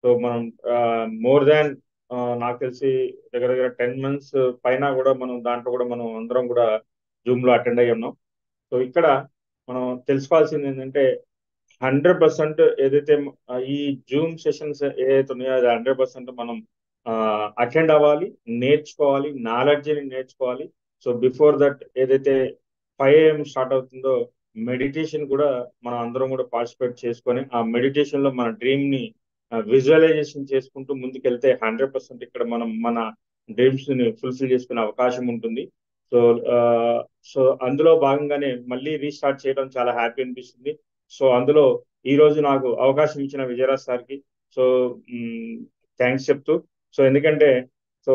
So మనం more than నాకు తెలిసి దగ్గర దగ్గర 10 months పైన కూడా మనం దాంట్లో కూడా మనం అందరం కూడా జూమ్ లో అటెండ్ అయ్యి ఉన్నాం. సో ఇక్కడ మనం తెలుసుకోవాల్సింది ఏంటంటే 100% ఏదైతే ఈ జూమ్ సెషన్స్ ఏదైతే ఉన్నాయో అది 100% మనం అటెండ్ అవ్వాలి, నేర్చుకోవాలి, నాలెడ్జ్ని నేర్చుకోవాలి. సో బిఫోర్ దట్ ఏదైతే 5 AM స్టార్ట్ అవుతుందో మెడిటేషన్ కూడా మనం అందరం కూడా పార్టిసిపేట్ చేసుకొని ఆ మెడిటేషన్ లో మన డ్రీమ్ ని విజువలైజేషన్ చేసుకుంటూ ముందుకెళ్తే 100% ఇక్కడ మనం మన డ్రీమ్స్ ని ఫుల్ఫిల్ చేసుకునే అవకాశం ఉంటుంది. సో ఆ, సో అందులో భాగంగానే మళ్ళీ రీస్టార్ట్ చేయడం చాలా హ్యాపీ అనిపిస్తుంది. సో అందులో ఈ రోజు నాకు అవకాశం ఇచ్చిన విజయరాజ్ సార్కి సో థ్యాంక్స్ చెప్తూ, సో ఎందుకంటే సో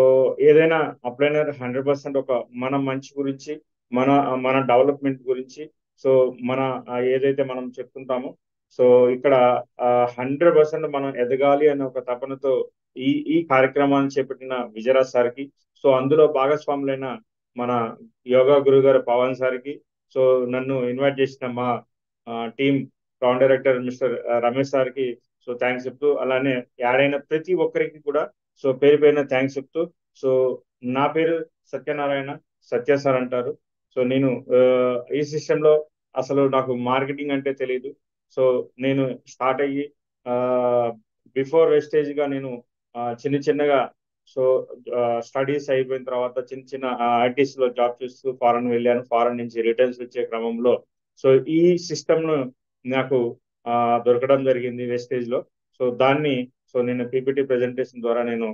ఏదైనా అప్లైనర్ 100% ఒక మన మంచి గురించి, మన మన డెవలప్మెంట్ గురించి, సో మన ఏదైతే మనం చెప్తుంటామో సో ఇక్కడ 100% మనం ఎదగాలి అనే ఒక తపనతో ఈ కార్యక్రమాన్ని చేపట్టిన విజయరాజ్ సార్కి, సో అందులో భాగస్వాములైన మన యోగా గురువు గారు పవన్ సార్కి, సో నన్ను ఇన్వైట్ చేసిన మా టీం ప్రౌండ్ డైరెక్టర్ మిస్టర్ రమేష్ సార్కి సో థ్యాంక్స్ చెప్తూ, అలానే యాడ్ అయిన ప్రతి ఒక్కరికి కూడా సో పేరు పేరున థ్యాంక్స్ చెప్తూ, సో నా పేరు సత్యనారాయణ, సత్య సార్ అంటారు. సో నేను ఈ సిస్టంలో అసలు నాకు మార్కెటింగ్ అంటే తెలియదు. సో నేను స్టార్ట్ అయ్యి బిఫోర్ వెస్టేజ్ గా నేను చిన్న చిన్నగా సో స్టడీస్ అయిపోయిన తర్వాత చిన్న చిన్న ఐటీస్ లో జాబ్ చేస్తూ ఫారెన్ వెళ్ళాను. ఫారెన్ నుంచి రిటర్న్స్ వచ్చే క్రమంలో సో ఈ సిస్టమ్ ను నాకు ఆ, దొరకడం జరిగింది వెస్టేజ్ లో. సో దాన్ని సో నేను పీపీటీ ప్రెజెంటేషన్ ద్వారా నేను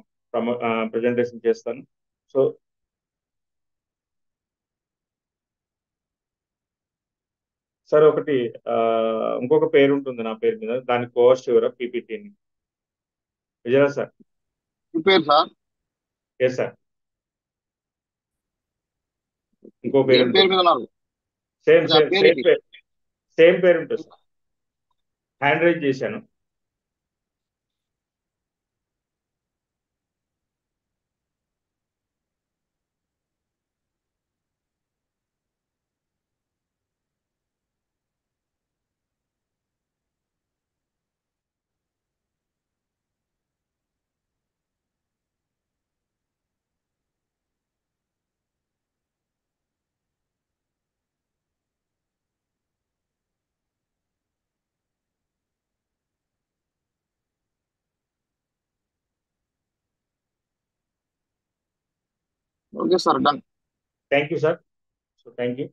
ప్రెజెంటేషన్ చేస్తాను. సో సార్ ఒకటి ఆ, ఇంకొక పేరు ఉంటుంది నా పేరు మీద, దాని కోస్ట్ ఎవరో పీపీటీని విజయరాజ్ సార్. మీ పేరు సార్? ఎస్ సార్, ఇంకో పేరు ఏం పేరు ఉంటుంది. మీద ఉన్నారు? సేమ్ అదే ఆ సేమ్ సేమ్ పేరేంటి? పేరు, సేమ్ పేరు ఉంటుంది సార్. హ్యాండ్ రైజ్ చేశాను. Okay sir, done. Thank you sir. So thank you.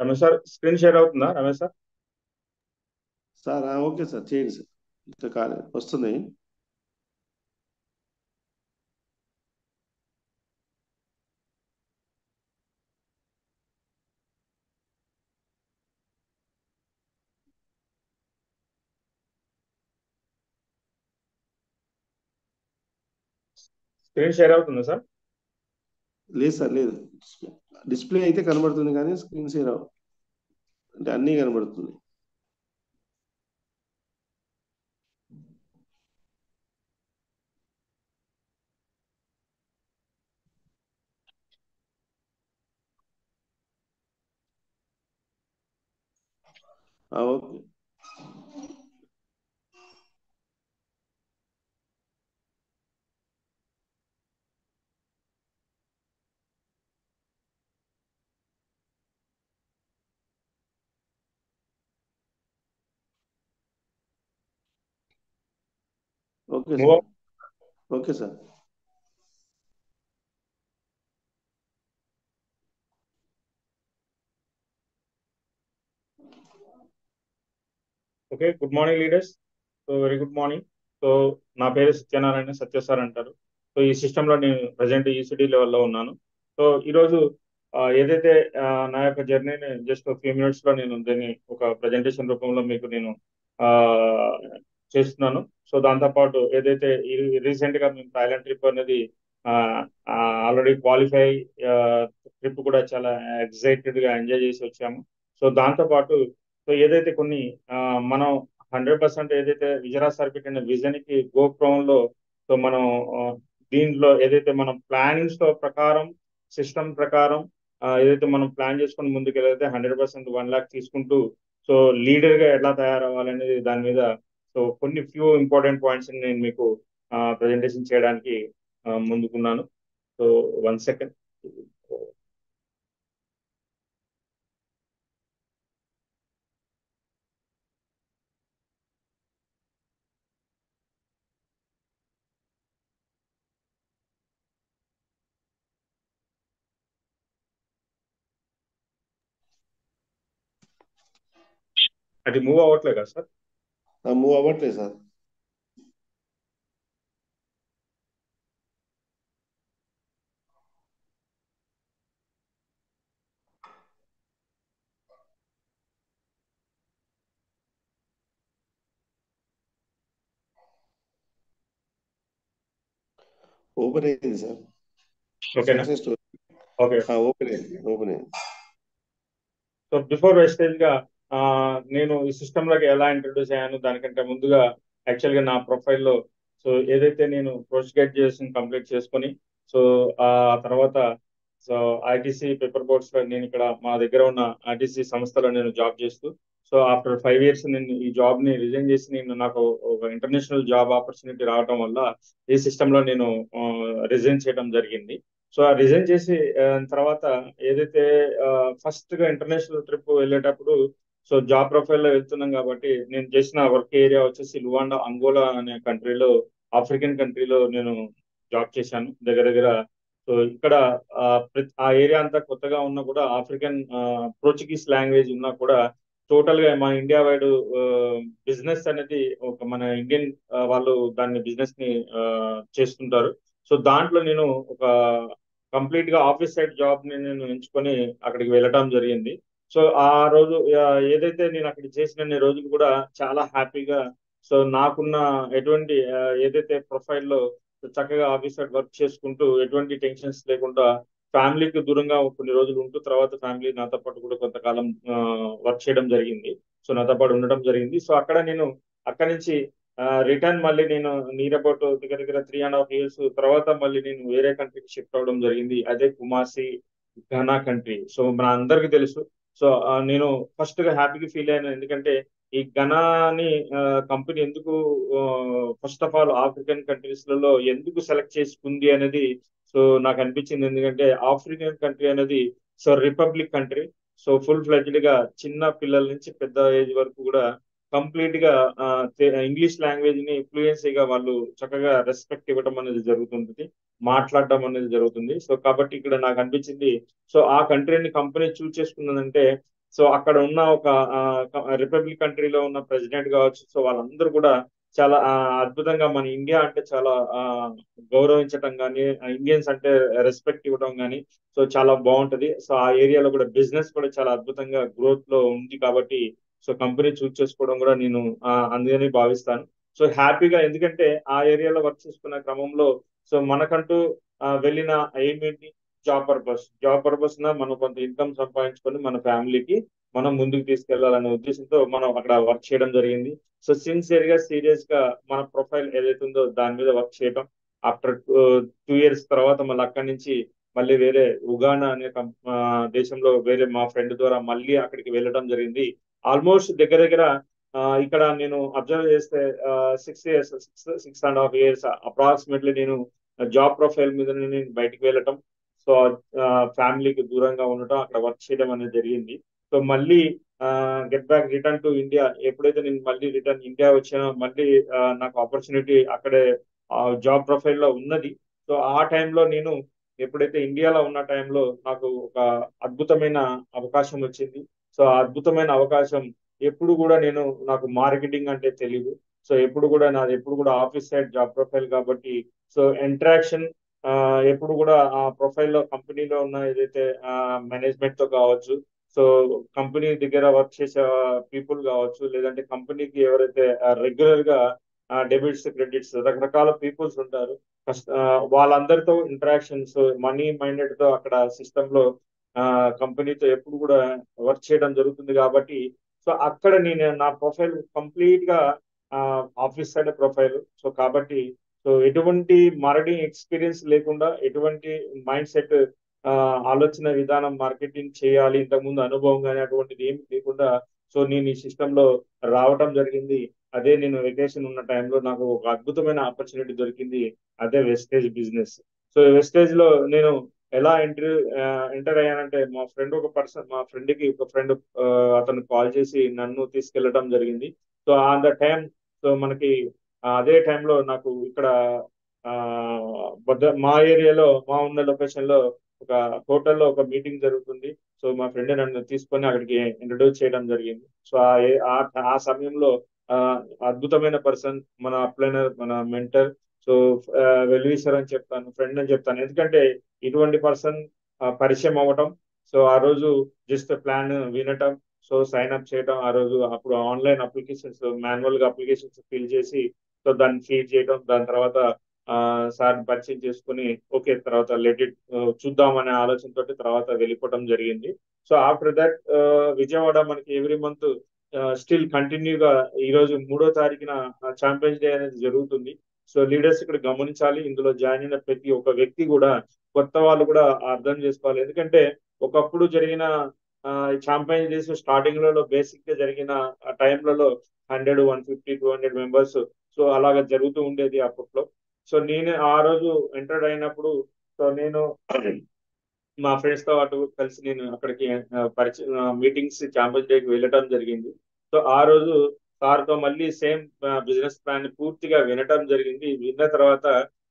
Ramesh sir screen share అవుతుందా Ramesh sir? Sir okay sir, చేయండి సార్. ఇంకా కాలేదు, వస్తున్నాయి. స్క్రీన్ షేర్ అవుతుందా సార్? లేదు సార్, లేదు. డిస్ప్లే అయితే కనబడుతుంది కానీ స్క్రీన్ షేర్ అంటే అన్నీ కనబడుతుంది. Okay. Okay move. Sir. Okay sir. Okay, good morning leaders. So very good morning. So నా పేరు సత్యనారాయణ, సత్య సార్ అంటారు. సో ఈ సిస్టంలో నేను ప్రజెంట్ ఈసీడీ లెవెల్లో ఉన్నాను. సో ఈరోజు ఏదైతే నా యొక్క జర్నీని జస్ట్ ఫ్యూ మినిట్స్లో నేను దీన్ని ఒక ప్రజెంటేషన్ రూపంలో మీకు నేను ఆ, చేస్తున్నాను. సో దాంతోపాటు ఏదైతే రీసెంట్గా మేము థాయిలాండ్ ట్రిప్ అనేది ఆల్రెడీ క్వాలిఫై ట్రిప్ కూడా చాలా ఎక్సైటెడ్గా ఎంజాయ్ చేసి వచ్చాము. సో దాంతోపాటు సో ఏదైతే కొన్ని మనం 100% ఏదైతే విజయరాజ్ సార్ పెట్టిన విజన్ కి గోప్రోన్లో సో మనం ఆ, దీంట్లో ఏదైతే మనం ప్లానింగ్స్ తో ప్రకారం సిస్టమ్ ప్రకారం ఏదైతే మనం ప్లాన్ చేసుకుని ముందుకు వెళ్ళైతే 100% 1 lakh తీసుకుంటూ సో లీడర్ గా ఎలా తయారవ్వాలనేది దాని మీద సో కొన్ని ఫ్యూ ఇంపార్టెంట్ పాయింట్స్ నేను మీకు ప్రజెంటేషన్ చేయడానికి ముందుకున్నాను. So 1 second. అది మూవ్ అవ్వట్లేదు కదా సార్? మూవ్ అవ్వట్లేదు సార్. ఓపెన్ అయింది సార్. ఓకేనా? Success okay. ఓపెన్ అయింది, ఓపెన్ అయింది. సో బిఫోర్ వెస్టేజ్ గా నేను ఈ సిస్టమ్ లోకి ఎలా ఇంట్రడ్యూస్ అయ్యాను దానికంటే ముందుగా యాక్చువల్ గా నా ప్రొఫైల్లో సో ఏదైతే నేను పోస్ట్ గ్రాడ్యుయేషన్ కంప్లీట్ చేసుకొని సో ఆ తర్వాత సో ఐటీసీ పేపర్ బోర్డ్స్ లో నేను ఇక్కడ మా దగ్గర ఉన్న ఐటీసీ సంస్థలో నేను జాబ్ చేస్తూ సో ఆఫ్టర్ 5 years నేను ఈ జాబ్ ని రిజైన్ చేసి నేను నాకు ఒక ఇంటర్నేషనల్ జాబ్ ఆపర్చునిటీ రావడం వల్ల ఈ సిస్టమ్ లో నేను రిజైన్ చేయడం జరిగింది. సో ఆ రిజైన్ చేసి తర్వాత ఏదైతే ఫస్ట్ గా ఇంటర్నేషనల్ ట్రిప్ వెళ్ళేటప్పుడు సో జాబ్ ప్రొఫైల్ లో వెళ్తున్నాం కాబట్టి నేను చేసిన వర్క్ ఏరియా వచ్చేసి లువాండా అంగోలా అనే కంట్రీలో, ఆఫ్రికన్ కంట్రీలో నేను జాబ్ చేశాను దగ్గర దగ్గర. సో ఇక్కడ ఆ ఏరియా అంతా కొత్తగా ఉన్నా కూడా ఆఫ్రికన్ పోర్చుగీస్ లాంగ్వేజ్ ఉన్నా కూడా టోటల్ గా మన ఇండియా వైడ్ బిజినెస్ అనేది ఒక మన ఇండియన్ వాళ్ళు దాన్ని బిజినెస్ ని చేస్తుంటారు. సో దాంట్లో నేను ఒక కంప్లీట్ గా ఆఫీస్ సైడ్ జాబ్ ని నేను ఎంచుకొని అక్కడికి వెళ్ళటం జరిగింది. సో ఆ రోజు ఏదైతే నేను అక్కడ చేసిన రోజులు కూడా చాలా హ్యాపీగా సో నాకున్న ఎటువంటి ఏదైతే ప్రొఫైల్లో చక్కగా ఆఫీస్ సైడ్ వర్క్ చేసుకుంటూ ఎటువంటి టెన్షన్స్ లేకుండా ఫ్యామిలీకి దూరంగా కొన్ని రోజులు ఉంటూ తర్వాత ఫ్యామిలీ నాతో పాటు కూడా కొంతకాలం వర్క్ చేయడం జరిగింది. సో నాతో పాటు ఉండడం జరిగింది. సో అక్కడ నేను అక్కడి నుంచి రిటర్న్ మళ్ళీ నేను నియర్ అబౌట్ దగ్గర దగ్గర 3.5 years తర్వాత మళ్ళీ నేను వేరే కంట్రీకి షిఫ్ట్ అవడం జరిగింది. అదే కుమాసి ఘనా కంట్రీ. సో మన అందరికీ తెలుసు. సో నేను ఫస్ట్ గా హ్యాపీగా ఫీల్ అయ్యాను ఎందుకంటే ఈ ఘనాని కంపెనీ ఎందుకు first of all African countries లలో ఎందుకు సెలెక్ట్ చేసుకుంది అనేది సో నాకు అనిపించింది. ఎందుకంటే ఆఫ్రికన్ కంట్రీ అనేది so republic country. So full fledged గా చిన్న పిల్లల నుంచి పెద్ద ఏజ్ వరకు కూడా కంప్లీట్ గా ఇంగ్లీష్ లాంగ్వేజ్ ని ఫ్లూయెన్సీగా వాళ్ళు చక్కగా రెస్పెక్ట్ ఇవ్వడం అనేది జరుగుతుంది, మాట్లాడడం అనేది జరుగుతుంది. సో కాబట్టి ఇక్కడ నాకు అనిపించింది సో ఆ కంట్రీని కంపెనీ చూస్ చేసుకున్నదంటే సో అక్కడ ఉన్న ఒక రిపబ్లిక్ కంట్రీలో ఉన్న ప్రెసిడెంట్ కావచ్చు సో వాళ్ళందరూ కూడా చాలా అద్భుతంగా మన ఇండియా అంటే చాలా గౌరవించటం కానీ ఇండియన్స్ అంటే రెస్పెక్ట్ ఇవ్వడం కానీ సో చాలా బాగుంటది. సో ఆ ఏరియాలో కూడా బిజినెస్ కూడా చాలా అద్భుతంగా గ్రోత్ లో ఉంది కాబట్టి సో కంపెనీ చూస్ చేసుకోవడం కూడా నేను అందుకని భావిస్తాను. సో హ్యాపీగా ఎందుకంటే ఆ ఏరియాలో వర్క్ చేసుకున్న క్రమంలో సో మనకంటూ వెళ్ళిన ఎయిమ్ ఏంటి, జాబ్ పర్పస్ మనం కొంత ఇన్కమ్ సంపాదించుకొని మన ఫ్యామిలీకి మనం ముందుకు తీసుకెళ్లాలనే ఉద్దేశంతో మనం అక్కడ వర్క్ చేయడం జరిగింది. సో సిన్సియర్ గా సీరియస్ గా మన ప్రొఫైల్ ఏదైతే ఉందో దాని మీద వర్క్ చేయడం ఆఫ్టర్ 2 years తర్వాత మళ్ళీ అక్కడి నుంచి మళ్ళీ వేరే ఉగానా అనే దేశంలో వేరే మా ఫ్రెండ్ ద్వారా మళ్ళీ అక్కడికి వెళ్ళడం జరిగింది. ఆల్మోస్ట్ దగ్గర దగ్గర ఇక్కడ నేను అబ్జర్వ్ చేస్తే 6 years, 6.5 years అప్రాక్సిమేట్లీ నేను జాబ్ ప్రొఫైల్ మీద నేను బయటికి వెళ్ళటం సో ఫ్యామిలీకి దూరంగా ఉండటం అక్కడ వర్క్ చేయడం అనేది జరిగింది. సో మళ్ళీ get back return to India ఎప్పుడైతే నేను మళ్ళీ రిటర్న్ ఇండియా వచ్చానో మళ్ళీ నాకు ఆపర్చునిటీ అక్కడే జాబ్ ప్రొఫైల్లో ఉన్నది. సో ఆ టైంలో నేను ఎప్పుడైతే ఇండియాలో ఉన్న టైంలో నాకు ఒక అద్భుతమైన అవకాశం వచ్చింది. సో ఆ అద్భుతమైన అవకాశం ఎప్పుడు కూడా నాకు మార్కెటింగ్ అంటే తెలియదు. సో ఎప్పుడు కూడా ఆఫీస్ సైడ్ జాబ్ ప్రొఫైల్ కాబట్టి సో ఇంటరాక్షన్ ఎప్పుడు కూడా ఆ ప్రొఫైల్లో కంపెనీలో ఉన్న ఏదైతే మేనేజ్మెంట్ తో కావచ్చు సో కంపెనీ దగ్గర వర్క్ చేసే పీపుల్ కావచ్చు లేదంటే కంపెనీకి ఎవరైతే రెగ్యులర్ గా డెబిట్స్ క్రెడిట్స్ రకరకాల పీపుల్స్ ఉంటారు. వాళ్ళందరితో ఇంటరాక్షన్స్ మనీ మైండెడ్ తో అక్కడ సిస్టమ్ లో కంపెనీతో ఎప్పుడు కూడా వర్క్ చేయడం జరుగుతుంది కాబట్టి సో అక్కడ నేను నా ప్రొఫైల్ కంప్లీట్ గా ఆఫీస్ సైడ్ ప్రొఫైల్. సో కాబట్టి సో ఎటువంటి మార్కెటింగ్ ఎక్స్పీరియన్స్ లేకుండా, ఎటువంటి మైండ్ సెట్ ఆలోచన విధానం మార్కెటింగ్ చేయాలి ఇంతకుముందు అనుభవం కానీ అటువంటిది ఏమి లేకుండా సో నేను ఈ సిస్టమ్ లో రావటం జరిగింది. అదే నేను వెకేషన్ ఉన్న టైంలో నాకు ఒక అద్భుతమైన ఆపర్చునిటీ దొరికింది. అదే వెస్టేజ్ బిజినెస్. సో వెస్టేజ్ లో నేను ఎలా ఎంటర్ అయ్యానంటే మా ఫ్రెండ్ కి ఒక ఫ్రెండ్ అతను కాల్ చేసి నన్ను తీసుకెళ్లడం జరిగింది. So on the time so మనకి అదే టైంలో నాకు ఇక్కడ ఆ మా ఏరియాలో మా ఉన్న లొకేషన్ లో ఒక హోటల్లో ఒక మీటింగ్ జరుగుతుంది. సో మా ఫ్రెండ్ నన్ను తీసుకొని అక్కడికి ఇంట్రడ్యూస్ చేయడం జరిగింది. సో ఆ సమయంలో ఆ, అద్భుతమైన పర్సన్ మన అప్లైనర్, మన మెంటర్. సో వెల్విషర్ అని చెప్తాను, ఫ్రెండ్ అని చెప్తాను. ఎందుకంటే ఇటువంటి పర్సన్ పరిచయం అవ్వటం, సో ఆ రోజు జస్ట్ ప్లాన్ వినటం, సో సైన్ అప్ చేయడం, ఆ రోజు అప్పుడు ఆన్లైన్ అప్లికేషన్స్ మాన్యువల్ గా అప్లికేషన్స్ ఫిల్ చేసి సో దాన్ని ఫీడ్ చేయడం, దాని తర్వాత సార్ పరిచయం చేసుకుని ఓకే తర్వాత లెట్ ఇట్ చూద్దాం అనే ఆలోచనతో తర్వాత వెళ్ళిపోవడం జరిగింది. సో ఆఫ్టర్ దట్ విజయవాడ మనకి ఎవ్రీ మంత్ స్టిల్ కంటిన్యూగా ఈ రోజు 3వ తారీఖున ఛాంపియన్స్ డే అనేది జరుగుతుంది. సో లీడర్స్ ఇక్కడ గమనించాలి, ఇందులో జాయిన్ అయిన ప్రతి ఒక్క వ్యక్తి కూడా కొత్త వాళ్ళు కూడా అర్థం చేసుకోవాలి. ఎందుకంటే ఒకప్పుడు జరిగిన ఛాంపియన్స్ డేస్ స్టార్టింగ్ లలో బేసిక్ గా జరిగిన టైంలలో 100, 150, 200 మెంబర్స్ సో అలాగా జరుగుతూ ఉండేది అప్పట్లో. సో నేను ఆ రోజు ఎంటర్ అయినప్పుడు సో నేను మా ఫ్రెండ్స్ తో పాటు కలిసి నేను అక్కడికి పరిచయం మీటింగ్స్ క్యాంపస్ డేకి వెళ్ళటం జరిగింది. సో ఆ రోజు సార్ తో మళ్ళీ సేమ్ బిజినెస్ ప్లాన్ పూర్తిగా వినటం జరిగింది. విన్న తర్వాత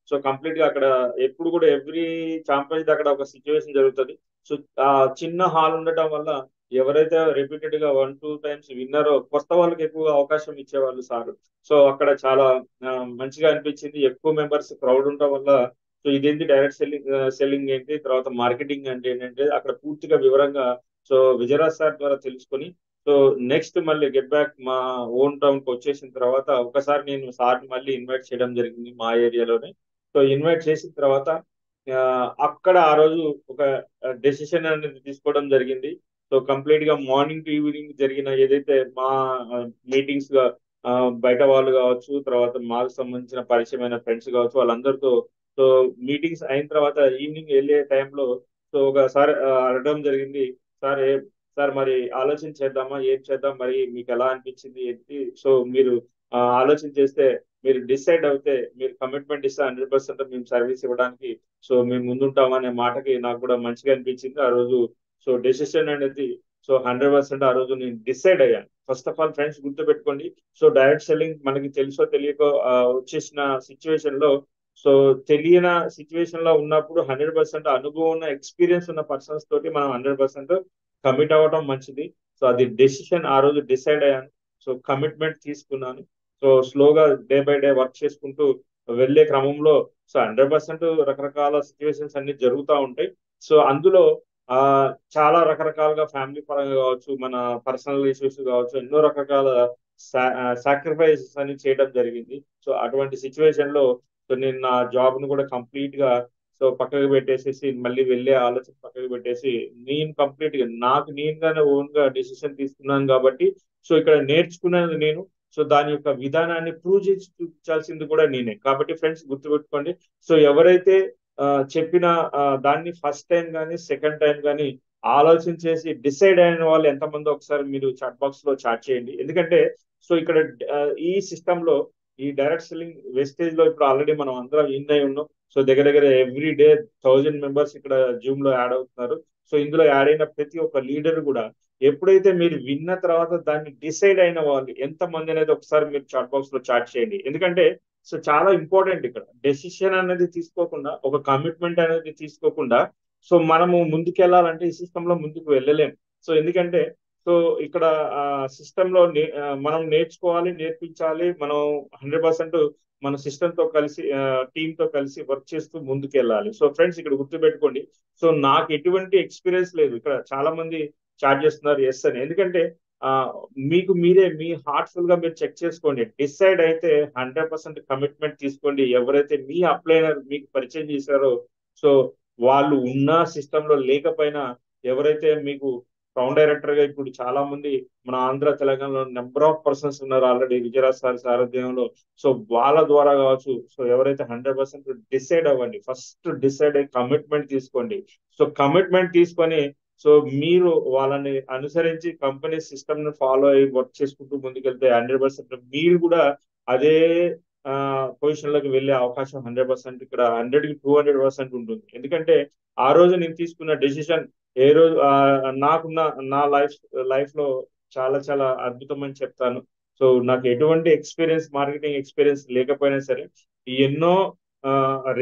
సో కంప్లీట్ గా అక్కడ ఎప్పుడు కూడా ఎవ్రీ ఛాంపియన్స్ అక్కడ ఒక సిచ్యువేషన్ జరుగుతుంది. సో ఆ చిన్న హాల్ ఉండటం వల్ల ఎవరైతే రిపీటెడ్ గా 1, 2 టైమ్స్ విన్నారో కొత్త వాళ్ళకి ఎక్కువ అవకాశం ఇచ్చేవాళ్ళు సార్. సో అక్కడ చాలా మంచిగా అనిపించింది. ఎక్కువ మెంబర్స్ క్రౌడ్ ఉండటం వల్ల సో ఇదేంటి డైరెక్ట్ సెల్లింగ్ ఏంటి, తర్వాత మార్కెటింగ్ అంటే ఏంటంటే అక్కడ పూర్తిగా వివరంగా సో విజయరాజ్ సార్ ద్వారా తెలుసుకొని సో నెక్స్ట్ మళ్ళీ గెట్ బ్యాక్ మా ఓన్ టౌన్ కి వచ్చేసిన తర్వాత ఒకసారి నేను సార్ మళ్ళీ ఇన్వైట్ చేయడం జరిగింది మా ఏరియాలోనే. సో ఇన్వైట్ చేసిన తర్వాత ఆ, అక్కడ ఆ రోజు ఒక డెసిషన్ అనేది తీసుకోవడం జరిగింది. సో కంప్లీట్ గా మార్నింగ్ టు ఈవినింగ్ జరిగిన ఏదైతే మా మీటింగ్స్ గా బయట వాళ్ళు కావచ్చు, తర్వాత మాకు సంబంధించిన పరిచయమైన ఫ్రెండ్స్ కావచ్చు, వాళ్ళందరితో సో మీటింగ్స్ అయిన తర్వాత ఈవినింగ్ వెళ్ళే టైంలో సో ఒకసారి అడగడం జరిగింది. సార్ సార్ మరి ఆలోచన చేద్దామా, ఏం చేద్దాం, మరి మీకు ఎలా అనిపించింది ఏంటి, సో మీరు ఆలోచన చేస్తే మీరు డిసైడ్ అవుతే మీరు కమిట్మెంట్ ఇస్తే 100% మేము సర్వీస్ ఇవ్వడానికి సో మేము ముందుంటాం అనే మాటకి నాకు కూడా మంచిగా అనిపించింది ఆ రోజు. సో డెసిషన్ అనేది సో 100% ఆ రోజు నేను డిసైడ్ అయ్యాను. ఫస్ట్ ఆఫ్ ఆల్ ఫ్రెండ్స్ గుర్తుపెట్టుకోండి, సో డైరెక్ట్ సెల్లింగ్ మనకి తెలుసో తెలియకో వచ్చేసిన సిచ్యువేషన్ లో సో తెలియని సిచ్యువేషన్ లో ఉన్నప్పుడు 100% అనుభవం ఉన్న ఎక్స్పీరియన్స్ ఉన్న పర్సన్స్ తోటి మనం 100% కమిట్ అవ్వడం మంచిది. సో అది డెసిషన్ ఆ రోజు డిసైడ్ అయ్యాను. సో కమిట్మెంట్ తీసుకున్నాను. సో స్లోగా డే బై డే వర్క్ చేసుకుంటూ వెళ్ళే క్రమంలో సో 100% రకరకాల సిచ్యువేషన్స్ అన్ని జరుగుతూ ఉంటాయి. సో అందులో ఆ చాలా రకరకాలుగా ఫ్యామిలీ పరంగా కావచ్చు, మన పర్సనల్ ఇష్యూస్ కావచ్చు, ఎన్నో రకరకాల సాక్రిఫైసెస్ అని చేయడం జరిగింది. సో అటువంటి సిచ్యువేషన్ లో సో నేను నా జాబ్ ను కూడా కంప్లీట్ గా సో పక్కకు పెట్టేసేసి మళ్ళీ వెళ్ళే ఆలోచన పక్కకు పెట్టేసి నేను కంప్లీట్ గా నాకు నేనుగానే ఓన్ గా డెసిషన్ తీసుకున్నాను కాబట్టి సో ఇక్కడ నేర్చుకున్నది నేను. సో దాని యొక్క విధానాన్ని ప్రూవ్ చేసి చూపించాల్సింది కూడా నేనే. కాబట్టి ఫ్రెండ్స్ గుర్తుపెట్టుకోండి, సో ఎవరైతే చెప్పిన దాన్ని ఫస్ట్ టైం కానీ సెకండ్ టైం కానీ ఆలోచన చేసి డిసైడ్ అయిన వాళ్ళు ఎంతమంది ఒకసారి మీరు చాట్ బాక్స్ లో చాట్ చేయండి. ఎందుకంటే సో ఇక్కడ ఈ సిస్టమ్ లో ఈ డైరెక్ట్ సెల్లింగ్ వెస్టేజ్ లో ఇప్పుడు ఆల్రెడీ మనం అందరం ఇన్ అయి ఉన్నాం. సో దగ్గర దగ్గర ఎవ్రీ డే 1000 మెంబర్స్ ఇక్కడ జూమ్ లో యాడ్ అవుతున్నారు. సో ఇందులో యాడ్ అయిన ప్రతి ఒక్క లీడర్ కూడా ఎప్పుడైతే మీరు విన్న తర్వాత దాన్ని డిసైడ్ అయిన వాళ్ళు ఎంతమంది అనేది ఒకసారి మీరు చాట్ బాక్స్ లో చాట్ చేయండి. ఎందుకంటే సో చాలా ఇంపార్టెంట్ ఇక్కడ డెసిషన్ అనేది తీసుకోకుండా, ఒక కమిట్మెంట్ అనేది తీసుకోకుండా సో మనము ముందుకెళ్ళాలంటే ఈ సిస్టమ్ లో ముందుకు వెళ్ళలేము. సో ఎందుకంటే సో ఇక్కడ సిస్టమ్ లో మనం నేర్చుకోవాలి, నేర్పించాలి. మనం 100% మన సిస్టమ్ తో కలిసి టీమ్ తో కలిసి వర్క్ చేస్తూ ముందుకెళ్ళాలి. సో ఫ్రెండ్స్ ఇక్కడ గుర్తుపెట్టుకోండి, సో నాకు ఎటువంటి ఎక్స్పీరియన్స్ లేదు. ఇక్కడ చాలా మంది చాట్ చేస్తున్నారు ఎస్ అని. ఎందుకంటే ఆ మీకు మీరే మీ హార్ట్ఫుల్ గా మీరు చెక్ చేసుకోండి. డిసైడ్ అయితే 100% కమిట్మెంట్ తీసుకోండి. ఎవరైతే మీ అప్లైనర్ మీకు పరిచయం చేశారో సో వాళ్ళు ఉన్న సిస్టమ్ లో లేకపోయినా ఎవరైతే మీకు క్రౌన్ డైరెక్టర్ గా ఇప్పుడు చాలా మంది మన ఆంధ్ర తెలంగాణలో నెంబర్ ఆఫ్ పర్సన్స్ ఉన్నారు ఆల్రెడీ విజయరాజ్ సార్ సారథ్యంలో. సో వాళ్ళ ద్వారా కావచ్చు. సో ఎవరైతే 100% డిసైడ్ అవ్వండి, ఫస్ట్ డిసైడ్ అయ్యి కమిట్మెంట్ తీసుకోండి. సో కమిట్మెంట్ తీసుకొని సో మీరు వాళ్ళని అనుసరించి కంపెనీ సిస్టమ్ ని ఫాలో అయ్యి వర్క్ చేసుకుంటూ ముందుకెళ్తే 100% మీరు కూడా అదే పొజిషన్ లోకి వెళ్ళే అవకాశం 100% ఇక్కడ 100కి 200% ఉంటుంది. ఎందుకంటే ఆ రోజు నేను తీసుకున్న డెసిషన్ ఏ రోజు నాకున్న నా లైఫ్ లో చాలా చాలా అద్భుతం అని చెప్తాను. సో నాకు ఎటువంటి ఎక్స్పీరియన్స్, మార్కెటింగ్ ఎక్స్పీరియన్స్ లేకపోయినా సరే ఎన్నో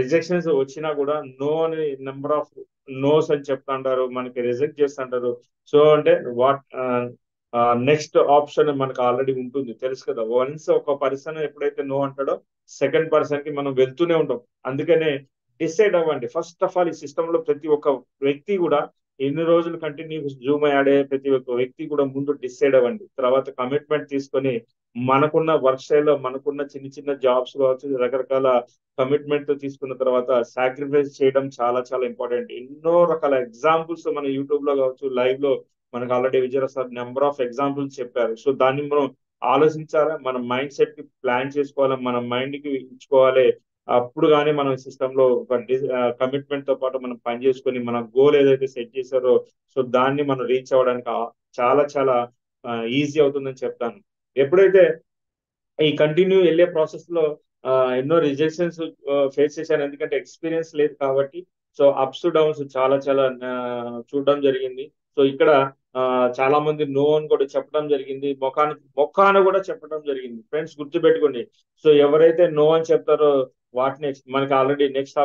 రిజెక్షన్స్ వచ్చినా కూడా నో అని నెంబర్ ఆఫ్ నోస్ అని చెప్తుంటారు, మనకి రిజెక్ట్ చేస్తుంటారు. సో అంటే వాట్ నెక్స్ట్ ఆప్షన్ మనకు ఆల్రెడీ ఉంటుంది, తెలుసు కదా. వన్స్ ఒక పర్సన్ ఎప్పుడైతే నో అంటాడో సెకండ్ పర్సన్ కి మనం వెళ్తూనే ఉంటాం. అందుకనే డిసైడ్ అవ్వండి ఫస్ట్ ఆఫ్ ఆల్. ఈ సిస్టమ్ లో ప్రతి ఒక్క వ్యక్తి కూడా ఎన్ని రోజులు కంటిన్యూ జూమ్ ఆడే ప్రతి ఒక్క వ్యక్తి కూడా ముందు డిసైడ్ అవ్వండి. తర్వాత కమిట్మెంట్ తీసుకొని మనకున్న వర్క్ స్టైల్లో మనకున్న చిన్న చిన్న జాబ్స్ కావచ్చు, రకరకాల కమిట్మెంట్ తో తీసుకున్న తర్వాత సాక్రిఫైస్ చేయడం చాలా చాలా ఇంపార్టెంట్. ఎన్నో రకాల ఎగ్జాంపుల్స్ మన యూట్యూబ్ లో కావచ్చు, లైవ్ లో మనకు already Vijayaraj sir number of examples చెప్పారు. సో దాన్ని మనం ఆలోచించాలా, మన మైండ్ సెట్ కి ప్లాన్ చేసుకోవాలి, మన మైండ్ కి ఇచ్చుకోవాలి. అప్పుడు కానీ మనం సిస్టమ్ లో ఒక కమిట్మెంట్ తో పాటు మనం పని చేసుకొని మన గోల్ ఏదైతే సెట్ చేశారో సో దాన్ని మనం రీచ్ అవ్వడానికి చాలా చాలా ఈజీ అవుతుందని చెప్తాను. ఎప్పుడైతే ఈ కంటిన్యూ వెళ్ళే ప్రాసెస్ లో ఎన్నో రిజెక్షన్స్ ఫేస్ చేశాను, ఎందుకంటే ఎక్స్పీరియన్స్ లేదు కాబట్టి. సో అప్స్ డౌన్స్ చాలా చాలా చూడడం జరిగింది. సో ఇక్కడ చాలా మంది నో అని కూడా చెప్పడం జరిగింది, మొఖాన కూడా చెప్పడం జరిగింది. ఫ్రెండ్స్ గుర్తుపెట్టుకోండి. సో ఎవరైతే నో అని చెప్తారో వాటిని మనకి ఆల్రెడీ నెక్స్ట్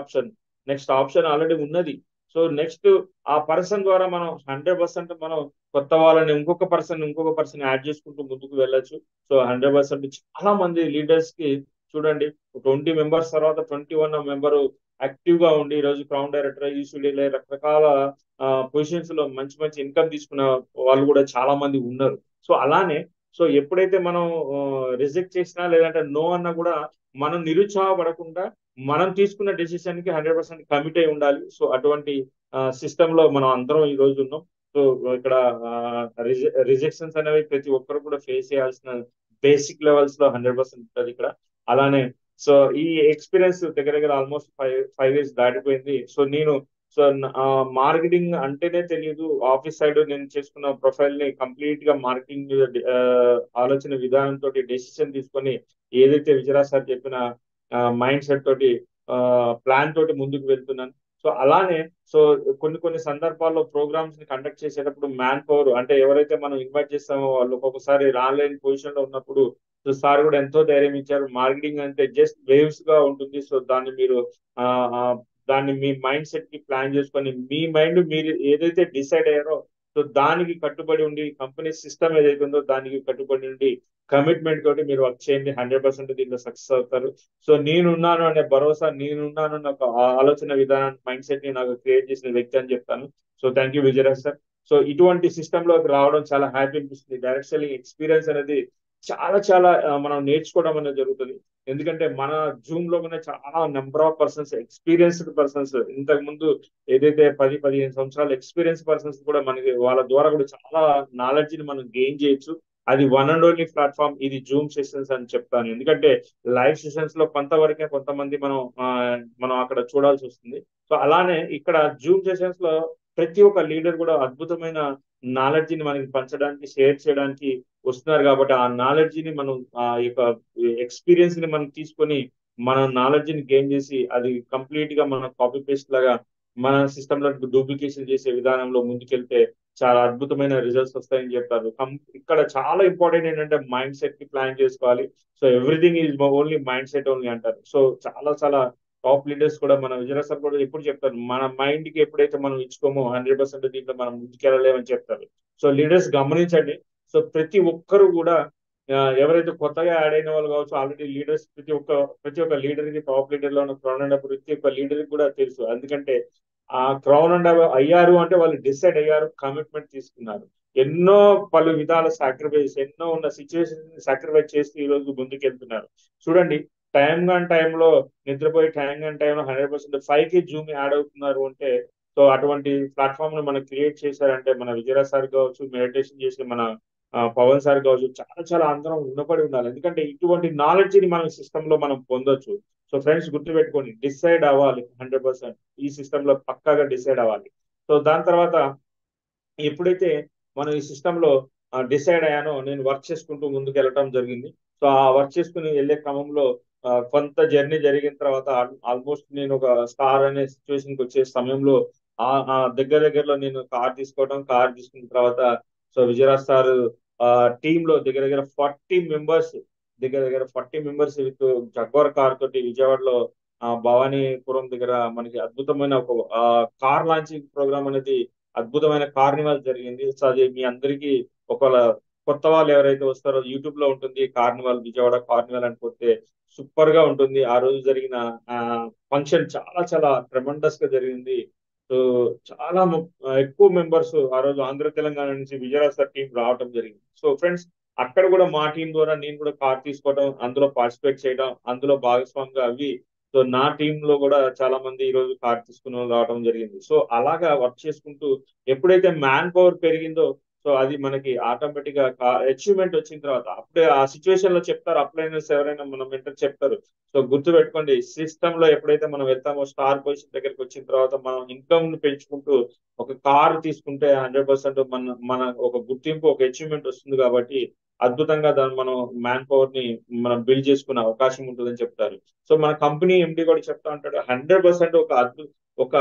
ఆప్షన్ ఆల్రెడీ ఉన్నది. సో నెక్స్ట్ ఆ పర్సన్ ద్వారా మనం 100% మనం కొత్త వాళ్ళని ఇంకొక పర్సన్ యాడ్ చేసుకుంటూ ముందుకు వెళ్ళొచ్చు. సో 100% చాలా మంది లీడర్స్ కి చూడండి, 20 మెంబర్స్ తర్వాత 21 మెంబర్ యాక్టివ్ గా ఉండి ఈ రోజు క్రౌన్ డైరెక్టర్, యూసీడీ రకరకాల పొజిషన్స్ లో మంచి మంచి ఇన్కమ్ తీసుకున్న వాళ్ళు కూడా చాలా మంది ఉన్నారు. సో అలానే సో ఎప్పుడైతే మనం రిజెక్ట్ చేసినా లేదంటే నో అన్నా కూడా మనం నిరుత్సాహపడకుండా మనం తీసుకున్న డెసిషన్ కి 100% కమిట్ అయి ఉండాలి. సో అటువంటి సిస్టమ్ లో మనం అందరం ఈ రోజు ఉన్నాం. సో ఇక్కడ రిజెక్షన్స్ అనేవి ప్రతి ఒక్కరు కూడా ఫేస్ చేయాల్సిన బేసిక్ లెవెల్స్ లో 100% ఉంటుంది ఇక్కడ. అలానే సో ఈ ఎక్స్పీరియన్స్ దగ్గర దగ్గర ఆల్మోస్ట్ 5 years దాటిపోయింది. సో నేను సో మార్కెటింగ్ అంటేనే తెలియదు. ఆఫీస్ సైడ్ నేను చేసుకున్న ప్రొఫైల్ ని కంప్లీట్ గా మార్కెటింగ్ ఆలోచన విధానంతో డెసిషన్ తీసుకొని ఏదైతే విజయరాజ్ సార్ చెప్పిన మైండ్ సెట్ తోటి ప్లాన్ తోటి ముందుకు వెళ్తున్నాను. సో అలానే సో కొన్ని సందర్భాల్లో ప్రోగ్రామ్స్ ని కండక్ట్ చేసేటప్పుడు మ్యాన్ పవర్ అంటే ఎవరైతే మనం ఇన్వైట్ చేస్తామో వాళ్ళు ఒక్కొక్కసారి రాలేని పొజిషన్ లో ఉన్నప్పుడు సో సార్ కూడా ఎంతో ధైర్యం ఇచ్చారు. మార్కెటింగ్ అంటే జస్ట్ వేవ్స్ గా ఉంటుంది. సో దాన్ని మీరు దాన్ని మీ మైండ్ సెట్ కి ప్లాన్ చేసుకొని మీ మైండ్ మీరు ఏదైతే డిసైడ్ అయ్యారో సో దానికి కట్టుబడి ఉండి కంపెనీ సిస్టమ్ ఏదైతే ఉందో దానికి కట్టుబడి ఉండి కమిట్మెంట్ తోటి మీరు వర్క్ చేయండి. 100% దీంట్లో సక్సెస్ అవుతారు. సో నేనున్నాను అనే భరోసా, నేనున్నాను అనే ఒక ఆలోచన విధానాన్ని మైండ్ సెట్ ని నాకు క్రియేట్ చేసిన వ్యక్తి అని చెప్తాను. So thank you Vijayaraj sir. So ఇటువంటి సిస్టమ్ లోకి రావడం చాలా హ్యాపీ అనిపిస్తుంది. డైరెక్ట్ సెల్లింగ్ ఎక్స్పీరియన్స్ అనేది చాలా చాలా మనం నేర్చుకోవడం అనేది జరుగుతుంది. ఎందుకంటే మన జూమ్ లో కూడా చాలా number of persons, experienced persons, ఇంతకు ముందు ఏదైతే 10-15 సంవత్సరాల ఎక్స్పీరియన్స్ పర్సన్స్ కూడా మనకి వాళ్ళ ద్వారా కూడా చాలా నాలెడ్జ్ ని మనం గెయిన్ చేయొచ్చు. అది వన్ అండ్ ఓన్లీ ప్లాట్ఫామ్ ఇది జూమ్ సెషన్స్ అని చెప్తాను. ఎందుకంటే లైవ్ సెషన్స్ లో కొంతవరకే కొంతమంది మనం అక్కడ చూడాల్సి వస్తుంది. సో అలానే ఇక్కడ జూమ్ సెషన్స్ లో ప్రతి ఒక్క లీడర్ కూడా అద్భుతమైన నాలెడ్జ్ ని మనకి పంచడానికి, షేర్ చేయడానికి వస్తున్నారు. కాబట్టి ఆ నాలెడ్జ్ ని మనం ఆ యొక్క ఎక్స్పీరియన్స్ ని మనం తీసుకొని మన నాలెడ్జ్ ని గెయిన్ చేసి అది కంప్లీట్ గా మనం కాపీ పేస్ట్ లాగా మన సిస్టమ్ లో డూప్లికేషన్ చేసే విధానంలో ముందుకెళ్తే చాలా అద్భుతమైన రిజల్ట్స్ వస్తాయని చెప్తారు. ఇక్కడ చాలా ఇంపార్టెంట్ ఏంటంటే మైండ్ సెట్ కి ప్లాన్ చేసుకోవాలి. So everything is only mind set only అంటారు. సో చాలా చాలా టాప్ లీడర్స్ కూడా మన విజయరాజ్ సార్ కూడా ఎప్పుడు చెప్తారు, మన మైండ్ కి ఎప్పుడైతే మనం ఇచ్చుకోమో 100% దీంట్లో మనం ముందుకెళ్ళలేమని చెప్తారు. సో లీడర్స్ గమనించండి. సో ప్రతి ఒక్కరు కూడా ఎవరైతే కొత్తగా యాడ్ అయిన వాళ్ళు కావచ్చు, ఆల్రెడీ లీడర్స్ ప్రతి ఒక్క లీడర్ కి టాప్ లీడర్ లో ఉన్న క్రౌన్ అండ్ ప్రతి ఒక్క లీడర్ కి కూడా తెలుసు. ఎందుకంటే ఆ క్రౌన్ అండ్ అయ్యారు అంటే వాళ్ళు డిసైడ్ అయ్యారు, కమిట్మెంట్ తీసుకున్నారు. ఎన్నో పలు విధాల సాక్రిఫైస్, ఎన్నో ఉన్న సిచ్యువేషన్ సాక్రిఫైస్ చేసి ఈ రోజు ముందుకు వెళ్తున్నారు. చూడండి, టైం కాని టైంలో నిద్రపోయి టైం కాని టైంలో 100% 5కి జూమ్ యాడ్ అవుతున్నారు అంటే సో అటువంటి ప్లాట్ఫామ్ ను మనం క్రియేట్ చేశారంటే మన విజయరాజ్ సార్ కావచ్చు, మెడిటేషన్ చేసే మన పవన్ సార్ కావచ్చు, చాలా చాలా అందరం ఉన్నపడి ఉండాలి. ఎందుకంటే ఇటువంటి నాలెడ్జ్ ని మనం సిస్టమ్ లో మనం పొందొచ్చు. సో ఫ్రెండ్స్ గుర్తుపెట్టుకోండి, డిసైడ్ అవ్వాలి 100%. ఈ సిస్టమ్ లో పక్కాగా డిసైడ్ అవ్వాలి. సో దాని తర్వాత ఎప్పుడైతే మనం ఈ సిస్టమ్ లో డిసైడ్ అయ్యానో, నేను వర్క్ చేసుకుంటూ ముందుకు వెళ్ళటం జరిగింది. సో ఆ వర్క్ చేసుకుని వెళ్ళే క్రమంలో కొంత జర్నీ జరిగిన తర్వాత ఆల్మోస్ట్ నేను ఒక స్టార్ అనే సిచ్యువేషన్ కి వచ్చే సమయంలో దగ్గర దగ్గరలో నేను కార్ తీసుకున్న తర్వాత సో విజయరాజ్ సార్ టీమ్ లో దగ్గర దగ్గర 40 మెంబర్స్, విత్ జగ్వార్ కార్ తోటి విజయవాడలో భవానీపురం దగ్గర మనకి అద్భుతమైన ఒక కార్ లాంచింగ్ ప్రోగ్రామ్ అనేది, అద్భుతమైన కార్నివాల్ జరిగింది. సో అది మీ అందరికీ ఒకవేళ కొత్త వాళ్ళు ఎవరైతే వస్తారో యూట్యూబ్ లో ఉంటుంది కార్నివాల్, విజయవాడ కార్నివాల్ అని కొడితే సూపర్ గా ఉంటుంది. ఆ రోజు జరిగిన ఫంక్షన్ చాలా చాలా ట్రెమండస్ గా జరిగింది. సో చాలా ఎక్కువ మెంబర్స్ ఆ రోజు ఆంధ్ర తెలంగాణ నుంచి విజయరాజ్ సార్ టీం రావడం జరిగింది. సో ఫ్రెండ్స్, అక్కడ కూడా మా టీం ద్వారా నేను కూడా కార్ తీసుకోవడం, అందులో పార్టిసిపేట్ చేయడం, అందులో భాగస్వామిగా అవి. సో నా టీమ్ లో కూడా చాలా మంది ఈ రోజు కార్ తీసుకుని రావడం జరిగింది. సో అలాగా వర్క్ చేసుకుంటూ ఎప్పుడైతే మ్యాన్ పవర్ పెరిగిందో, సో అది మనకి ఆటోమేటిక్ గా అచీవ్మెంట్ వచ్చిన తర్వాత అప్పుడే ఆ సిచ్యువేషన్ లో చెప్తారు అప్లైనర్స్ ఎవరైనా మనం మెంటర్ చెప్తారు. సో గుర్తు పెట్టుకోండి, సిస్టమ్ లో ఎప్పుడైతే మనం వెళ్తామో స్టార్ పొజిషన్ దగ్గరికి వచ్చిన తర్వాత మనం ఇన్కమ్ ని పెంచుకుంటూ ఒక కార్ తీసుకుంటే 100% మన ఒక గుర్తింపు, ఒక అచీవ్మెంట్ వస్తుంది. కాబట్టి అద్భుతంగా దాన్ని మనం మ్యాన్ పవర్ ని మనం బిల్డ్ చేసుకునే అవకాశం ఉంటుందని చెప్తారు. సో మన కంపెనీ ఎండి కూడా చెప్తా ఉంటాడు, 100% ఒక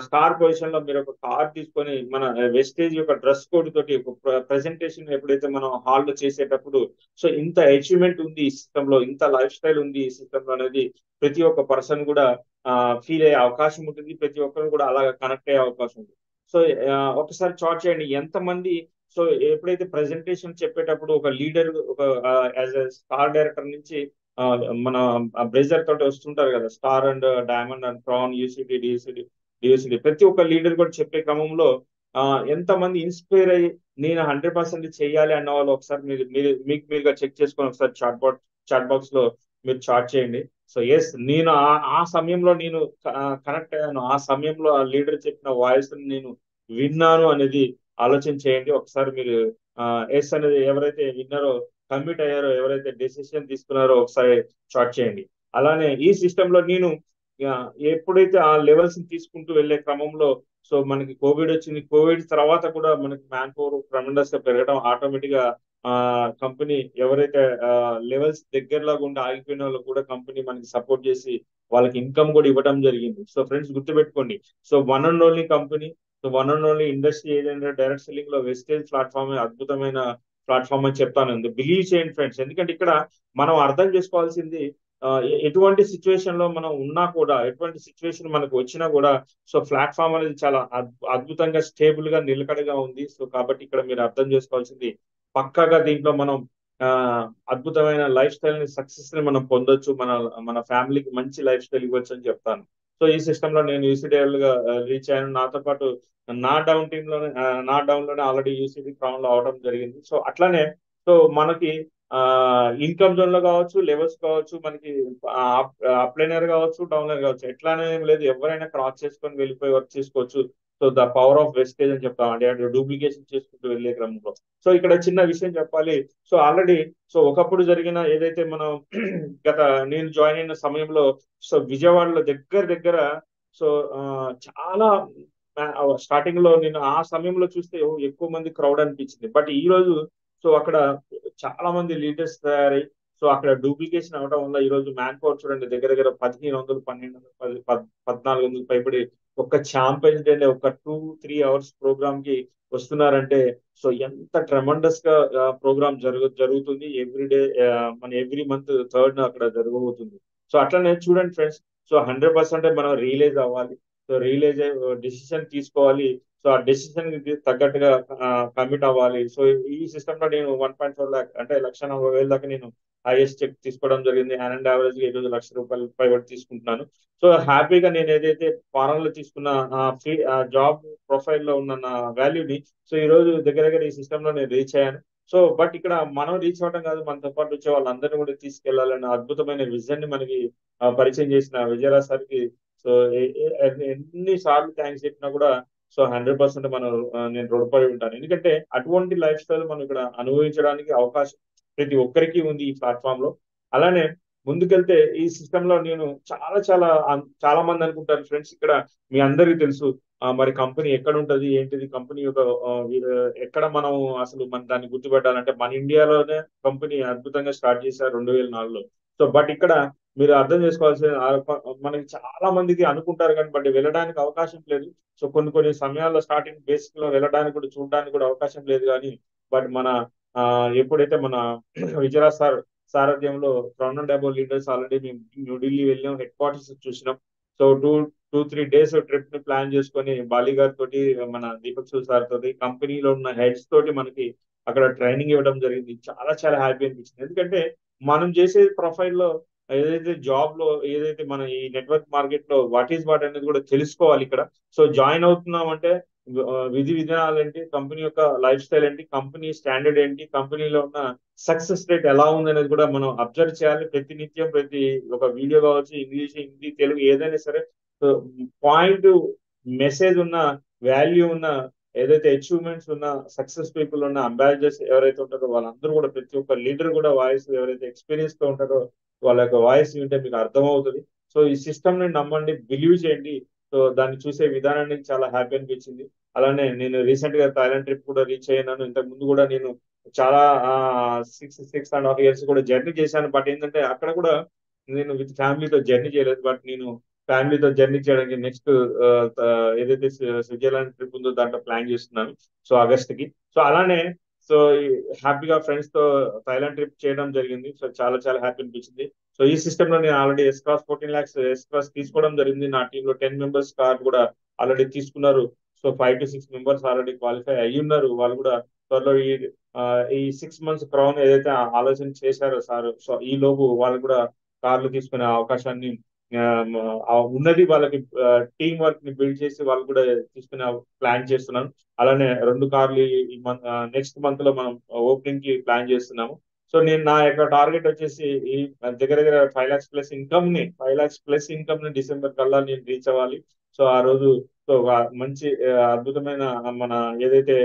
స్టార్ పొజిషన్ లో మీరు ఒక కార్ తీసుకొని మన వెస్టేజ్ యొక్క డ్రెస్ కోడ్ తోటి ఒక ప్రెజెంటేషన్ ఎప్పుడైతే మనం హాల్ లో చేసేటప్పుడు, సో ఇంత అచీవ్మెంట్ ఉంది ఈ సిస్టమ్ లో, ఇంత లైఫ్ స్టైల్ ఉంది ఈ సిస్టమ్ లో అనేది ప్రతి ఒక్క పర్సన్ కూడా ఫీల్ అయ్యే అవకాశం ఉంటుంది. ప్రతి ఒక్కరు కూడా అలాగా కనెక్ట్ అయ్యే అవకాశం ఉంటుంది. సో ఒకసారి చాట్ చేయండి ఎంతమంది. సో ఎప్పుడైతే ప్రెజెంటేషన్ చెప్పేటప్పుడు ఒక లీడర్, ఒక యాజ్ ఎ స్టార్ డైరెక్టర్ నుంచి మన బ్రేజర్ తోటి వస్తుంటారు కదా, star and diamond and crown, UCD, డిఎస్సిడి, ప్రతి ఒక్క లీడర్ కూడా చెప్పే క్రమంలో ఎంతమంది ఇన్స్పైర్ అయ్యి నేను 100% చేయాలి అన్న వాళ్ళు ఒకసారి మీకు మీరుగా చెక్ చేసుకొని ఒకసారి చాట్ బాక్స్ లో మీరు చాట్ చేయండి. సో ఎస్, నేను ఆ సమయంలో నేను కనెక్ట్ అయ్యాను, ఆ సమయంలో ఆ లీడర్ చెప్పిన వాయిస్ నేను విన్నాను అనేది ఆలోచన చేయండి. ఒకసారి మీరు ఎస్ అనేది ఎవరైతే విన్నారో, కమిట్ అయ్యారో, ఎవరైతే డెసిషన్ తీసుకున్నారో ఒకసారి చాట్ చేయండి. అలానే ఈ సిస్టమ్ లో నేను ఎప్పుడైతే ఆ లెవెల్స్ తీసుకుంటూ వెళ్లే క్రమంలో, సో మనకి కోవిడ్ వచ్చింది. కోవిడ్ తర్వాత కూడా మనకి మ్యాన్ పవర్ ట్రెమెండస్ గా పెరగడం, ఆటోమేటిక్ గా కంపెనీ ఎవరైతే లెవెల్స్ దగ్గరలో ఉండి ఆగిపోయిన వాళ్ళు కూడా కంపెనీ మనకి సపోర్ట్ చేసి వాళ్ళకి ఇన్కమ్ కూడా ఇవ్వడం జరిగింది. సో ఫ్రెండ్స్ గుర్తుపెట్టుకోండి, so one and only company, so one and only industry ఏదైనా డైరెక్ట్ సెల్లింగ్ లో వెస్టేజ్ ప్లాట్ఫామ్ అద్భుతమైన ప్లాట్ఫామ్ అని చెప్తాను. బిలీవ్ చేయండి ఫ్రెండ్స్, ఎందుకంటే ఇక్కడ మనం అర్థం చేసుకోవాల్సింది ఎటువంటి సిచ్యువేషన్ లో మనం ఉన్నా కూడా, ఎటువంటి సిచ్యువేషన్ మనకు వచ్చినా కూడా, సో ప్లాట్ఫామ్ అనేది చాలా అద్భుతంగా స్టేబుల్ గా నిలకడగా ఉంది. సో కాబట్టి ఇక్కడ మీరు అర్థం చేసుకోవాల్సింది పక్కాగా దీంట్లో మనం ఆ అద్భుతమైన లైఫ్ స్టైల్ ని, సక్సెస్ ని మనం పొందొచ్చు, మన ఫ్యామిలీకి మంచి లైఫ్ స్టైల్ ఇవ్వచ్చు అని చెప్తాను. సో ఈ సిస్టమ్ లో నేను యూసీడీఎల్ గా రీచ్ అయ్యాను. నాతో పాటు నా డౌన్ లోనే ఆల్రెడీ యూసీడీ క్రౌన్ లో అవడం జరిగింది. సో అట్లానే సో మనకి ఇన్కమ్ జోన్ లో కావచ్చు, లెవెల్స్ కావచ్చు, మనకి అప్లైనర్ కావచ్చు, డౌన్లైనర్ కావచ్చు, ఎట్లానే ఏం లేదు, ఎవరైనా క్రాస్ చేసుకొని వెళ్ళిపోయి వర్క్ చేసుకోవచ్చు. So the power of wastage అని చెప్తాం, అంటే డూప్లికేషన్ చేసుకుంటూ వెళ్ళే క్రమంలో. సో ఇక్కడ చిన్న విషయం చెప్పాలి. సో ఆల్రెడీ సో ఒకప్పుడు జరిగిన ఏదైతే మనం గత నేను జాయిన్ అయిన సమయంలో, సో విజయవాడలో దగ్గర దగ్గర సో చాలా స్టార్టింగ్ లో నేను ఆ సమయంలో చూస్తే ఎక్కువ మంది క్రౌడ్ అనిపించింది. బట్ ఈ రోజు సో అక్కడ చాలా మంది లీడర్స్ తయారై, సో అక్కడ డూప్లికేషన్ అవడం వల్ల ఈ రోజు మ్యాన్ పవర్ చూడండి, దగ్గర దగ్గర 1500, 1200, 1400 పైబడి ఒక ఛాంపియన్స్ డే ఒక 2-3 అవర్స్ ప్రోగ్రామ్ కి వస్తున్నారంటే, సో ఎంత ట్రెమండస్ గా ప్రోగ్రామ్ జరుగుతుంది. ఎవ్రీ డే మన ఎవ్రీ మంత్ థర్డ్ అక్కడ జరగబోతుంది. సో అట్లనే చూడండి ఫ్రెండ్స్, సో 100% మనం రియలైజ్ అవ్వాలి. సో రియలైజ్ అయ్యి డెసిషన్ తీసుకోవాలి. సో ఆ డెసిషన్ తగ్గట్టుగా కమిట్ అవ్వాలి. సో ఈ సిస్టమ్ లో నేను 1.4 lakh అంటే 1,40,000 దాకా నేను హైయెస్ట్ చెక్ తీసుకోవడం జరిగింది. అండ్ యావరేజ్ గా ఈ రోజు ₹1,00,000 పైబడి తీసుకుంటున్నాను. సో హ్యాపీగా నేను ఏదైతే ఫారెన్ లో తీసుకున్న ఫ్రీ జాబ్ ప్రొఫైల్ లో ఉన్న నా వాల్యూని, సో ఈ రోజు దగ్గర దగ్గర ఈ సిస్టమ్ లో నేను రీచ్ అయ్యాను. సో బట్ ఇక్కడ మనం రీచ్ అవ్వడం కాదు, మనతో పాటు వచ్చే వాళ్ళందరినీ కూడా తీసుకెళ్లాలన్న అద్భుతమైన విజన్ ని మనకి పరిచయం చేసిన విజయరాజ్ సార్కి సో ఎన్ని సార్లు థ్యాంక్స్ చెప్పినా కూడా సో 100% మనం నేను రుణపడి ఉంటాను. ఎందుకంటే అటువంటి లైఫ్ స్టైల్ మనం ఇక్కడ అనుభవించడానికి అవకాశం ప్రతి ఒక్కరికి ఉంది ఈ ప్లాట్ఫామ్ లో. అలానే ముందుకెళ్తే ఈ సిస్టమ్ లో నేను చాలా మంది అనుకుంటారు ఫ్రెండ్స్, ఇక్కడ మీ అందరికీ తెలుసు మరి కంపెనీ ఎక్కడ ఉంటది ఏంటిది, కంపెనీ యొక్క ఎక్కడ మనం అసలు మన దాన్ని గుర్తుపెట్టాలంటే మన ఇండియాలోనే కంపెనీ అద్భుతంగా స్టార్ట్ చేశారు 2004లో. సో బట్ ఇక్కడ మీరు అర్థం చేసుకోవాల్సిన మనకి చాలా మందికి అనుకుంటారు కానీ బట్ వెళ్ళడానికి అవకాశం లేదు. సో కొన్ని సమయాల్లో స్టార్టింగ్ బేసిక్ లో వెళ్ళడానికి కూడా చూడడానికి కూడా అవకాశం లేదు. కానీ బట్ మన ఎప్పుడైతే మన విజయరాజ్ సార్ సారథ్యంలో round and above leaders already మేము న్యూఢిల్లీ వెళ్ళాం, హెడ్ క్వార్టర్స్ చూసినాం. సో 2-3 డేస్ ట్రిప్ ని ప్లాన్ చేసుకొని బాలి గారి తోటి మన దీపక్ సూద్ సార్ తోటి కంపెనీలో ఉన్న హెడ్స్ తోటి మనకి అక్కడ ట్రైనింగ్ ఇవ్వడం జరిగింది. చాలా చాలా హ్యాపీ అనిపించింది. ఎందుకంటే మనం చేసే ప్రొఫైల్లో ఏదైతే జాబ్ లో ఏదైతే మన ఈ నెట్వర్క్ మార్కెట్ లో వాట్ ఈస్ వాట్ అనేది కూడా తెలుసుకోవాలి ఇక్కడ. సో జాయిన్ అవుతున్నాం అంటే విధి విధానాలు ఏంటి, కంపెనీ యొక్క లైఫ్ స్టైల్ ఏంటి, కంపెనీ స్టాండర్డ్ ఏంటి, కంపెనీలో ఉన్న సక్సెస్ రేట్ ఎలా ఉంది అనేది కూడా మనం అబ్జర్వ్ చేయాలి. ప్రతి నిత్యం ప్రతి ఒక వీడియో కావచ్చు, ఇంగ్లీష్ హిందీ తెలుగు ఏదైనా సరే పాయింట్ మెసేజ్ ఉన్న వాల్యూ ఉన్న ఏదైతే అచీవ్మెంట్స్ ఉన్న సక్సెస్ పీపుల్ ఉన్న అంబాసిడర్స్ ఎవరైతే ఉంటారో వాళ్ళందరూ కూడా ప్రతి ఒక్క లీడర్ కూడా వాయిస్ ఎవరైతే ఎక్స్పీరియన్స్ తో ఉంటారో వాళ్ళ యొక్క వాయిస్ వింటే మీకు అర్థమవుతుంది. సో ఈ సిస్టమ్ ని నమ్మండి, బిలీవ్ చేయండి. సో దాన్ని చూసే విధానానికి చాలా హ్యాపీ అనిపించింది. అలానే నేను రీసెంట్ గా థాయిలాండ్ ట్రిప్ కూడా రీచ్ అయ్యాను. ఇంతకు ముందు కూడా నేను చాలా 6.5 years కూడా జర్నీ చేశాను. బట్ ఏంటంటే అక్కడ కూడా నేను విత్ ఫ్యామిలీతో జర్నీ చేయలేదు. బట్ నేను ఫ్యామిలీతో జర్నీ చేయడానికి నెక్స్ట్ ఏదైతే స్విట్జర్లాండ్ ట్రిప్ ఉందో దాంట్లో ప్లాన్ చేస్తున్నాను. సో ఆగస్ట్ కి. సో అలానే సో హ్యాపీగా ఫ్రెండ్స్ తో థాయిలాండ్ ట్రిప్ చేయడం జరిగింది. సో చాలా చాలా హ్యాపీ అనిపించింది. సో ఈ సిస్టమ్ లో నేను ఆల్రెడీ ఎస్క్రాస్ 14 lakhs ఎస్క్రాస్ తీసుకోవడం జరిగింది. నా టీంలో 10 members కార్ కూడా ఆల్రెడీ తీసుకున్నారు. So 5 to 6 members already qualify అయ్యి ఉన్నారు. వాళ్ళు కూడా త్వరలో ఈ 6 months క్రౌన్ ఏదైతే ఆలోచన చేశారో సార్, సో ఈ లోపు వాళ్ళు కూడా కార్లు తీసుకునే అవకాశాన్ని ఉన్నది. వాళ్ళకి టీం వర్క్ ని బిల్డ్ చేసి వాళ్ళు కూడా తీసుకునే ప్లాన్ చేస్తున్నాను. అలానే 2 కార్లు ఈ నెక్స్ట్ మంత్ లో మనం ఓపెనింగ్ కి ప్లాన్ చేస్తున్నాము. సో నేను నా యొక్క టార్గెట్ వచ్చేసి ఈ దగ్గర దగ్గర 5 lakhs plus income ని డిసెంబర్ కల్లా నేను రీచ్ అవ్వాలి. సో ఆ రోజు సో ఒక మంచి అద్భుతమైన మన ఏదైతే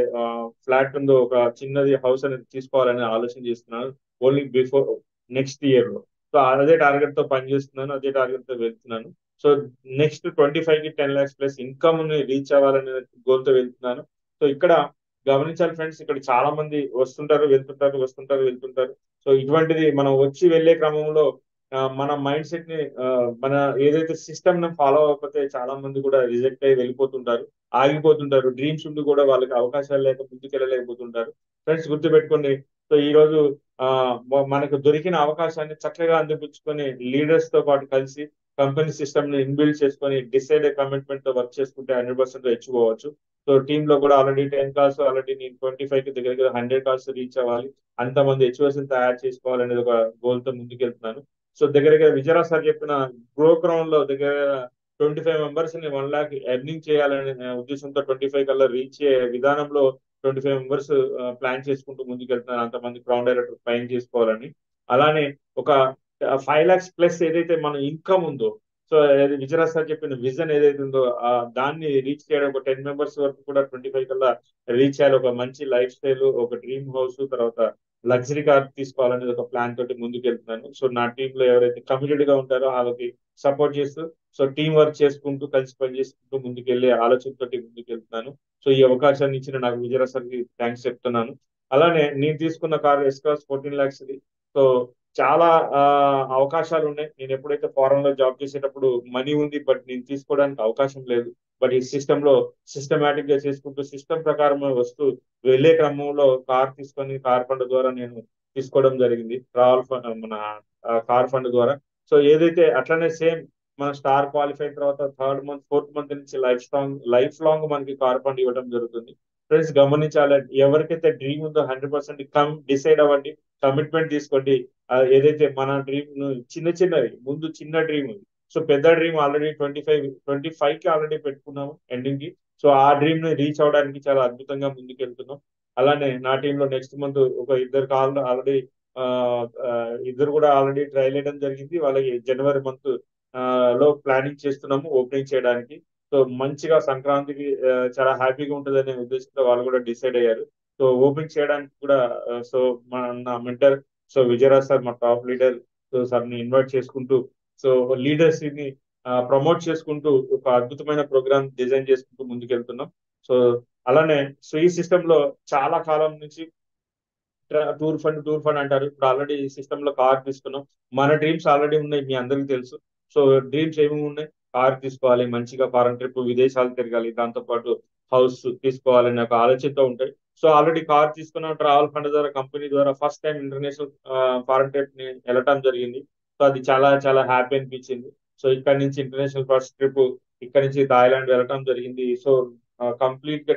ఫ్లాట్ ఉందో ఒక చిన్నది హౌస్ అనేది తీసుకోవాలని ఆలోచన చేస్తున్నాను ఓన్లీ బిఫోర్ నెక్స్ట్ ఇయర్ లో. సో అదే టార్గెట్ తో పనిచేస్తున్నాను, అదే టార్గెట్ తో వెళ్తున్నాను. సో నెక్స్ట్ 25 కి 10 lakhs ప్లస్ ఇన్కమ్ ని రీచ్ అవ్వాలనే గోల్ తో వెళ్తున్నాను. సో ఇక్కడ గమనించాలి ఫ్రెండ్స్, ఇక్కడ చాలా మంది వస్తుంటారు వెళ్తుంటారు, వస్తుంటారు వెళ్తుంటారు. సో ఇటువంటిది మనం వచ్చి వెళ్ళే క్రమంలో మన మైండ్ సెట్ ని మన ఏదైతే సిస్టమ్ ని ఫాలో అవ్వకపోతే చాలా మంది కూడా రిజెక్ట్ అయ్యి వెళ్ళిపోతుంటారు, ఆగిపోతుంటారు. డ్రీమ్స్ ఉండి కూడా వాళ్ళకి అవకాశాలు లేక ముందుకెళ్ళలేకపోతుంటారు. ఫ్రెండ్స్ గుర్తుపెట్టుకోండి. సో ఈ రోజు ఆ మనకు దొరికిన అవకాశాన్ని చక్కగా అందిపుచ్చుకొని లీడర్స్ తో పాటు కలిసి కంపెనీ సిస్టమ్ ని ఇన్బిల్డ్ చేసుకొని డిసైడ్ కమిట్మెంట్ తో వర్క్ చేసుకుంటే 100% అచీవ్ అవ్వచ్చు. సో టీమ్ లో కూడా ఆల్రెడీ 10 calls, ఆల్రెడీ నేను 25 కి దగ్గర 100 calls రీచ్ అవ్వాలి, అంతమంది హెచ్ఓఎస్ తయారు చేసుకోవాలనేది ఒక గోల్ తో ముందుకెళ్తున్నాను. సో దగ్గర దగ్గర విజయరాజ్ సార్ చెప్పిన గ్రో గ్రౌండ్ లో దగ్గర 25 members ని 1 lakh ఎర్నింగ్ చేయాలనే ఉద్దేశంతో 25 కల్లా రీచ్ అయ్యే విధానంలో 25 members ప్లాన్ చేసుకుంటూ ముందుకెళ్తున్నాను. అంతమంది క్రౌన్ డైరెక్టర్ పైన చేసుకోవాలని. అలానే ఒక 5 lakhs ప్లస్ ఏదైతే మన ఇన్కమ్ ఉందో, సో విజయరాజ్ సార్ చెప్పిన విజన్ ఏదైతే ఉందో దాన్ని రీచ్ చేయడం ఒక 10 members వరకు కూడా 25 కల్లా రీచ్ చేయాలి. ఒక మంచి లైఫ్ స్టైల్, ఒక డ్రీమ్ హౌస్, తర్వాత లగ్జరీ కార్ తీసుకోవాలనేది ఒక ప్లాన్ తోటి ముందుకెళ్తున్నాను. సో నా టీమ్ లో ఎవరైతే కమిటెడ్ గా ఉంటారో వాళ్ళకి సపోర్ట్ చేస్తూ సో టీం వర్క్ చేసుకుంటూ కలిసి పని చేసుకుంటూ ముందుకెళ్లే ఆలోచనతోటి ముందుకెళ్తున్నాను. సో ఈ అవకాశాన్ని ఇచ్చిన నాకు విజయరాజ్ సార్కి థ్యాంక్స్ చెప్తున్నాను. అలానే నేను తీసుకున్న కార్ ఎస్కాస్ 14 lakhs. సో చాలా అవకాశాలు ఉన్నాయి. నేను ఎప్పుడైతే ఫారెన్ లో జాబ్ చేసేటప్పుడు మనీ ఉంది, బట్ నేను తీసుకోవడానికి అవకాశం లేదు. బట్ ఈ సిస్టమ్ లో సిస్టమేటిక్ గా చేసుకుంటూ సిస్టమ్ ప్రకారం వస్తూ వెళ్లే క్రమంలో కార్ తీసుకొని కార్ ఫండ్ ద్వారా నేను తీసుకోవడం జరిగింది, ట్రావెల్ మన కార్ ఫండ్ ద్వారా. సో ఏదైతే అట్లనే సేమ్ మన స్టార్ క్వాలిఫై తర్వాత 3rd month 4th month నుంచి లైఫ్ లాంగ్ మనకి కార్ ఫండ్ ఇవ్వడం జరుగుతుంది. ఫ్రెండ్స్ గమనించాలి, ఎవరికైతే డ్రీమ్ ఉందో 100% డిసైడ్ అవ్వండి, కమిట్మెంట్ తీసుకోండి. ఏదైతే మన డ్రీమ్ చిన్నవి ముందు చిన్న డ్రీమ్, సో పెద్ద డ్రీమ్ ఆల్రెడీ 25 కి ఆల్రెడీ పెట్టుకున్నాము ఎండింగ్ కి. సో ఆ డ్రీమ్ ని రీచ్ అవడానికి చాలా అద్భుతంగా ముందుకెళ్తున్నాం. అలానే నా టీంలో నెక్స్ట్ మంత్ ఒక 2 ఆల్రెడీ ఇద్దరు కూడా ఆల్రెడీ ట్రైల్ వేయడం జరిగింది. వాళ్ళకి జనవరి మంత్ లో ప్లానింగ్ చేస్తున్నాము ఓపెనింగ్ చేయడానికి. సో మంచిగా సంక్రాంతికి చాలా హ్యాపీగా ఉంటుందనే ఉద్దేశంతో వాళ్ళు కూడా డిసైడ్ అయ్యారు. సో ఓపెనింగ్ చేయడానికి కూడా సో నా మెంటర్ సో విజయరాజ్ సార్ మా టాప్ లీడర్ సో సార్ని ఇన్వైట్ చేసుకుంటూ సో లీడర్స్ ని ప్రమోట్ చేసుకుంటూ ఒక అద్భుతమైన ప్రోగ్రామ్ డిజైన్ చేసుకుంటూ ముందుకెళ్తున్నాం. సో అలానే సో ఈ సిస్టమ్ లో చాలా కాలం నుంచి టూర్ ఫండ్ అంటారు. ఇప్పుడు ఆల్రెడీ సిస్టమ్ లో కార్ తీసుకున్నాం. మన డ్రీమ్స్ ఆల్రెడీ ఉన్నాయి, మీ అందరికీ తెలుసు. సో డ్రీమ్స్ ఏమేమి ఉన్నాయి? కార్ తీసుకోవాలి, మంచిగా ఫారెన్ ట్రిప్ విదేశాలు తిరగాలి, దాంతో పాటు హౌస్ తీసుకోవాలనే ఒక ఆలోచనతో ఉంటాయి. సో ఆల్రెడీ కార్ తీసుకున్నాం, ట్రావెల్ ఫండ్ ద్వారా కంపెనీ ద్వారా first time international foreign trip ని వెళ్ళటం జరిగింది. సో అది చాలా చాలా హ్యాపీ అనిపించింది. సో ఇక్కడ నుంచి ఇంటర్నేషనల్ ఫస్ట్ ట్రిప్ ఇక్కడ నుంచి థాయిలాండ్ వెళ్ళటం జరిగింది. సో కంప్లీట్ గా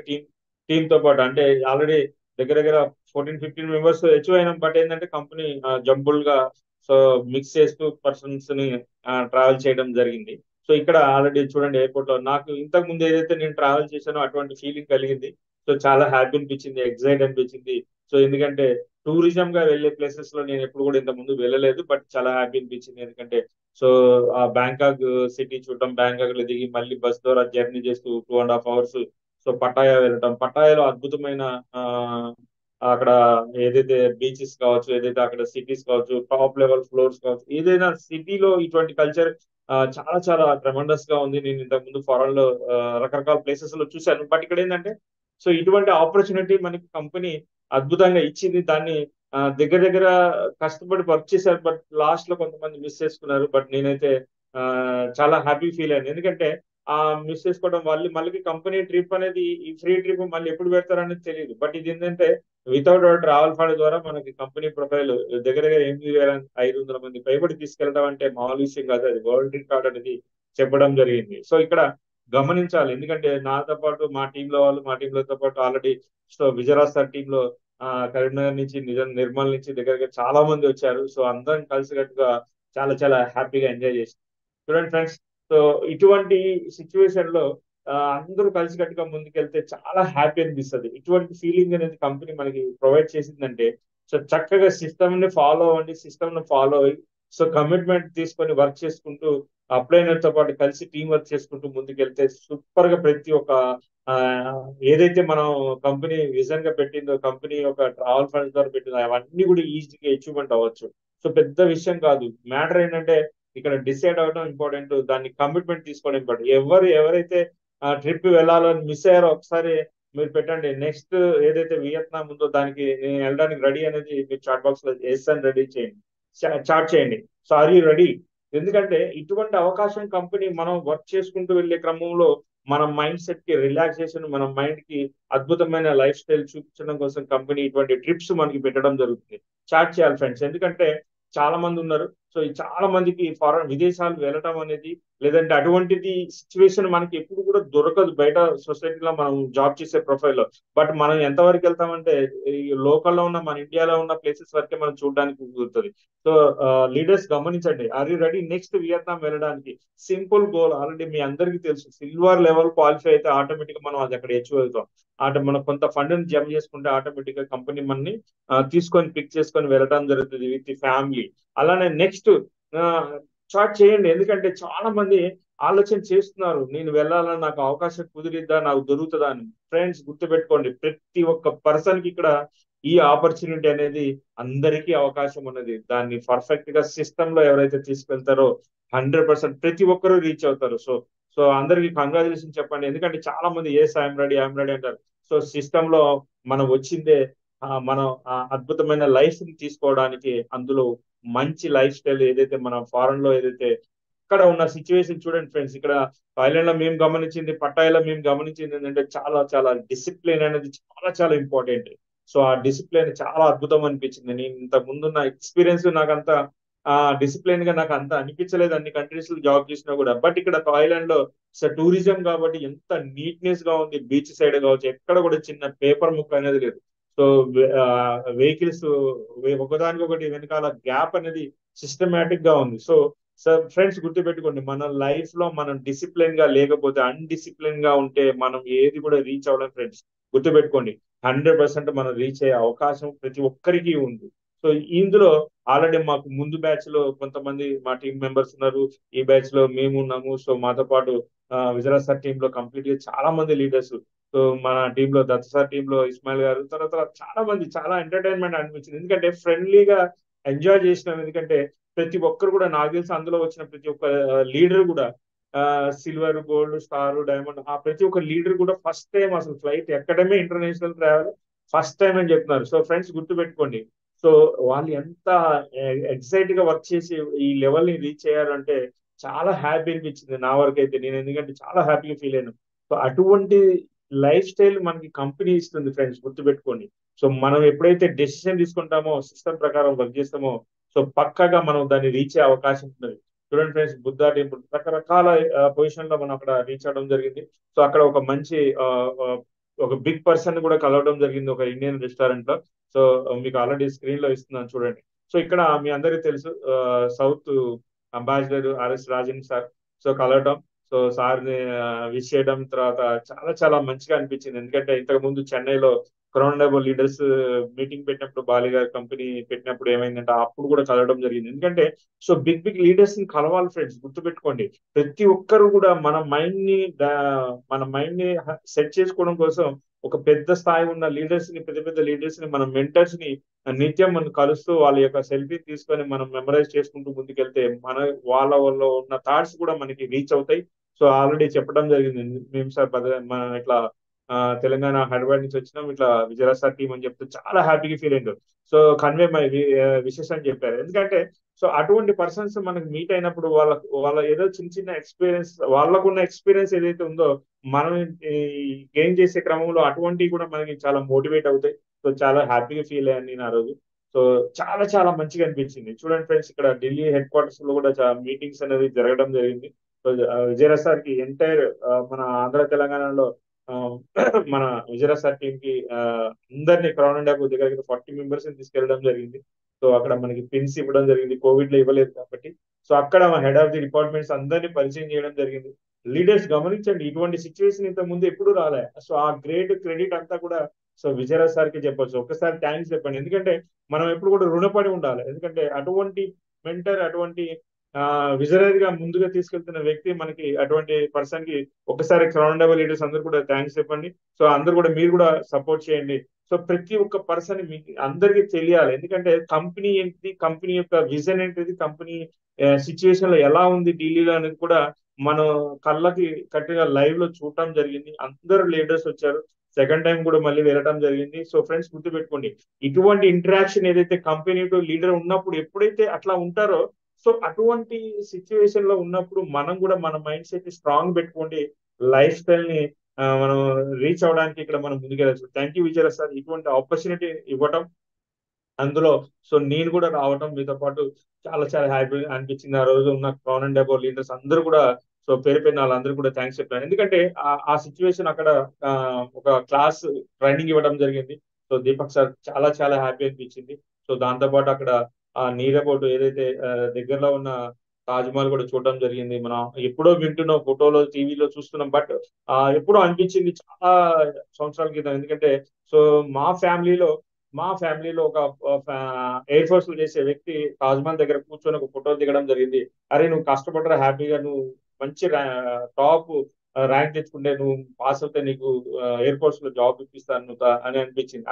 టీమ్ తో పాటు అంటే ఆల్రెడీ దగ్గర దగ్గర 14-15 మెంబర్స్ అచీవ్ అయినాం. బట్ ఏంటంటే కంపెనీ జంబుల్ గా సో మిక్స్ చేస్తూ పర్సన్స్ ని ట్రావెల్ చేయడం జరిగింది. సో ఇక్కడ ఆల్రెడీ చూడండి ఎయిర్పోర్ట్ లో నాకు ఇంతకు ముందు ఏదైతే నేను ట్రావెల్ చేశానో అటువంటి ఫీలింగ్ కలిగింది. సో చాలా హ్యాపీ అనిపించింది, ఎక్సైట్ అనిపించింది. సో ఎందుకంటే టూరిజం గా వెళ్ళే ప్లేసెస్ లో నేను ఎప్పుడు కూడా ఇంత ముందు వెళ్ళలేదు, బట్ చాలా హ్యాపీ అనిపించింది. ఎందుకంటే సో ఆ బ్యాంకాక్ సిటీ చూడటం, బ్యాంకాక్ లో దిగి మళ్ళీ బస్ ద్వారా జర్నీ చేస్తూ 2.5 hours సో పటాయా వెళ్ళటం. పటాయాలో అద్భుతమైన ఆ అక్కడ ఏదైతే బీచెస్ కావచ్చు, ఏదైతే అక్కడ సిటీస్ కావచ్చు, టాప్ లెవెల్ ఫ్లోర్స్ కావచ్చు, ఏదైనా సిటీలో ఇటువంటి కల్చర్ చాలా చాలా ట్రెమండస్ గా ఉంది. నేను ఇంతకు ముందు ఫారెన్ లో రకరకాల ప్లేసెస్ లో చూశాను. బట్ ఇక్కడ ఏంటంటే సో ఇటువంటి ఆపర్చునిటీ మనకి కంపెనీ అద్భుతంగా ఇచ్చింది. దాన్ని దగ్గర దగ్గర కష్టపడి వర్క్ చేశారు, బట్ లాస్ట్ లో కొంతమంది మిస్ చేసుకున్నారు. బట్ నేనైతే ఆ, చాలా హ్యాపీ ఫీల్ అయ్యాను. ఎందుకంటే ఆ మిస్ చేసుకోవడం మళ్ళీ మళ్ళీ కంపెనీ ట్రిప్ అనేది ఈ ఫ్రీ ట్రిప్ మళ్ళీ ఎప్పుడు పెడతారనేది తెలియదు. బట్ ఇది ఏంటంటే వితౌట్ ట్రావెల్ ఫండ్ ద్వారా మనకి కంపెనీ ప్రొఫైల్ దగ్గర దగ్గర 8,500 మంది పైబడి తీసుకెళ్ళడం అంటే మామూలు విషయం కాదు. అది వరల్డ్ రికార్డ్ అనేది చెప్పడం జరిగింది. సో ఇక్కడ గమనించాలి, ఎందుకంటే నాతో పాటు మా టీంలో వాళ్ళు, మా టీంలతో పాటు ఆల్రెడీ సో విజయరాజ్ సార్ టీంలో కరీంనగర్ నుంచి నిర్మల్ నుంచి దగ్గర దగ్గర చాలా మంది వచ్చారు. సో అందరం కలిసికట్టుగా చాలా చాలా హ్యాపీగా ఎంజాయ్ చేసి చూడండి ఫ్రెండ్స్. సో ఇటువంటి సిచ్యువేషన్ లో అందరూ కలిసికట్టుగా ముందుకెళ్తే చాలా హ్యాపీ అనిపిస్తుంది. ఇటువంటి ఫీలింగ్ అనేది కంపెనీ మనకి ప్రొవైడ్ చేసిందంటే సో చక్కగా సిస్టమ్ ని ఫాలో అవ్వండి, సిస్టమ్ ని ఫాలో అయ్యి సో కమిట్మెంట్ తీసుకొని వర్క్ చేసుకుంటూ అప్లైనర్ తో పాటు కలిసి టీం వర్క్ చేసుకుంటూ ముందుకెళ్తే సూపర్ గా ప్రతి ఒక్క ఆ, ఏదైతే మనం కంపెనీ విజన్ గా పెట్టిందో, కంపెనీ ఒక ట్రావెల్ ఫండ్స్ ద్వారా పెట్టిందో అవన్నీ కూడా ఈజీగా అచీవ్మెంట్ అవ్వచ్చు. సో పెద్ద విషయం కాదు. మ్యాటర్ ఏంటంటే ఇక్కడ డిసైడ్ అవ్వడం ఇంపార్టెంట్, దాన్ని కమిట్మెంట్ తీసుకోవడం ఇంపార్టెంట్. ఎవరైతే ట్రిప్ వెళ్ళాలని మిస్ అయ్యారో ఒకసారి మీరు పెట్టండి. నెక్స్ట్ ఏదైతే వియత్నాం ఉందో దానికి నేను వెళ్ళడానికి రెడీ అనేది మీరు చాట్ బాక్స్ లో ఎస్ అని రెడీ చేయండి, చాట్ చేయండి. So are you ready? ఎందుకంటే ఇటువంటి అవకాశం కంపెనీ మనం వర్క్ చేసుకుంటూ వెళ్ళే క్రమంలో మన మైండ్ సెట్ కి రిలాక్సేషన్, మన మైండ్ కి అద్భుతమైన లైఫ్ స్టైల్ చూపించడం కోసం కంపెనీ ఇటువంటి ట్రిప్స్ మనకి పెట్టడం జరుగుతుంది. చాట్ చేయాలి ఫ్రెండ్స్, ఎందుకంటే చాలా మంది ఉన్నారు. సో ఈ చాలా మందికి ఫారెన్ విదేశాలు వెళ్ళటం అనేది లేదంటే అటువంటిది సిచ్యువేషన్ మనకి ఎప్పుడు కూడా దొరకదు బయట సొసైటీలో మనం జాబ్ చేసే ప్రొఫైల్లో. బట్ మనం ఎంతవరకు వెళ్తామంటే ఈ లోకల్లో ఉన్న మన ఇండియాలో ఉన్న ప్లేసెస్ వరకే మనం చూడడానికి కుదురుతుంది. సో లీడర్స్ గమనించండి, are you ready next Vietnam వెళ్ళడానికి? సింపుల్ గోల్ ఆల్రెడీ మీ అందరికీ తెలుసు. సిల్వర్ లెవెల్ క్వాలిఫై అయితే ఆటోమేటిక్ గా మనం అది అక్కడ అచీవ్ అవుతాం. మనం కొంత ఫండ్ జమ చేసుకుంటే ఆటోమేటిక్ గా కంపెనీ మనని తీసుకొని పిక్ చేసుకొని వెళ్ళడం జరుగుతుంది విత్ ఫ్యామిలీ. అలానే నెక్స్ట్ స్టార్ట్ చేయండి, ఎందుకంటే చాలా మంది ఆలోచన చేస్తున్నారు నేను వెళ్ళాలని, నాకు అవకాశం కుదిరిద్దా, నాకు దొరుకుతుందా అని. ఫ్రెండ్స్ గుర్తుపెట్టుకోండి, ప్రతి ఒక్క పర్సన్ కి ఇక్కడ ఈ ఆపర్చునిటీ అనేది అందరికీ అవకాశం ఉన్నది. దాన్ని పర్ఫెక్ట్ గా సిస్టమ్ లో ఎవరైతే తీసుకెళ్తారో 100% ప్రతి ఒక్కరూ రీచ్ అవుతారు. సో సో అందరికి కంగ్రాచులేషన్ చెప్పండి, ఎందుకంటే చాలా మంది ఎస్ ఐఎమ్ రెడీ అంటారు. సో సిస్టమ్ లో మనం వచ్చిందే మనం అద్భుతమైన లైఫ్ ని తీసుకోవడానికి. అందులో మంచి లైఫ్ స్టైల్ ఏదైతే మనం ఫారెన్ లో ఏదైతే ఇక్కడ ఉన్న సిచ్యువేషన్ చూడండి ఫ్రెండ్స్. ఇక్కడ థాయిలాండ్ లో మేము గమనించింది, పట్టాయిలో మేము గమనించింది ఏంటంటే చాలా చాలా డిసిప్లిన్ అనేది చాలా చాలా ఇంపార్టెంట్. సో ఆ డిసిప్లిన్ చాలా అద్భుతం అనిపించింది. నేను ఇంత ముందున్న ఎక్స్పీరియన్స్ నాకంత డిసిప్లిన్ గా నాకు అంత అనిపించలేదు అన్ని కంట్రీస్ లో జాబ్ చేసినా కూడా. బట్ ఇక్కడ థాయిలాండ్ లో టూరిజం కాబట్టి ఎంత నీట్నెస్ గా ఉంది. బీచ్ సైడ్ కావచ్చు, ఎక్కడ కూడా చిన్న పేపర్ ముక్క అనేది లేదు. సో వెహికల్స్ ఒకదానికొకటి వెనకాల గ్యాప్ అనేది సిస్టమేటిక్ గా ఉంది. సో సార్ ఫ్రెండ్స్ గుర్తుపెట్టుకోండి, మన లైఫ్ లో మనం డిసిప్లిన్ గా లేకపోతే, అన్డిసిప్లిన్ గా ఉంటే మనం ఏది కూడా రీచ్ అవ్వలేం ఫ్రెండ్స్. గుర్తుపెట్టుకోండి, 100% మనం రీచ్ అయ్యే అవకాశం ప్రతి ఒక్కరికి ఉంది. సో ఇందులో ఆల్రెడీ మాకు ముందు బ్యాచ్ లో కొంతమంది మా టీం మెంబర్స్ ఉన్నారు, ఈ బ్యాచ్ లో మేము ఉన్నాము. సో మాతో పాటు విజయరాజ్ సార్ టీమ్ లో కంప్లీట్ గా చాలా మంది లీడర్స్. సో మన టీమ్ లో దత్త సార్ టీమ్ లో ఇస్మాయిల్ గారు, తర్వాత చాలా మంది, చాలా ఎంటర్టైన్మెంట్ అనిపించింది. ఎందుకంటే ఫ్రెండ్లీగా ఎంజాయ్ చేసినాం. ఎందుకంటే ప్రతి ఒక్కరు కూడా నాకు తెలిసి అందులో వచ్చిన ప్రతి ఒక్క లీడర్ కూడా సిల్వర్, గోల్డ్, స్టార్, డైమండ్, ఆ ప్రతి ఒక్క లీడర్ కూడా ఫస్ట్ టైం అసలు ఫ్లైట్ ఎక్కడమే ఇంటర్నేషనల్ ట్రావెల్ ఫస్ట్ టైం అని చెప్తున్నారు. సో ఫ్రెండ్స్ గుర్తుపెట్టుకోండి. సో వాళ్ళు ఎంత ఎక్సైట్ గా వర్క్ చేసి ఈ లెవెల్ ని రీచ్ అయ్యారంటే చాలా హ్యాపీ అనిపించింది నా వరకు అయితే. నేను ఎందుకంటే చాలా హ్యాపీగా ఫీల్ అయ్యాను. సో అటువంటి లైఫ్ స్టైల్ మనకి కంపెనీ ఇస్తుంది ఫ్రెండ్స్, గుర్తుపెట్టుకోండి. సో మనం ఎప్పుడైతే డెసిషన్ తీసుకుంటామో, సిస్టమ్ ప్రకారం వర్క్ చేస్తామో, సో పక్కగా మనం దాన్ని రీచ్ అయ్యే అవకాశం ఉంటుంది. చూడండి ఫ్రెండ్స్, బుద్ధా టెంపుల్ రకరకాల పొజిషన్ లో మనం అక్కడ రీచ్ అవడం జరిగింది. సో అక్కడ ఒక మంచి ఒక బిగ్ పర్సన్ కూడా కలవడం జరిగింది ఒక ఇండియన్ రెస్టారెంట్ లో. సో మీకు ఆల్రెడీ స్క్రీన్ లో ఇస్తున్నాను చూడండి. సో ఇక్కడ మీ అందరికీ తెలుసు south ambassador RS Rajan sir. So కలవటం, సో సార్ ని విష్ చేయడం, తర్వాత చాలా చాలా మంచిగా అనిపించింది. ఎందుకంటే ఇంతకు ముందు చెన్నైలో క్రౌన్ లీడర్స్ మీటింగ్ పెట్టినప్పుడు, బాలి గారి కంపెనీ పెట్టినప్పుడు ఏమైందంటే అప్పుడు కూడా కలవడం జరిగింది. ఎందుకంటే సో బిగ్ బిగ్ లీడర్స్ ని కలవాలి ఫ్రెండ్స్, గుర్తుపెట్టుకోండి. ప్రతి ఒక్కరు కూడా మన మైండ్ ని సెట్ చేసుకోవడం కోసం ఒక పెద్ద స్థాయి ఉన్న లీడర్స్ ని, పెద్ద పెద్ద లీడర్స్ ని, మన మెంటర్స్ ని నిత్యం మనం కలుస్తూ వాళ్ళ యొక్క సెల్ఫీ తీసుకొని మనం మెమరైజ్ చేసుకుంటూ ముందుకెళ్తే వాళ్ళ ఉన్న థాట్స్ కూడా మనకి రీచ్ అవుతాయి. సో ఆల్రెడీ చెప్పడం జరిగింది మేము సార్ మనం ఇట్లా తెలంగాణ హైదరాబాద్ నుంచి వచ్చినాం, ఇట్లా విజయరాజ్ సార్ టీం అని చెప్తే చాలా హ్యాపీగా ఫీల్ అయ్యారు. సో కన్వే మై విషెస్ అని చెప్పారు. ఎందుకంటే సో అటువంటి పర్సన్స్ మనకు మీట్ అయినప్పుడు వాళ్ళ ఏదో చిన్న చిన్న ఎక్స్పీరియన్స్, వాళ్ళకున్న ఎక్స్పీరియన్స్ ఏదైతే ఉందో మనం గెయిన్ చేసే క్రమంలో అటువంటివి కూడా మనకి చాలా మోటివేట్ అవుతాయి. సో చాలా హ్యాపీగా ఫీల్ అయ్యాను నేను ఆ రోజు. సో చాలా చాలా మంచిగా అనిపించింది. చూడండి ఫ్రెండ్స్, ఇక్కడ ఢిల్లీ హెడ్ క్వార్టర్స్ లో కూడా మీటింగ్స్ అనేది జరగడం జరిగింది. సో విజయరాజ్ సార్ కి ఎంటైర్ మన ఆంధ్ర తెలంగాణలో ఆ, మన విజయరాజ్ సార్ టీం కి అందరినీ క్రౌన్ అండ్ దగ్గర 40 మెంబర్స్ తీసుకెళ్ళడం జరిగింది. సో అక్కడ మనకి పిన్స్ ఇవ్వడం జరిగింది, కోవిడ్ లో ఇవ్వలేదు కాబట్టి. సో అక్కడ హెడ్ ఆఫ్ ది డిపార్ట్మెంట్స్ అందరినీ పరిచయం చేయడం జరిగింది. లీడర్స్ గమనించండి, ఇటువంటి సిచ్యువేషన్ ఇంత ముందు ఎప్పుడు రాలే. సో ఆ గ్రేట్ క్రెడిట్ అంతా కూడా సో విజయరాజ్ సార్ కి చెప్పొచ్చు. ఒక్కసారి థ్యాంక్స్ చెప్పండి. ఎందుకంటే మనం ఎప్పుడు కూడా రుణపడి ఉండాలి. ఎందుకంటే అటువంటి మెంటర్, అటువంటి విజనరీ గా ముందుగా తీసుకెళ్తున్న వ్యక్తి మనకి, అటువంటి పర్సన్ కి ఒకసారి క్రౌన్ లీడర్స్ అందరూ కూడా థ్యాంక్స్ చెప్పండి. సో అందరూ కూడా మీరు కూడా సపోర్ట్ చేయండి. సో ప్రతి ఒక్క పర్సన్ మీకు అందరికీ తెలియాలి. ఎందుకంటే కంపెనీ ఏంటిది, కంపెనీ యొక్క విజన్ ఏంటిది, కంపెనీ సిచ్యువేషన్ లో ఎలా ఉంది ఢిల్లీలో అనేది కూడా మనం కళ్ళకి కట్టిగా లైవ్ లో చూడటం జరిగింది. అందరూ లీడర్స్ వచ్చారు. సెకండ్ టైం కూడా మళ్ళీ వెళ్ళడం జరిగింది. సో ఫ్రెండ్స్ గుర్తుపెట్టుకోండి, ఇటువంటి ఇంటరాక్షన్ ఏదైతే కంపెనీ టు లీడర్ ఉన్నప్పుడు ఎప్పుడైతే అట్లా ఉంటారో, సో అటువంటి సిచ్యువేషన్ లో ఉన్నప్పుడు మనం కూడా మన మైండ్ సెట్ స్ట్రాంగ్ పెట్టుకోండి, లైఫ్ స్టైల్ ని మనం రీచ్ అవడానికి ఇక్కడ మనం ముందుకెళ్ళచ్చు. థ్యాంక్ యూ విజయరాజ్ సార్, ఇటువంటి ఆపర్చునిటీ ఇవ్వటం, అందులో సో నేను కూడా రావటం మీతో పాటు చాలా చాలా హ్యాపీ అనిపించింది. ఆ రోజు ఉన్న క్రౌన్ అండ్ అబౌవ్ లీడర్స్ అందరూ కూడా, సో పేరు పేరున వాళ్ళందరూ కూడా థ్యాంక్స్ చెప్పాను. ఎందుకంటే ఆ సిచ్యువేషన్ అక్కడ ఒక క్లాస్ ట్రైనింగ్ ఇవ్వడం జరిగింది. సో దీపక్ సార్ చాలా చాలా హ్యాపీ అనిపించింది. సో దాంతో పాటు అక్కడ ఆ నీర్ అబౌట్ ఏదైతే దగ్గరలో ఉన్న తాజ్ మహల్ కూడా చూడడం జరిగింది. మనం ఎప్పుడో వింటున్నాం, ఫోటోలో టీవీలో చూస్తున్నాం, బట్ ఎప్పుడో అనిపించింది చాలా సంవత్సరాల క్రితం. ఎందుకంటే సో మా ఫ్యామిలీలో ఒక ఎయిర్ ఫోర్స్ లో చేసే వ్యక్తి తాజ్ మహల్ దగ్గర కూర్చొని ఒక ఫోటో దిగడం జరిగింది. అరే నువ్వు కష్టపడరా హ్యాపీగా, నువ్వు మంచి టాప్ ర్యాంక్ తెచ్చుకుంటే, నువ్వు పాస్ అవుతే నీకు ఎయిర్ ఫోర్స్ లో జాబ్ ఇప్పిస్తాను నువ్వు అని అనిపించింది.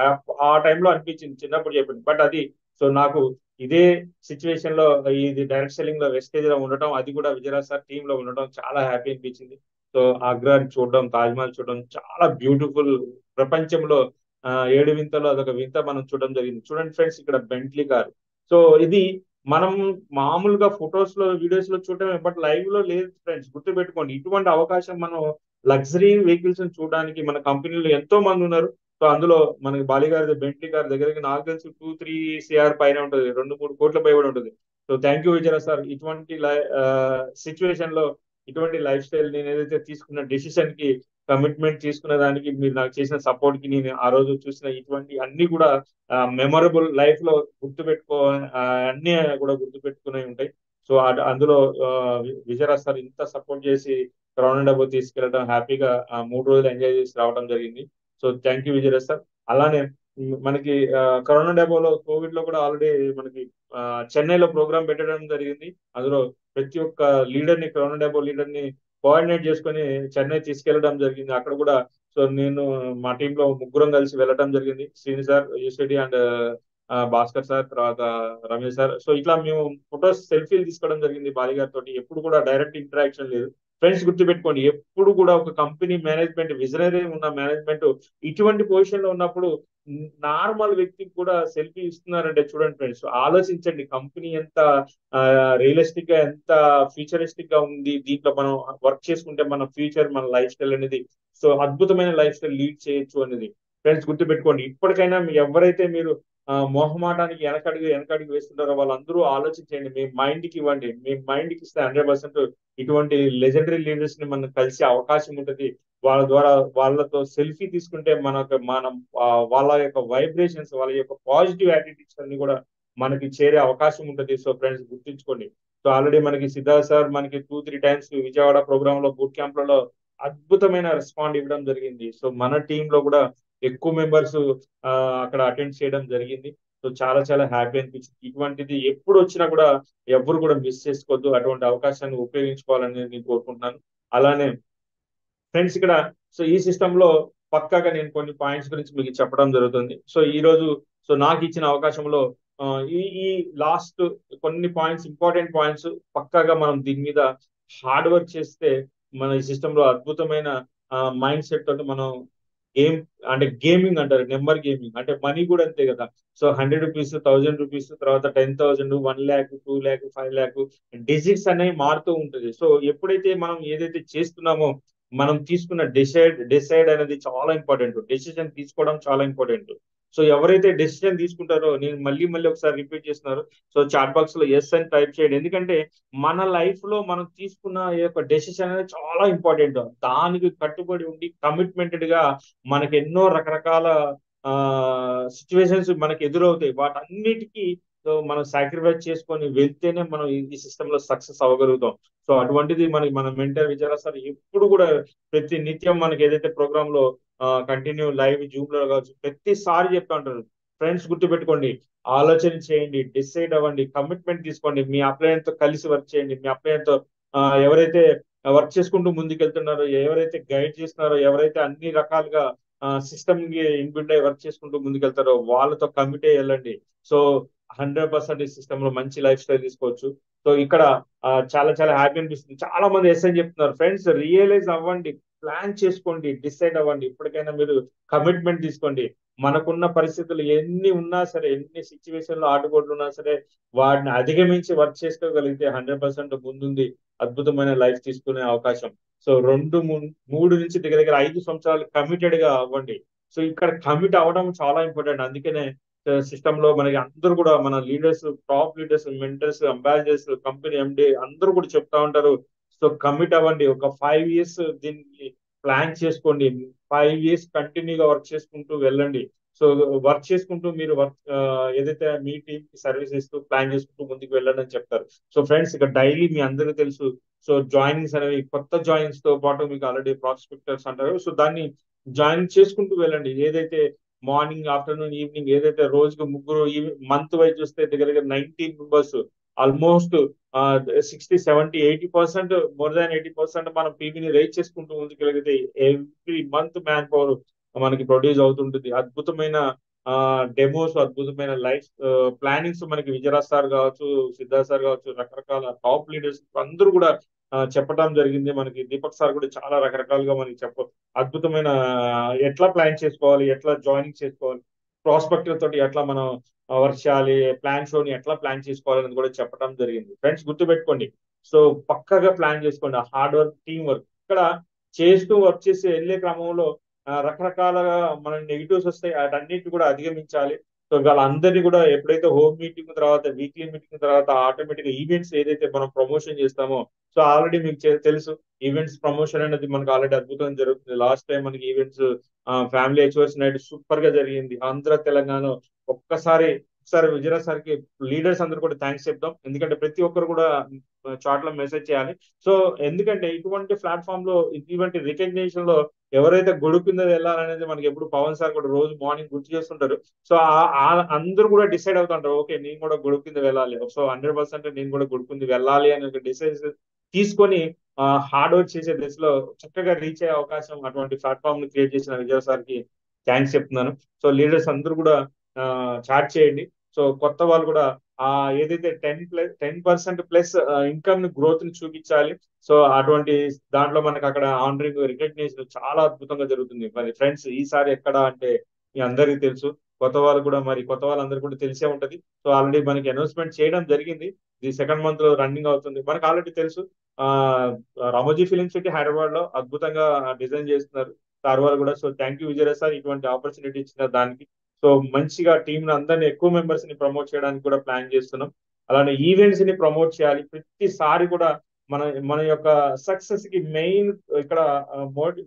ఆ టైంలో అనిపించింది, చిన్నప్పుడు చెప్పింది. బట్ అది సో నాకు ఇదే సిచ్యువేషన్ లో ఇది డైరెక్ట్ సెల్లింగ్ లో వెస్టేజ్ లో ఉండటం, అది కూడా విజయరాజ్ సార్ టీమ్ లో ఉండటం చాలా హ్యాపీ అనిపించింది. సో ఆగ్రాని చూడడం, తాజ్ మహల్ చూడడం చాలా బ్యూటిఫుల్. ప్రపంచంలో ఏడు వింతలు అదొక వింత మనం చూడడం జరిగింది. చూడండి ఫ్రెండ్స్, ఇక్కడ బెంట్లీ కార్. సో ఇది మనం మామూలుగా ఫొటోస్ లో, వీడియోస్ లో చూడటమే, బట్ లైవ్ లో లేదు ఫ్రెండ్స్, గుర్తుపెట్టుకోండి. ఇటువంటి అవకాశం మనం లగ్జరీ వెహికల్స్ చూడడానికి మన కంపెనీలో ఎంతో మంది ఉన్నారు. సో అందులో మనకి బాలి గారి బెంట్లీ కార్ దగ్గరికి నాకు తెలిసి 2-3 CR పైన ఉంటుంది, 2-3 కోట్ల పైబడి ఉంటుంది. So thank you Vijayaraj sir, ఇటువంటి సిచ్యువేషన్ లో ఇటువంటి లైఫ్ స్టైల్, నేను ఏదైతే తీసుకున్న డెసిషన్ కి, కమిట్మెంట్ తీసుకున్న దానికి, మీరు నాకు చేసిన సపోర్ట్ కి, నేను ఆ రోజు చూసిన ఇటువంటి అన్ని కూడా మెమొరబుల్ లైఫ్ లో గుర్తుపెట్టుకో, అన్ని కూడా గుర్తుపెట్టుకునే ఉంటాయి. సో అందులో విజయరాజ్ సార్ ఇంత సపోర్ట్ చేసి రౌండ్ అబౌ తీసుకెళ్ళడం, హ్యాపీగా 3 రోజులు ఎంజాయ్ చేసి రావడం జరిగింది. So thank you Vijayaraj sir. అలానే మనకి కరోనా డెబోలో కోవిడ్ లో కూడా ఆల్రెడీ మనకి చెన్నైలో ప్రోగ్రామ్ పెట్టడం జరిగింది. అందులో ప్రతి ఒక్క లీడర్ ని, కరోనా డెబో లీడర్ ని కోఆర్డినేట్ చేసుకొని చెన్నై తీసుకెళ్లడం జరిగింది. అక్కడ కూడా సో నేను మా టీమ్ లో ముగ్గురం కలిసి వెళ్ళడం జరిగింది. Srini sir, UCD and Bhaskar sir, తర్వాత రమేష్ సార్. సో ఇట్లా మేము ఫొటోస్, సెల్ఫీలు తీసుకోవడం జరిగింది బాలి గారితో. ఎప్పుడు కూడా డైరెక్ట్ ఇంటరాక్షన్ లేదు. ఫ్రెండ్స్ గుర్తుపెట్టుకోండి, ఎప్పుడు కూడా ఒక కంపెనీ మేనేజ్మెంట్, విజనరీ ఉన్న మేనేజ్మెంట్ ఇటువంటి పొజిషన్ లో ఉన్నప్పుడు నార్మల్ వ్యక్తికి కూడా సెల్ఫీ ఇస్తున్నారంటే చూడండి ఫ్రెండ్స్, ఆలోచించండి కంపెనీ ఎంత రియలిస్టిక్ గా, ఎంత ఫ్యూచరిస్టిక్ గా ఉంది. దీంట్లో మనం వర్క్ చేసుకుంటే మన ఫ్యూచర్, మన లైఫ్ స్టైల్ అనేది సో అద్భుతమైన లైఫ్ స్టైల్ లీడ్ చేయొచ్చు అనేది ఫ్రెండ్స్ గుర్తుపెట్టుకోండి. ఇప్పటికైనా ఎవరైతే మీరు మొహమాటానికి వెనకడుగు వేస్తుంటారో వాళ్ళందరూ ఆలోచించండి. మీ మైండ్ కి ఇవ్వండి. మీ మైండ్ కి ఇస్తే 100% ఇటువంటి లెజెండరీ లీడర్స్ ని మనం కలిసే అవకాశం ఉంటుంది. వాళ్ళ ద్వారా వాళ్ళతో సెల్ఫీ తీసుకుంటే మనం వాళ్ళ యొక్క వైబ్రేషన్స్, వాళ్ళ యొక్క పాజిటివ్ యాటిట్యూడ్స్ అన్ని కూడా మనకి చేరే అవకాశం ఉంటుంది. సో ఫ్రెండ్స్ గుర్తుంచుకోండి. సో ఆల్రెడీ మనకి సిద్ధార్థ్ సార్ మనకి 2-3 టైమ్స్ విజయవాడ ప్రోగ్రామ్ లో, బూట్ క్యాంప్లలో అద్భుతమైన రెస్పాండ్ ఇవ్వడం జరిగింది. సో మన టీమ్ లో కూడా ఎక్కువ మెంబర్స్ అక్కడ అటెండ్ చేయడం జరిగింది. సో చాలా చాలా హ్యాపీ అనిపించింది. ఇటువంటిది ఎప్పుడు వచ్చినా కూడా ఎవరు కూడా మిస్ చేసుకోవద్దు. అటువంటి అవకాశాన్ని ఉపయోగించుకోవాలని నేను కోరుకుంటున్నాను. అలానే ఫ్రెండ్స్ ఇక్కడ సో ఈ సిస్టమ్ లో పక్కాగా నేను కొన్ని పాయింట్స్ గురించి మీకు చెప్పడం జరుగుతుంది. సో ఈ రోజు సో నాకు ఇచ్చిన అవకాశంలో ఈ లాస్ట్ కొన్ని పాయింట్స్, ఇంపార్టెంట్ పాయింట్స్ పక్కాగా మనం దీని మీద హార్డ్ వర్క్ చేస్తే మన ఈ సిస్టమ్ లో అద్భుతమైన మైండ్ సెట్ తోటి మనం గేమ్, అంటే గేమింగ్ అంటారు, నెంబర్ గేమింగ్ అంటే మనీ కూడా అంతే కదా. సో 100 రూపీస్, 1000 రూపీస్, తర్వాత 10,000, 1 lakh, 2 lakh, 5 lakh డిజిట్స్ అనేవి మారుతూ ఉంటుంది. సో ఎప్పుడైతే మనం ఏదైతే చేస్తున్నామో మనం తీసుకున్న డిసైడ్ అనేది చాలా ఇంపార్టెంట్. డెసిషన్ తీసుకోవడం చాలా ఇంపార్టెంట్. సో ఎవరైతే డెసిషన్ తీసుకుంటారో, నేను మళ్ళీ మళ్ళీ ఒకసారి రిపీట్ చేస్తున్నారు, సో చాట్ బాక్స్ లో ఎస్ అని టైప్ చేయండి. ఎందుకంటే మన లైఫ్ లో మనం తీసుకున్న ఈ యొక్క డెసిషన్ అనేది చాలా ఇంపార్టెంట్. దానికి కట్టుబడి ఉండి కమిట్మెంటెడ్ గా మనకి ఎన్నో రకరకాల సిచ్యువేషన్స్ మనకి ఎదురవుతాయి. వాటన్నిటికీ సో మనం సాక్రిఫైస్ చేసుకొని వెళ్తేనే మనం ఈ సిస్టమ్ లో సక్సెస్ అవ్వగలుగుతాం. సో అటువంటిది మన మెంటర్ విచారా సార్ ఎప్పుడు కూడా ప్రతి నిత్యం మనకి ఏదైతే ప్రోగ్రామ్ లో కంటిన్యూ లైవ్ జూమ్ లో కావచ్చు ప్రతిసారి చెప్తా ఉంటారు. ఫ్రెండ్స్ గుర్తుపెట్టుకోండి, ఆలోచన చేయండి, డిసైడ్ అవ్వండి, కమిట్మెంట్ తీసుకోండి, మీ అప్లయన్ తో కలిసి వర్క్ చేయండి. మీ అప్లయన్ తో ఎవరైతే వర్క్ చేసుకుంటూ ముందుకెళ్తున్నారో, ఎవరైతే గైడ్ చేస్తున్నారో, ఎవరైతే అన్ని రకాలుగా సిస్టమ్ కి ఇన్బిల్డ్ అయ్యి వర్క్ చేసుకుంటూ ముందుకెళ్తారో వాళ్ళతో కమిట్ అయ్యి వెళ్ళండి. సో 100% ఈ సిస్టమ్ లో మంచి లైఫ్ స్టైల్ తీసుకోవచ్చు. సో ఇక్కడ చాలా చాలా హ్యాపీ అనిపిస్తుంది. చాలా మంది ఎస్ అని చెప్తున్నారు. ఫ్రెండ్స్ రియలైజ్ అవ్వండి, ప్లాన్ చేసుకోండి, డిసైడ్ అవ్వండి. ఇప్పటికైనా మీరు కమిట్మెంట్ తీసుకోండి. మనకున్న పరిస్థితులు ఎన్ని ఉన్నా సరే, ఎన్ని సిచ్యువేషన్లు ఆటుపోట్లు ఉన్నా సరే, వాటిని అధిగమించి వర్క్ చేసుకోగలిగితే 100% ముందుంది అద్భుతమైన లైఫ్ తీసుకునే అవకాశం. సో 2-3 నుంచి దగ్గర దగ్గర 5 సంవత్సరాలు కమిటెడ్ గా అవ్వండి. సో ఇక్కడ కమిట్ అవ్వడం చాలా ఇంపార్టెంట్. అందుకనే సిస్టమ్ లో మనకి అందరూ కూడా మన leaders, top leaders, mentors, ambassadors, company MD అందరూ కూడా చెప్తా ఉంటారు. సో కమిట్ అవ్వండి. ఒక 5 years దీనికి ప్లాన్ చేసుకోండి. 5 years కంటిన్యూగా వర్క్ చేసుకుంటూ వెళ్ళండి. సో వర్క్ చేసుకుంటూ మీరు ఏదైతే మీ టీమ్ కి సర్వీస్ ఇస్తూ ప్లాన్ చేసుకుంటూ ముందుకు వెళ్ళండి అని చెప్తారు. సో ఫ్రెండ్స్ ఇక డైలీ మీ అందరికీ తెలుసు, సో జాయినింగ్స్ అనేవి కొత్త జాయిన్స్ తో పాటు మీకు ఆల్రెడీ ప్రాస్పెక్టర్స్ అంటారు. సో దాన్ని జాయిన్ చేసుకుంటూ వెళ్ళండి. ఏదైతే మార్నింగ్, ఆఫ్టర్నూన్, ఈవినింగ్ ఏదైతే రోజుకు ముగ్గురు, మంత్ వైజ్ చూస్తే దగ్గర దగ్గర 19 మెంబర్స్, ఆల్మోస్ట్ 60, 70, 80%, మోర్ దాన్ 80% మనం పీవీని రైజ్ చేసుకుంటూ ముందుకెళ్ళితే ఎవ్రీ మంత్ మ్యాన్ పవర్ మనకి ప్రొడ్యూస్ అవుతుంటుంది. అద్భుతమైన డెమోస్, అద్భుతమైన లైఫ్ ప్లానింగ్స్ మనకి విజయరాజ్ సార్ కావచ్చు, సిద్ధార్థ్ సార్ కావచ్చు, రకరకాల టాప్ లీడర్స్ అందరూ కూడా చెప్పడం జరిగింది. మనకి దీపక్ సార్ కూడా చాలా రకరకాలుగా మనకి అద్భుతమైన ఎట్లా ప్లాన్ చేసుకోవాలి, ఎట్లా జాయినింగ్ చేసుకోవాలి, ప్రాస్పెక్టర్ తోటి ఎట్లా మనం వర్క్ చేయాలి, ప్లాన్ షోని ఎట్లా ప్లాన్ చేసుకోవాలని కూడా చెప్పడం జరిగింది. ఫ్రెండ్స్ గుర్తుపెట్టుకోండి, సో పక్కగా ప్లాన్ చేసుకోండి. హార్డ్ వర్క్, టీమ్ వర్క్ ఇక్కడ చేస్తూ వర్క్ చేసి వెళ్ళే క్రమంలో రకరకాలుగా మన నెగిటివ్స్ వస్తాయి, వాటన్నిటి కూడా అధిగమించాలి. సో వాళ్ళందరినీ కూడా ఎప్పుడైతే హోమ్ మీటింగ్ తర్వాత, వీక్లీ మీటింగ్ తర్వాత ఆటోమేటిక్ ఈవెంట్స్ ఏదైతే మనం ప్రమోషన్ చేస్తామో, సో ఆల్రెడీ మీకు తెలుసు ఈవెంట్స్ ప్రమోషన్ అనేది మనకు ఆల్రెడీ అద్భుతంగా జరుగుతుంది. లాస్ట్ టైం మనకి ఈవెంట్స్ ఫ్యామిలీ హెచ్ఓఎస్ నైట్ సూపర్ గా జరిగింది ఆంధ్ర తెలంగాణ. ఒక్కసారి ఒకసారి విజయరాజ్ సార్కి లీడర్స్ అందరూ కూడా థ్యాంక్స్ చెప్దాం. ఎందుకంటే ప్రతి ఒక్కరు కూడా చాట్లో మెసేజ్ చేయాలి. సో ఎందుకంటే ఇటువంటి ప్లాట్ఫామ్ లో ఇటువంటి రికగ్నిషన్ లో ఎవరైతే గొడుగు కింద వెళ్ళాలనేది మనకి ఎప్పుడు పవన్ సార్ కూడా రోజు మార్నింగ్ గుర్తు చేస్తుంటారు. సో అందరూ కూడా డిసైడ్ అవుతుంటారు, ఓకే నేను కూడా గొడుగు కింద వెళ్ళాలి, సో 100% నేను కూడా గొడుగు కింద వెళ్ళాలి అని ఒక డిసిజన్ తీసుకొని హార్డ్ వర్క్ చేసే దిశలో చక్కగా రీచ్ అయ్యే అవకాశం అటువంటి ప్లాట్ఫామ్ ని క్రియేట్ చేసిన విజయ్ సార్ కి థ్యాంక్స్ చెప్తున్నాను. సో లీడర్స్ అందరూ కూడా చాట్ చేయండి. సో కొత్త వాళ్ళు కూడా ఏదైతే 10% ప్లస్ ఇన్కమ్ ని గ్రోత్ ని చూపించాలి. సో అటువంటి దాంట్లో మనకి అక్కడ ఆనరింగ్ రికగ్నిషన్ చాలా అద్భుతంగా జరుగుతుంది. మరి ఫ్రెండ్స్ ఈసారి ఎక్కడ అంటే మీ అందరికీ తెలుసు, కొత్త వాళ్ళందరూ కూడా తెలిసే ఉంటది. సో ఆల్రెడీ మనకి అనౌన్స్మెంట్ చేయడం జరిగింది. ఇది సెకండ్ మంత్ లో రన్నింగ్ అవుతుంది. మనకు ఆల్రెడీ తెలుసు ఆ రామోజీ ఫిలిం సిటీ హైదరాబాద్ లో అద్భుతంగా డిజైన్ చేస్తున్నారు సార్ వాళ్ళు కూడా. So thank you Vijayaraj sir ఇటువంటి ఆపర్చునిటీ ఇచ్చిన దానికి. సో మంచిగా టీం అందరినీ ఎక్కువ మెంబర్స్ ని ప్రమోట్ చేయడానికి కూడా ప్లాన్ చేస్తున్నాం. అలానే ఈవెంట్స్ ని ప్రమోట్ చేయాలి. ప్రతిసారి కూడా మన మన యొక్క సక్సెస్ కి మెయిన్ ఇక్కడ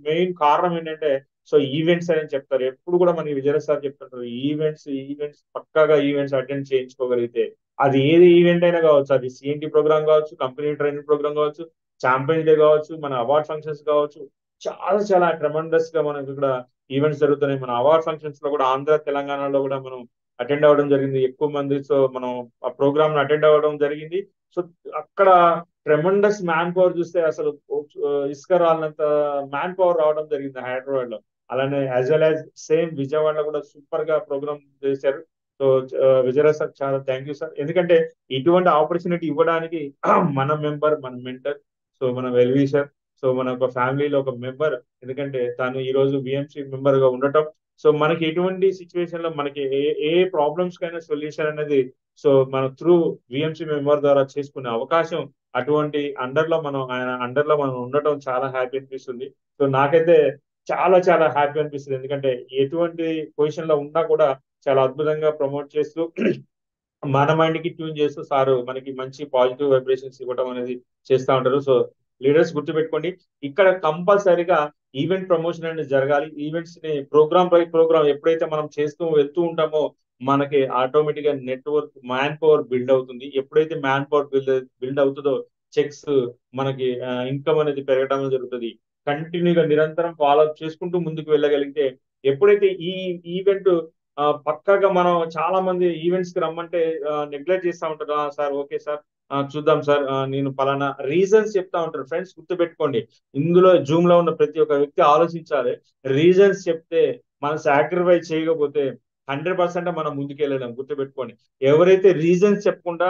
మెయిన్ కారణం ఏంటంటే సో ఈవెంట్స్ అని చెప్తారు. ఎప్పుడు కూడా మనకి విజయరాజ్ సార్ చెప్తుంటారు, ఈవెంట్స్ పక్కాగా ఈవెంట్స్ అటెండ్ చేయించుకోగలిగితే అది ఏది ఈవెంట్ అయినా కావచ్చు, అది సిఎన్టీ ప్రోగ్రామ్ కావచ్చు, కంపెనీ ట్రైనింగ్ ప్రోగ్రామ్ కావచ్చు, ఛాంపియన్స్ డే కావచ్చు, మన అవార్డ్ ఫంక్షన్స్ కావచ్చు, చాలా చాలా ట్రెమండస్ గా మనకి ఇక్కడ ఈవెంట్స్ జరుగుతున్నాయి. మన అవార్డ్ ఫంక్షన్స్ లో కూడా ఆంధ్ర తెలంగాణలో కూడా మనం అటెండ్ అవ్వడం జరిగింది ఎక్కువ మంది. సో మనం ఆ ప్రోగ్రామ్ అటెండ్ అవ్వడం జరిగింది. సో అక్కడ ట్రెమండస్ మ్యాన్ పవర్ చూస్తే అసలు ఇసుక రాళ్ళంత మ్యాన్ పవర్ రావడం జరిగింది హైదరాబాద్ లో. అలానే యాజ్ వెల్ యాజ్ సేమ్ విజయవాడలో కూడా సూపర్ గా ప్రోగ్రామ్ చేశారు. సో విజయరాజ్ సార్ చాలా థ్యాంక్ యూ సార్. ఎందుకంటే ఇటువంటి ఆపర్చునిటీ ఇవ్వడానికి మన మెంటర్, సో మన వెల్వి సార్, సో మన ఒక ఫ్యామిలీలో ఒక మెంబర్. ఎందుకంటే తను ఈ రోజు బిఎంసి మెంబర్ గా ఉండటం, సో మనకి ఎటువంటి సిచ్యువేషన్ లో మనకి ఏ ప్రాబ్లమ్స్ కైనా సొల్యూషన్ అనేది సో మన త్రూ బిఎంసి మెంబర్ ద్వారా చేసుకునే అవకాశం, అటువంటి ఆయన అండర్ లో మనం ఉండటం చాలా హ్యాపీ అనిపిస్తుంది. సో నాకైతే చాలా చాలా హ్యాపీ అనిపిస్తుంది. ఎందుకంటే ఎటువంటి పొజిషన్ లో ఉన్నా కూడా చాలా అద్భుతంగా ప్రమోట్ చేస్తూ మన మైండ్ కి ట్యూన్ చేస్తూ సారు మనకి మంచి పాజిటివ్ వైబ్రేషన్స్ ఇవ్వడం అనేది చేస్తూ ఉంటారు. సో లీడర్స్ గుర్తుపెట్టుకోండి, ఇక్కడ కంపల్సరీగా ఈవెంట్ ప్రమోషన్ అనేది జరగాలి. ఈవెంట్స్ ని ప్రోగ్రామ్ బై ప్రోగ్రామ్ ఎప్పుడైతే మనం చేస్తూ వెళ్తూ ఉంటామో మనకి ఆటోమేటిక్ గా నెట్వర్క్ మ్యాన్ పవర్ బిల్డ్ అవుతుంది. ఎప్పుడైతే మ్యాన్ పవర్ బిల్డ్ అవుతుందో చెక్స్ మనకి ఇన్కమ్ అనేది పెరగడం జరుగుతుంది. కంటిన్యూగా నిరంతరం ఫాలో అప్ చేసుకుంటూ ముందుకు వెళ్ళగలిగితే ఎప్పుడైతే ఈ ఈవెంట్ పక్కాగా మనం చాలా మంది ఈవెంట్స్ కి రమ్మంటే నెగ్లెక్ట్ చేస్తూ ఉంటారు. సార్ ఓకే సార్ చూద్దాం సార్, నేను పలానా రీజన్స్ చెప్తా ఉంటారు. ఫ్రెండ్స్ గుర్తుపెట్టుకోండి, ఇందులో జూమ్ లో ఉన్న ప్రతి ఒక్క వ్యక్తి ఆలోచించాలి. రీజన్స్ చెప్తే మనం సాక్రిఫైస్ చేయకపోతే 100% మనం ముందుకు వెళ్ళలేం. గుర్తుపెట్టుకోండి, ఎవరైతే రీజన్స్ చెప్పకుండా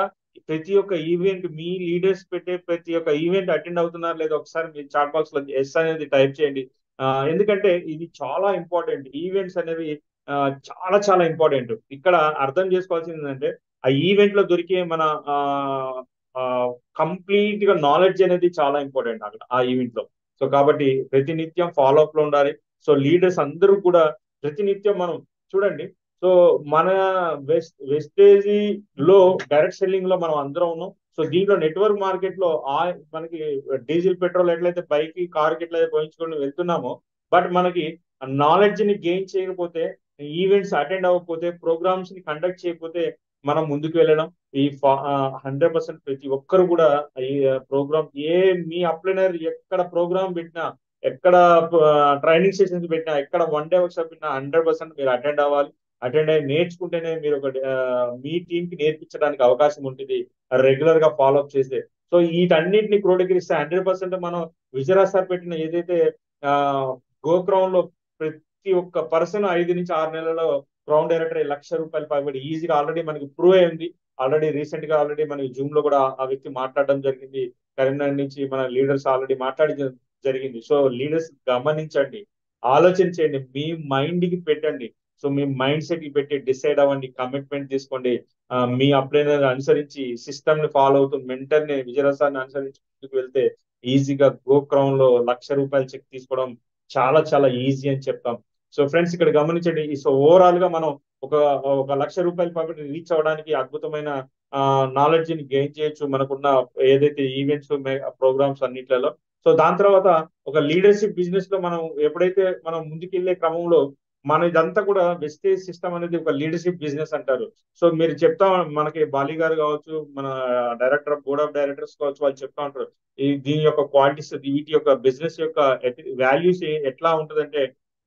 ప్రతి ఒక్క ఈవెంట్ మీ లీడర్స్ పెట్టే ప్రతి ఒక్క ఈవెంట్ అటెండ్ అవుతున్నారు లేదా ఒకసారి మీ చాట్ బాక్స్ లో ఎస్ అనేది టైప్ చేయండి. ఎందుకంటే ఇది చాలా ఇంపార్టెంట్. ఈవెంట్స్ అనేవి చాలా చాలా ఇంపార్టెంట్. ఇక్కడ అర్థం చేసుకోవాల్సింది ఏంటంటే ఆ ఈవెంట్ లో దొరికే మన కంప్లీట్ గా నాలెడ్జ్ అనేది చాలా ఇంపార్టెంట్ అక్కడ ఆ ఈవెంట్ లో. సో కాబట్టి ప్రతినిత్యం ఫాలో అప్ లో ఉండాలి. సో లీడర్స్ అందరూ కూడా ప్రతినిత్యం మనం చూడండి. సో మన వెస్టేజీ లో డైరెక్ట్ సెల్లింగ్ లో మనం అందరం ఉన్నాం. సో దీంట్లో నెట్వర్క్ మార్కెట్ లో మనకి డీజిల్ పెట్రోల్ ఎట్లయితే బైక్ కార్ కి ఎట్లయితే పోయించుకొని వెళ్తున్నామో, బట్ మనకి నాలెడ్జ్ ని గెయిన్ చేయకపోతే, ఈవెంట్స్ అటెండ్ అవ్వకపోతే, ప్రోగ్రామ్స్ ని కండక్ట్ చేయకపోతే మనం ముందుకు వెళ్ళడం ఈ 100% ప్రతి ఒక్కరు కూడా ఈ ప్రోగ్రామ్ మీ అప్లైనర్ ఎక్కడ ప్రోగ్రామ్ పెట్టినా, ఎక్కడ ట్రైనింగ్ సెషన్స్ పెట్టినా, ఎక్కడ వన్ డే వర్క్షాప్ పెట్టినా 100% మీరు అటెండ్ అవ్వాలి. అటెండ్ అయ్యి నేర్చుకుంటేనే మీరు ఒక మీ టీం కి నేర్పించడానికి అవకాశం ఉంటుంది రెగ్యులర్ గా ఫాలో అప్ చేస్తే. సో వీటన్నిటిని క్రోడీకరిస్తే 100% మనం విజయరాజ్ సార్ పెట్టిన ఏదైతే గోక్రౌన్ లో ప్రతి ఒక్క పర్సన్ 5 నుంచి 6 నెలల్లో క్రౌన్ డైరెక్టర్ ₹1,00,000 పైబడి ఈజీగా ఆల్రెడీ మనకి ప్రూవ్ అయింది. ఆల్రెడీ ఆల్రెడీ మనకి జూమ్ లో కూడా ఆ వ్యక్తి మాట్లాడడం జరిగింది. కరీంనగర్ నుంచి మన లీడర్స్ ఆల్రెడీ మాట్లాడి జరిగింది. సో లీడర్స్ గమనించండి, ఆలోచించండి, మీ మైండ్ కి పెట్టండి. సో మీ మైండ్ సెట్ కి పెట్టి డిసైడ్ అవ్వండి, కమిట్మెంట్ తీసుకోండి. మీ అప్లైనర్ అనుసరించి సిస్టమ్ ని ఫాలో అవుతూ మెంటర్ ని విజయరసాన్ని అనుసరించి ముందుకు వెళ్తే ఈజీగా గో క్రౌన్ లో ₹1,00,000 చెక్ తీసుకోవడం చాలా చాలా ఈజీ అని చెప్తాం. సో ఫ్రెండ్స్ ఇక్కడ గమనించండి, సో ఓవరాల్ గా మనం ఒక ₹1,00,000 పైబడి రీచ్ అవ్వడానికి అద్భుతమైన నాలెడ్జ్ ని గెయిన్ చేయొచ్చు మనకున్న ఏదైతే ఈవెంట్స్ ప్రోగ్రామ్స్ అన్నిట్లలో. సో దాని తర్వాత ఒక లీడర్షిప్ బిజినెస్ లో మనం ఎప్పుడైతే మనం ముందుకెళ్లే క్రమంలో మన ఇదంతా కూడా వెస్టేజ్ సిస్టమ్ అనేది ఒక లీడర్షిప్ బిజినెస్ అంటారు. సో మీరు చెప్తా మనకి బాలి గారు కావచ్చు, మన డైరెక్టర్ బోర్డ్ ఆఫ్ డైరెక్టర్స్ కావచ్చు, వాళ్ళు చెప్తా ఉంటారు దీని యొక్క క్వాలిటీస్, వీటి యొక్క బిజినెస్ యొక్క వాల్యూస్ ఎట్లా ఉంటుందంటే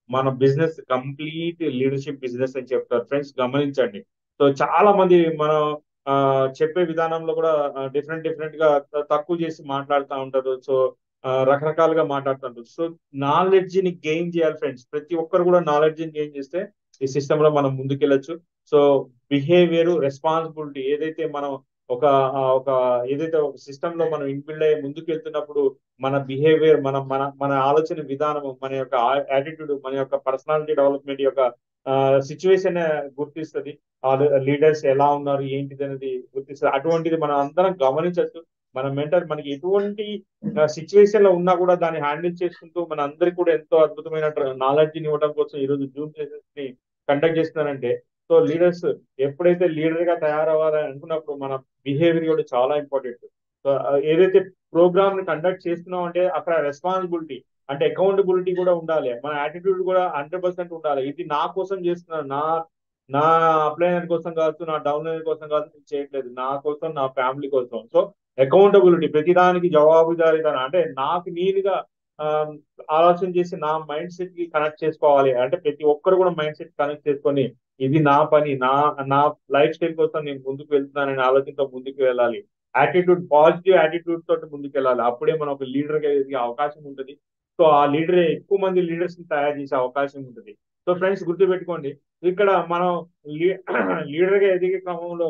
మన బిజినెస్ కంప్లీట్ లీడర్షిప్ బిజినెస్ అని చెప్తారు. ఫ్రెండ్స్ గమనించండి. సో చాలా మంది మనం ఆ, చెప్పే విధానంలో కూడా డిఫరెంట్ డిఫరెంట్ గా తక్కువ చేసి మాట్లాడుతూ ఉంటారు. సో రకరకాలుగా మాట్లాడుతుంటారు. సో నాలెడ్జ్ ని గెయిన్ చేయాలి ఫ్రెండ్స్. ప్రతి ఒక్కరు కూడా నాలెడ్జ్ ని గెయిన్ చేస్తే ఈ సిస్టమ్ లో మనం ముందుకెళ్ళొచ్చు. సో బిహేవియర్, రెస్పాన్సిబిలిటీ ఏదైతే మనం ఒక ఒక ఏదైతే ఒక సిస్టమ్ లో మనం ఇన్బిల్డ్ అయ్యి ముందుకు వెళ్తున్నప్పుడు మన బిహేవియర్, మన మన మన ఆలోచన విధానం, మన యొక్క యాటిట్యూడ్, మన యొక్క పర్సనాలిటీ డెవలప్మెంట్ యొక్క సిచ్యువేషన్ గుర్తిస్తుంది. లీడర్స్ ఎలా ఉన్నారు ఏంటిది అనేది గుర్తిస్తుంది. అటువంటిది మనం అందరం గమనించవచ్చు. మన మెంటర్ మనకి ఎటువంటి సిచ్యువేషన్ లో ఉన్నా కూడా దాన్ని హ్యాండిల్ చేసుకుంటూ మన అందరికి కూడా ఎంతో అద్భుతమైన నాలెడ్జ్ ఇవ్వడం కోసం ఈరోజు జూమ్ సెషన్స్ ని కండక్ట్ చేస్తున్నారంటే, సో లీడర్స్ ఎప్పుడైతే లీడర్ గా తయారవ్వాలని అనుకున్నప్పుడు మన బిహేవియర్ కూడా చాలా ఇంపార్టెంట్. సో ఏదైతే ప్రోగ్రామ్ ని కండక్ట్ చేస్తున్నాం అంటే అక్కడ రెస్పాన్సిబిలిటీ అంటే అకౌంటబిలిటీ కూడా ఉండాలి. మన యాటిట్యూడ్ కూడా 100% ఉండాలి. ఇది నా కోసం చేస్తున్నాను, నా నా అప్లైనర్ కోసం కావచ్చు, నా డౌన్లైనర్ కోసం కావచ్చు, నేను చేయట్లేదు, నా కోసం, నా ఫ్యామిలీ కోసం. సో అకౌంటబిలిటీ, ప్రతిదానికి జవాబుదారీతనం అంటే నాకు నేనుగా ఆ, ఆలోచన చేసి నా మైండ్ సెట్ కి కనెక్ట్ చేసుకోవాలి. అంటే ప్రతి ఒక్కరు కూడా మైండ్ సెట్ కనెక్ట్ చేసుకొని ఇది నా పని, నా లైఫ్ స్టైల్ కోసం నేను ముందుకు వెళ్తున్నాననే ఆలోచనతో ముందుకు వెళ్ళాలి. యాటిట్యూడ్, పాజిటివ్ యాటిట్యూడ్ తోటి ముందుకు వెళ్ళాలి. అప్పుడే మనం ఒక లీడర్ గా ఎదిగే అవకాశం ఉంటుంది. సో ఆ లీడరే ఎక్కువ మంది లీడర్స్ ని తయారు చేసే అవకాశం ఉంటుంది. సో ఫ్రెండ్స్ గుర్తుపెట్టుకోండి, ఇక్కడ మనం లీడర్ గా ఎదిగే క్రమంలో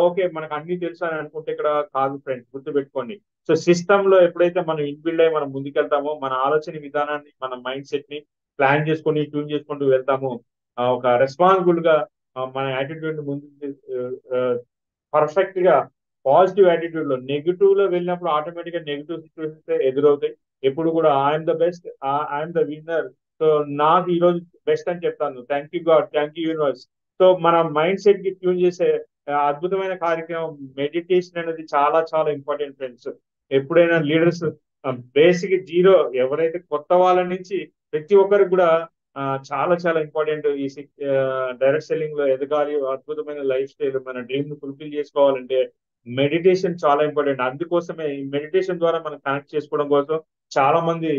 ఓకే మనకు అన్ని తెలుసు అని అనుకుంటే ఇక్కడ కాదు ఫ్రెండ్స్, గుర్తుపెట్టుకోండి. సో సిస్టమ్ లో ఎప్పుడైతే మనం ఇన్బిల్డ్ అయ్యి మనం ముందుకెళ్తామో, మన ఆలోచన విధానాన్ని, మన మైండ్ సెట్ ని ప్లాన్ చేసుకొని ట్యూన్ చేసుకుంటూ వెళ్తాము, ఒక రెస్పాన్సిబుల్ గా మన యాటిట్యూడ్ ముందు పర్ఫెక్ట్ గా పాజిటివ్ యాటిట్యూడ్ లో, నెగిటివ్ లో వెళ్ళినప్పుడు ఆటోమేటిక్ గా నెగిటివ్ సిచ్యువేషన్స్ ఎదురవుతాయి. ఎప్పుడు కూడా I'm the best, I'm the winner, so నాకు ఈ రోజు బెస్ట్ అని చెప్తాను, thank you God, thank you universe. So మన మైండ్ సెట్ కి ట్యూన్ చేసే అద్భుతమైన కార్యక్రమం మెడిటేషన్ అనేది చాలా చాలా ఇంపార్టెంట్ ఫ్రెండ్స్. ఎప్పుడైనా లీడర్స్ బేసిక్ జీరో, ఎవరైతే కొత్త వాళ్ళ నుంచి ప్రతి ఒక్కరికి కూడా చాలా చాలా ఇంపార్టెంట్. ఈ డైరెక్ట్ సెల్లింగ్ లో ఎదగాలి, అద్భుతమైన లైఫ్ స్టైల్, మన డ్రీమ్ ను ఫుల్ఫిల్ చేసుకోవాలంటే మెడిటేషన్ చాలా ఇంపార్టెంట్. అందుకోసమే ఈ మెడిటేషన్ ద్వారా మనం కనెక్ట్ చేసుకోవడం కోసం చాలా మంది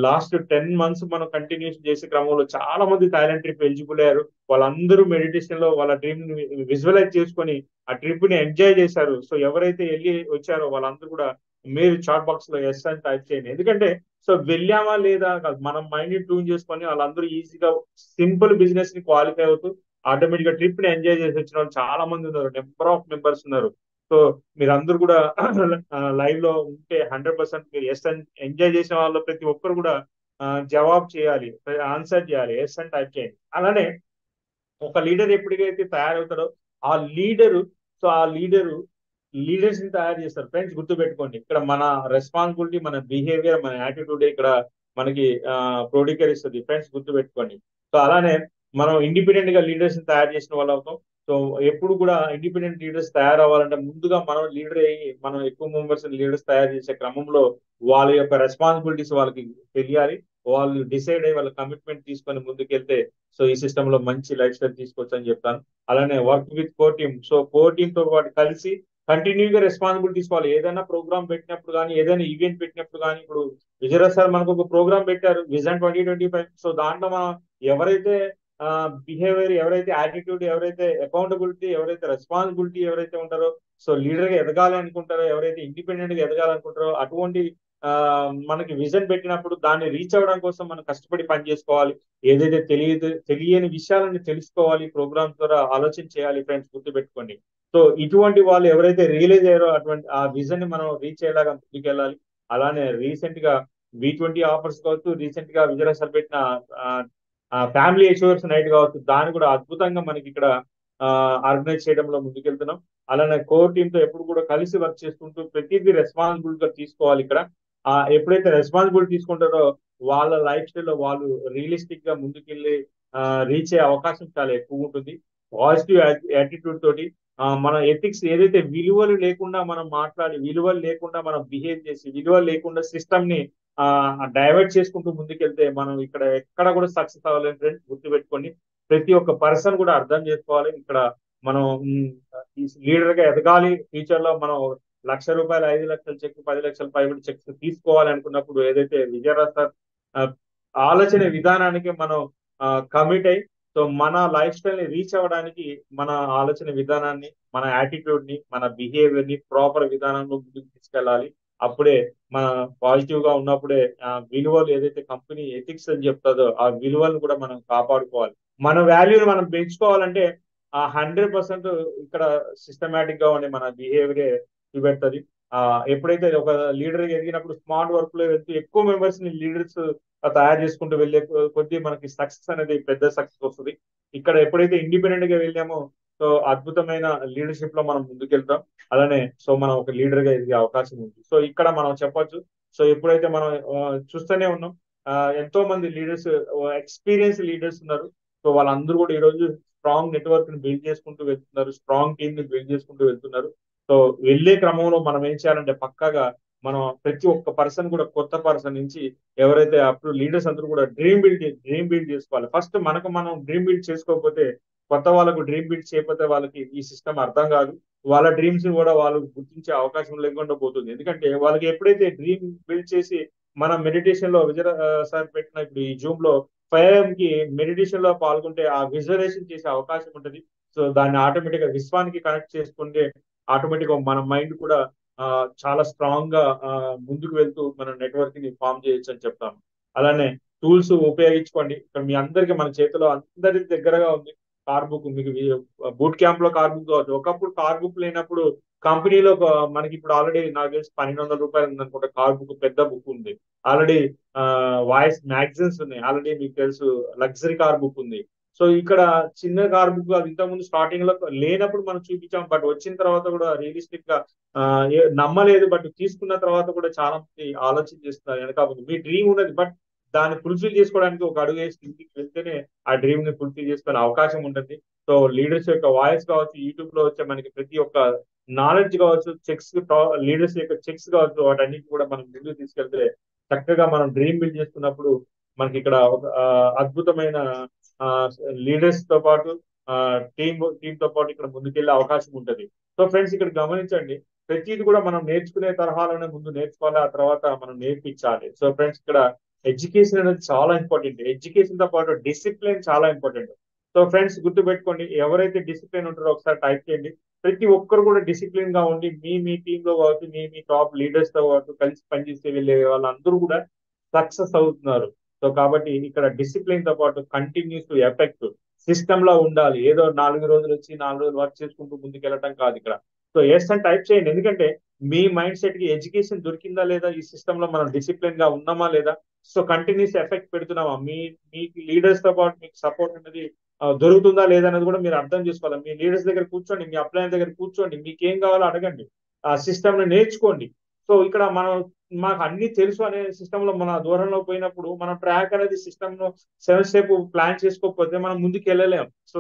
లాస్ట్ 10 months మనం కంటిన్యూస్ చేసే క్రమంలో చాలా మంది థాయిలాండ్ ట్రిప్ ఎలిజిబుల్ అయ్యారు. వాళ్ళందరూ మెడిటేషన్ లో వాళ్ళ డ్రీమ్ ని విజువలైజ్ చేసుకొని ఆ ట్రిప్ ని ఎంజాయ్ చేశారు. సో ఎవరైతే వెళ్ళి వచ్చారో వాళ్ళందరూ కూడా మీరు చాట్ బాక్స్ లో ఎస్ అని టైప్ చేయండి. ఎందుకంటే సో వెళ్ళామా లేదా కాదు, మనం మైండ్ ని ట్యూన్ చేసుకొని వాళ్ళందరూ ఈజీగా సింపుల్ బిజినెస్ ని క్వాలిఫై అవుతూ ఆటోమేటిక్ గా ట్రిప్ ని ఎంజాయ్ చేసి వచ్చిన వాళ్ళు చాలా మంది ఉన్నారు, నెంబర్ ఆఫ్ మెంబర్స్ ఉన్నారు. సో మీరందరూ కూడా లైవ్ లో ఉంటే 100% మీరు ఎస్ అని ఎంజాయ్ చేసిన వాళ్ళు ప్రతి ఒక్కరు కూడా జవాబు చేయాలి, ఆన్సర్ చేయాలి, ఎస్ అని టైప్ చేయండి. అలానే ఒక లీడర్ ఎప్పటికైతే తయారవుతాడో ఆ లీడరు, సో ఆ లీడర్స్ ని తయారు చేస్తారు. ఫ్రెండ్స్ గుర్తుపెట్టుకోండి, ఇక్కడ మన రెస్పాన్సిబిలిటీ, మన బిహేవియర్, మన యాటిట్యూడ్ ఇక్కడ మనకి ప్రోడీకరిస్తుంది. ఫ్రెండ్స్ గుర్తుపెట్టుకోండి. సో అలానే మనం ఇండిపెండెంట్ గా లీడర్స్ ని తయారు చేసిన వాళ్ళు అవుతాం. సో ఎప్పుడు కూడా ఇండిపెండెంట్ లీడర్స్ తయారవ్వాలంటే ముందుగా మనం లీడర్ అయ్యి మనం ఎక్కువ మెంబర్స్ లీడర్స్ తయారు చేసే క్రమంలో వాళ్ళ యొక్క రెస్పాన్సిబిలిటీస్ వాళ్ళకి తెలియాలి. వాళ్ళు డిసైడ్ అయ్యి వాళ్ళ కమిట్మెంట్ తీసుకొని ముందుకెళ్తే సో ఈ సిస్టమ్ లో మంచి లైఫ్ స్టైల్ తీసుకోవచ్చు అని చెప్తాను. అలానే work with core team, so core team తో పాటు కలిసి కంటిన్యూగా రెస్పాన్సిబిలిటీ తీసుకోవాలి. ఏదైనా ప్రోగ్రామ్ పెట్టినప్పుడు కానీ, ఏదైనా ఈవెంట్ పెట్టినప్పుడు కానీ, ఇప్పుడు విజయరాజ్ సార్ మనకు ఒక ప్రోగ్రామ్ పెట్టారు విజన్ 2025. సో దాంట్లో మనం ఎవరైతే బిహేవియర్, ఎవరైతే యాటిట్యూడ్, ఎవరైతే అకౌంటబిలిటీ, ఎవరైతే రెస్పాన్సిబిలిటీ ఎవరైతే ఉంటారో, సో లీడర్ గా ఎదగాలి అనుకుంటారో, ఎవరైతే ఇండిపెండెంట్ గా ఎదగాలనుకుంటారో అటువంటి ఆ మనకి విజన్ పెట్టినప్పుడు దాన్ని రీచ్ అవ్వడం కోసం మనం కష్టపడి పని చేసుకోవాలి. ఏదైతే తెలియని విషయాలను తెలుసుకోవాలి, ప్రోగ్రామ్ ద్వారా ఆలోచన చేయాలి. ఫ్రెండ్స్ గుర్తుపెట్టుకోండి. సో ఇటువంటి వాళ్ళు ఎవరైతే రియలైజ్ అయ్యారో అటువంటి ఆ విజన్ ని మనం రీచ్ అయ్యేలాగా ముందుకెళ్ళాలి. అలానే రీసెంట్ గా V20 ఆఫర్స్ కావచ్చు, రీసెంట్ గా విజయరాజ్ సార్ పెట్టిన ఫ్యామిలీ అష్యూరెన్స్ నైట్ కావచ్చు, దాన్ని కూడా అద్భుతంగా మనకి ఇక్కడ ఆర్గనైజ్ చేయడంలో ముందుకెళ్తున్నాం. అలానే కోర్ టీమ్ తో ఎప్పుడు కూడా కలిసి వర్క్ చేసుకుంటూ ప్రతిదీ రెస్పాన్సిబిలిటీ గా తీసుకోవాలి. ఇక్కడ ఎప్పుడైతే రెస్పాన్సిబిలిటీ తీసుకుంటారో వాళ్ళ లైఫ్ స్టైల్ లో వాళ్ళు రియలిస్టిక్ గా ముందుకెళ్ళి రీచ్ అయ్యే అవకాశం చాలా ఎక్కువ ఉంటుంది. పాజిటివ్ యాటిట్యూడ్ తోటి మన ఎథిక్స్ ఏదైతే విలువలు లేకుండా మనం మాట్లాడి, విలువలు లేకుండా మనం బిహేవ్ చేసి, విలువలు లేకుండా సిస్టమ్ ని డైవర్ట్ చేసుకుంటూ ముందుకెళ్తే మనం ఇక్కడ ఎక్కడ కూడా సక్సెస్ అవ్వలేము ఫ్రెండ్స్. గుర్తుపెట్టుకోండి, ప్రతి ఒక్క పర్సన్ కూడా అర్థం చేసుకోవాలి. ఇక్కడ మనం ఈ లీడర్ గా ఎదగాలి, ఫ్యూచర్ లో మనం ₹1,00,000, 5 లక్షల చెక్, 10 లక్షల పైబడి చెక్స్ తీసుకోవాలి అనుకున్నప్పుడు ఏదైతే విజయరాజ్ సార్ ఆ, ఆలోచన విధానానికి మనం కమిట్ అయి, సో మన లైఫ్ స్టైల్ ని రీచ్ అవ్వడానికి మన ఆలోచన విధానాన్ని, మన యాటిట్యూడ్ ని, మన బిహేవియర్ ని ప్రాపర్ విధానంలో ముందుకు తీసుకెళ్ళాలి. అప్పుడే మన పాజిటివ్ గా ఉన్నప్పుడే విలువలు ఏదైతే కంపెనీ ఎథిక్స్ అని చెప్తుందో ఆ విలువలను కూడా మనం కాపాడుకోవాలి. మన వాల్యూని మనం పెంచుకోవాలంటే 100% ఇక్కడ సిస్టమేటిక్ గా ఉండే మన బిహేవియరే చూపెడుతుంది. ఎప్పుడైతే ఒక లీడర్ ఎదిగినప్పుడు స్మార్ట్ వర్క్ లో వెళ్తూ ఎక్కువ మెంబర్స్ ని లీడర్స్ తయారు చేసుకుంటూ వెళ్ళే కొద్దీ మనకి సక్సెస్ అనేది పెద్ద సక్సెస్ వస్తుంది. ఇక్కడ ఎప్పుడైతే ఇండిపెండెంట్ గా వెళ్ళామో సో అద్భుతమైన లీడర్షిప్ లో మనం ముందుకెళ్తాం. అలానే సో మనం ఒక లీడర్ గా ఎదిగే అవకాశం ఉంది. సో ఇక్కడ మనం చెప్పొచ్చు. సో ఎప్పుడైతే మనం చూస్తూనే ఉన్నాం, ఎంతో మంది లీడర్స్, ఎక్స్పీరియన్స్ లీడర్స్ ఉన్నారు. సో వాళ్ళందరూ కూడా ఈ రోజు స్ట్రాంగ్ నెట్వర్క్ ని బిల్డ్ చేసుకుంటూ వెళ్తున్నారు, స్ట్రాంగ్ టీమ్ ని బిల్డ్ చేసుకుంటూ వెళ్తున్నారు. సో వెళ్ళే క్రమంలో మనం ఏం చేయాలంటే పక్కాగా మనం ప్రతి ఒక్క పర్సన్ కూడా కొత్త పర్సన్ నుంచి ఎవరైతే అప్పుడు లీడర్స్ అందరూ కూడా డ్రీమ్ బిల్డ్ చేసుకోవాలి. ఫస్ట్ మనకు మనం డ్రీమ్ బిల్డ్ చేసుకోకపోతే, కొత్త వాళ్ళకు డ్రీమ్ బిల్డ్ చేయకపోతే వాళ్ళకి ఈ సిస్టమ్ అర్థం కాదు. వాళ్ళ డ్రీమ్స్ కూడా వాళ్ళు గుర్తించే అవకాశం లేకుండా పోతుంది. ఎందుకంటే వాళ్ళకి ఎప్పుడైతే డ్రీమ్ బిల్డ్ చేసి మనం మెడిటేషన్ లో విజయ సార్ పెట్టిన ఇప్పుడు ఈ జూమ్ లో 5 AM కి మెడిటేషన్ లో పాల్గొంటే ఆ విజువలైజేషన్ చేసే అవకాశం ఉంటుంది. సో దాన్ని ఆటోమేటిక్ గా విశ్వానికి కనెక్ట్ చేసుకుంటే ఆటోమేటిక్ గా మన మైండ్ కూడా చాలా స్ట్రాంగ్ గా ముందుకు వెళ్తూ మన నెట్వర్క్ ని ఫామ్ చేయొచ్చు అని చెప్తాను. అలానే టూల్స్ ఉపయోగించుకోండి. ఇక్కడ మీ అందరికి మన చేతిలో అందరి దగ్గరగా ఉంది కార్ బుక్. మీకు బూట్ క్యాంప్ లో కార్ బుక్ కావచ్చు. ఒకప్పుడు కార్ బుక్ లేనప్పుడు కంపెనీలో మనకి ఇప్పుడు ఆల్రెడీ నాకు తెలిసి ₹1,200 ఉంది అనుకుంటా. కార్ బుక్ పెద్ద బుక్ ఉంది ఆల్రెడీ. వాయిస్ మ్యాగజైన్స్ ఉన్నాయి ఆల్రెడీ. మీకు తెలుసు లగ్జరీ కార్ బుక్ ఉంది. సో ఇక్కడ చిన్న కార్ బుక్ అది ఇంతకుముందు స్టార్టింగ్ లో లేనప్పుడు మనం చూపించాం. బట్ వచ్చిన తర్వాత కూడా రియలిస్టిక్ గా నమ్మలేదు. బట్ తీసుకున్న తర్వాత కూడా చాలా మంది ఆలోచన చేస్తున్నారు వెనక ముందు. మీ డ్రీమ్ ఉన్నది, బట్ దాన్ని ఫుల్ఫిల్ చేసుకోవడానికి ఒక అడుగు వేసి ఇంటికి వెళ్తేనే ఆ డ్రీమ్ ని ఫుల్ఫిల్ చేసుకునే అవకాశం ఉంటుంది. సో లీడర్స్ యొక్క వాయిస్ కావచ్చు, యూట్యూబ్ లో వచ్చే మనకి ప్రతి ఒక్క నాలెడ్జ్ కావచ్చు, చెక్స్, లీడర్స్ యొక్క చెక్స్ కావచ్చు, వాటన్నిటి కూడా మనం ముందుకు తీసుకెళ్తే చక్కగా మనం డ్రీమ్ బిల్డ్ చేసుకున్నప్పుడు మనకి ఇక్కడ ఒక అద్భుతమైన లీడర్స్ తో పాటు టీమ్ తో పాటు ఇక్కడ ముందుకెళ్లే అవకాశం ఉంటుంది. సో ఫ్రెండ్స్ ఇక్కడ గమనించండి, ప్రతిది కూడా మనం నేర్చుకునే తరహాలోనే ముందు నేర్చుకోవాలి, ఆ తర్వాత మనం నేర్పించాలి. సో ఫ్రెండ్స్ ఇక్కడ ఎడ్యుకేషన్ అనేది చాలా ఇంపార్టెంట్. ఎడ్యుకేషన్ తో పాటు డిసిప్లిన్ చాలా ఇంపార్టెంట్. సో ఫ్రెండ్స్ గుర్తుపెట్టుకోండి, ఎవరైతే డిసిప్లిన్ ఉంటారో ఒకసారి టైప్ చేయండి. ప్రతి ఒక్కరు కూడా డిసిప్లిన్ గా ఉండి మీ టీమ్ లో కావచ్చు, మీ టాప్ లీడర్స్ తో కావచ్చు, కలిసి పనిచేస్తే వెళ్ళే వాళ్ళందరూ కూడా సక్సెస్ అవుతున్నారు. సో కాబట్టి ఇక్కడ డిసిప్లిన్ తో పాటు కంటిన్యూస్ ఎఫెక్ట్ సిస్టమ్ లో ఉండాలి. ఏదో 4 రోజులు వచ్చి 4 రోజులు వర్క్ చేసుకుంటూ ముందుకు వెళ్ళటం కాదు ఇక్కడ. సో ఎస్ అని టైప్ చేయండి. ఎందుకంటే మీ మైండ్ సెట్ కి ఎడ్యుకేషన్ దొరికిందా లేదా, ఈ సిస్టమ్ లో మనం డిసిప్లిన్ గా ఉన్నామా లేదా, సో కంటిన్యూస్ ఎఫెక్ట్ పెడుతున్నామా, మీకు లీడర్స్ తో పాటు మీకు సపోర్ట్ అనేది దొరుకుతుందా లేదా అనేది కూడా మీరు అర్థం చేసుకోవాలి. మీ లీడర్స్ దగ్గర కూర్చోండి, మీ అప్లయన్స్ దగ్గర కూర్చోండి, మీకు ఏం కావాలో అడగండి, ఆ సిస్టమ్ ని నేర్చుకోండి. సో ఇక్కడ మనం మాకు అన్ని తెలుసు అనే సిస్టమ్ లో మన దూరంలో పోయినప్పుడు మన ట్రాక్ అనేది సిస్టమ్ లో 7 స్టెప్ ప్లాన్ చేసుకోకపోతే మనం ముందుకు వెళ్ళలేం. సో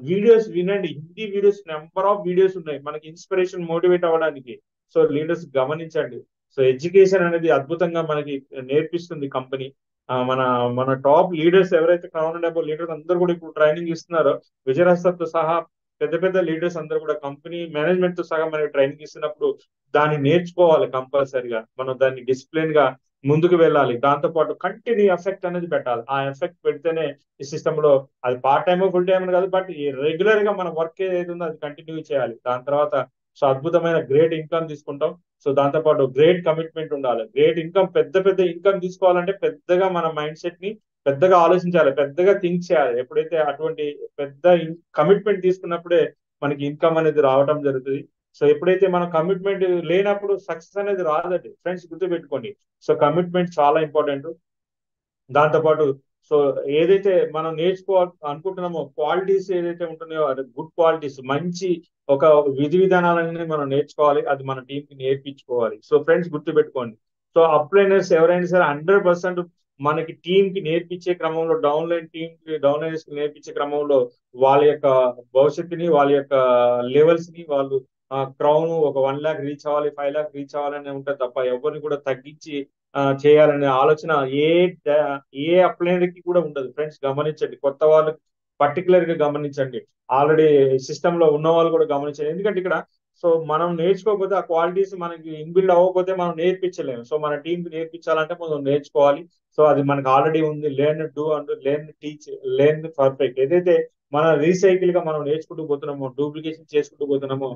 వీడియోస్ వినండి, Hindi videos number of videos ఉన్నాయి మనకి ఇన్స్పిరేషన్ మోటివేట్ అవ్వడానికి. సో లీడర్స్ గమనించండి. సో ఎడ్యుకేషన్ అనేది అద్భుతంగా మనకి నేర్పిస్తుంది కంపెనీ. మన మన టాప్ లీడర్స్ ఎవరైతే క్రౌన్ డబ్బో లీడర్స్ అందరూ కూడా ఇప్పుడు ట్రైనింగ్ ఇస్తున్నారో, విజయరాజ్తో సహా పెద్ద పెద్ద లీడర్స్ అందరూ కూడా కంపెనీ మేనేజ్మెంట్ తో సహా మనకి ట్రైనింగ్ ఇస్తున్నప్పుడు దాన్ని నేర్చుకోవాలి కంపల్సరిగా. మనం దాన్ని డిసిప్లిన్ గా ముందుకు వెళ్ళాలి. దాంతో పాటు కంటిన్యూ ఎఫెక్ట్ అనేది పెట్టాలి. ఆ ఎఫెక్ట్ పెడితేనే ఈ సిస్టమ్ లో అది పార్ట్ టైమ్ ఫుల్ టైం కాదు, బట్ రెగ్యులర్ గా మన వర్క్ ఏదైతే ఉందో అది కంటిన్యూ చేయాలి. దాని తర్వాత సో అద్భుతమైన గ్రేట్ ఇన్కమ్ తీసుకుంటాం. సో దాంతో పాటు గ్రేట్ కమిట్మెంట్ ఉండాలి. గ్రేట్ ఇన్కమ్, పెద్ద పెద్ద ఇన్కమ్ తీసుకోవాలంటే పెద్దగా మన మైండ్ సెట్ ని పెద్దగా ఆలోచించాలి, పెద్దగా థింక్ చేయాలి. ఎప్పుడైతే అటువంటి పెద్ద కమిట్మెంట్ తీసుకున్నప్పుడే మనకి ఇన్కమ్ అనేది రావడం జరుగుతుంది. సో ఎప్పుడైతే మనం కమిట్మెంట్ లేనప్పుడు సక్సెస్ అనేది రాదండి ఫ్రెండ్స్, గుర్తుపెట్టుకోండి. సో కమిట్మెంట్ చాలా ఇంపార్టెంట్. దాంతోపాటు సో ఏదైతే మనం నేర్చుకోవాలి అనుకుంటున్నామో క్వాలిటీస్ ఏదైతే ఉంటున్నాయో అది గుడ్ క్వాలిటీస్, మంచి ఒక విధి విధానాలన్నీ మనం నేర్చుకోవాలి, అది మన టీం కి నేర్పించుకోవాలి. సో ఫ్రెండ్స్ గుర్తుపెట్టుకోండి. సో అప్లైనర్స్ ఎవరైనా సరే 100% మనకి టీం కి నేర్పించే క్రమంలో, డౌన్లైనర్స్ కి నేర్పించే క్రమంలో వాళ్ళ యొక్క భవిష్యత్తుని, వాళ్ళ యొక్క లెవెల్స్ ని వాళ్ళు క్రౌన్ ఒక 1 lakh రీచ్ అవ్వాలి, 5 lakh రీచ్ అవ్వాలని ఉంటుంది తప్ప ఎవరిని కూడా తగ్గించి చేయాలనే ఆలోచన ఏ అప్లైనర్కి కూడా ఉండదు. ఫ్రెండ్స్ గమనించండి, కొత్త వాళ్ళు పర్టికులర్ గా గమనించండి, ఆల్రెడీ సిస్టమ్ లో ఉన్న వాళ్ళు కూడా గమనించండి. ఎందుకంటే ఇక్కడ సో మనం నేర్చుకోకపోతే ఆ క్వాలిటీస్ మనకి ఇన్బిల్డ్ అవ్వకపోతే మనం నేర్పించలేము. సో మన టీంకి నేర్పించాలంటే మనం నేర్చుకోవాలి. సో అది మనకు ఆల్రెడీ ఉంది. Learn do and learn teach learn perfect. ఏదైతే మన రీసైకిల్ గా మనం నేర్చుకుంటూ పోతున్నామో, డూప్లికేషన్ చేసుకుంటూ పోతున్నామో,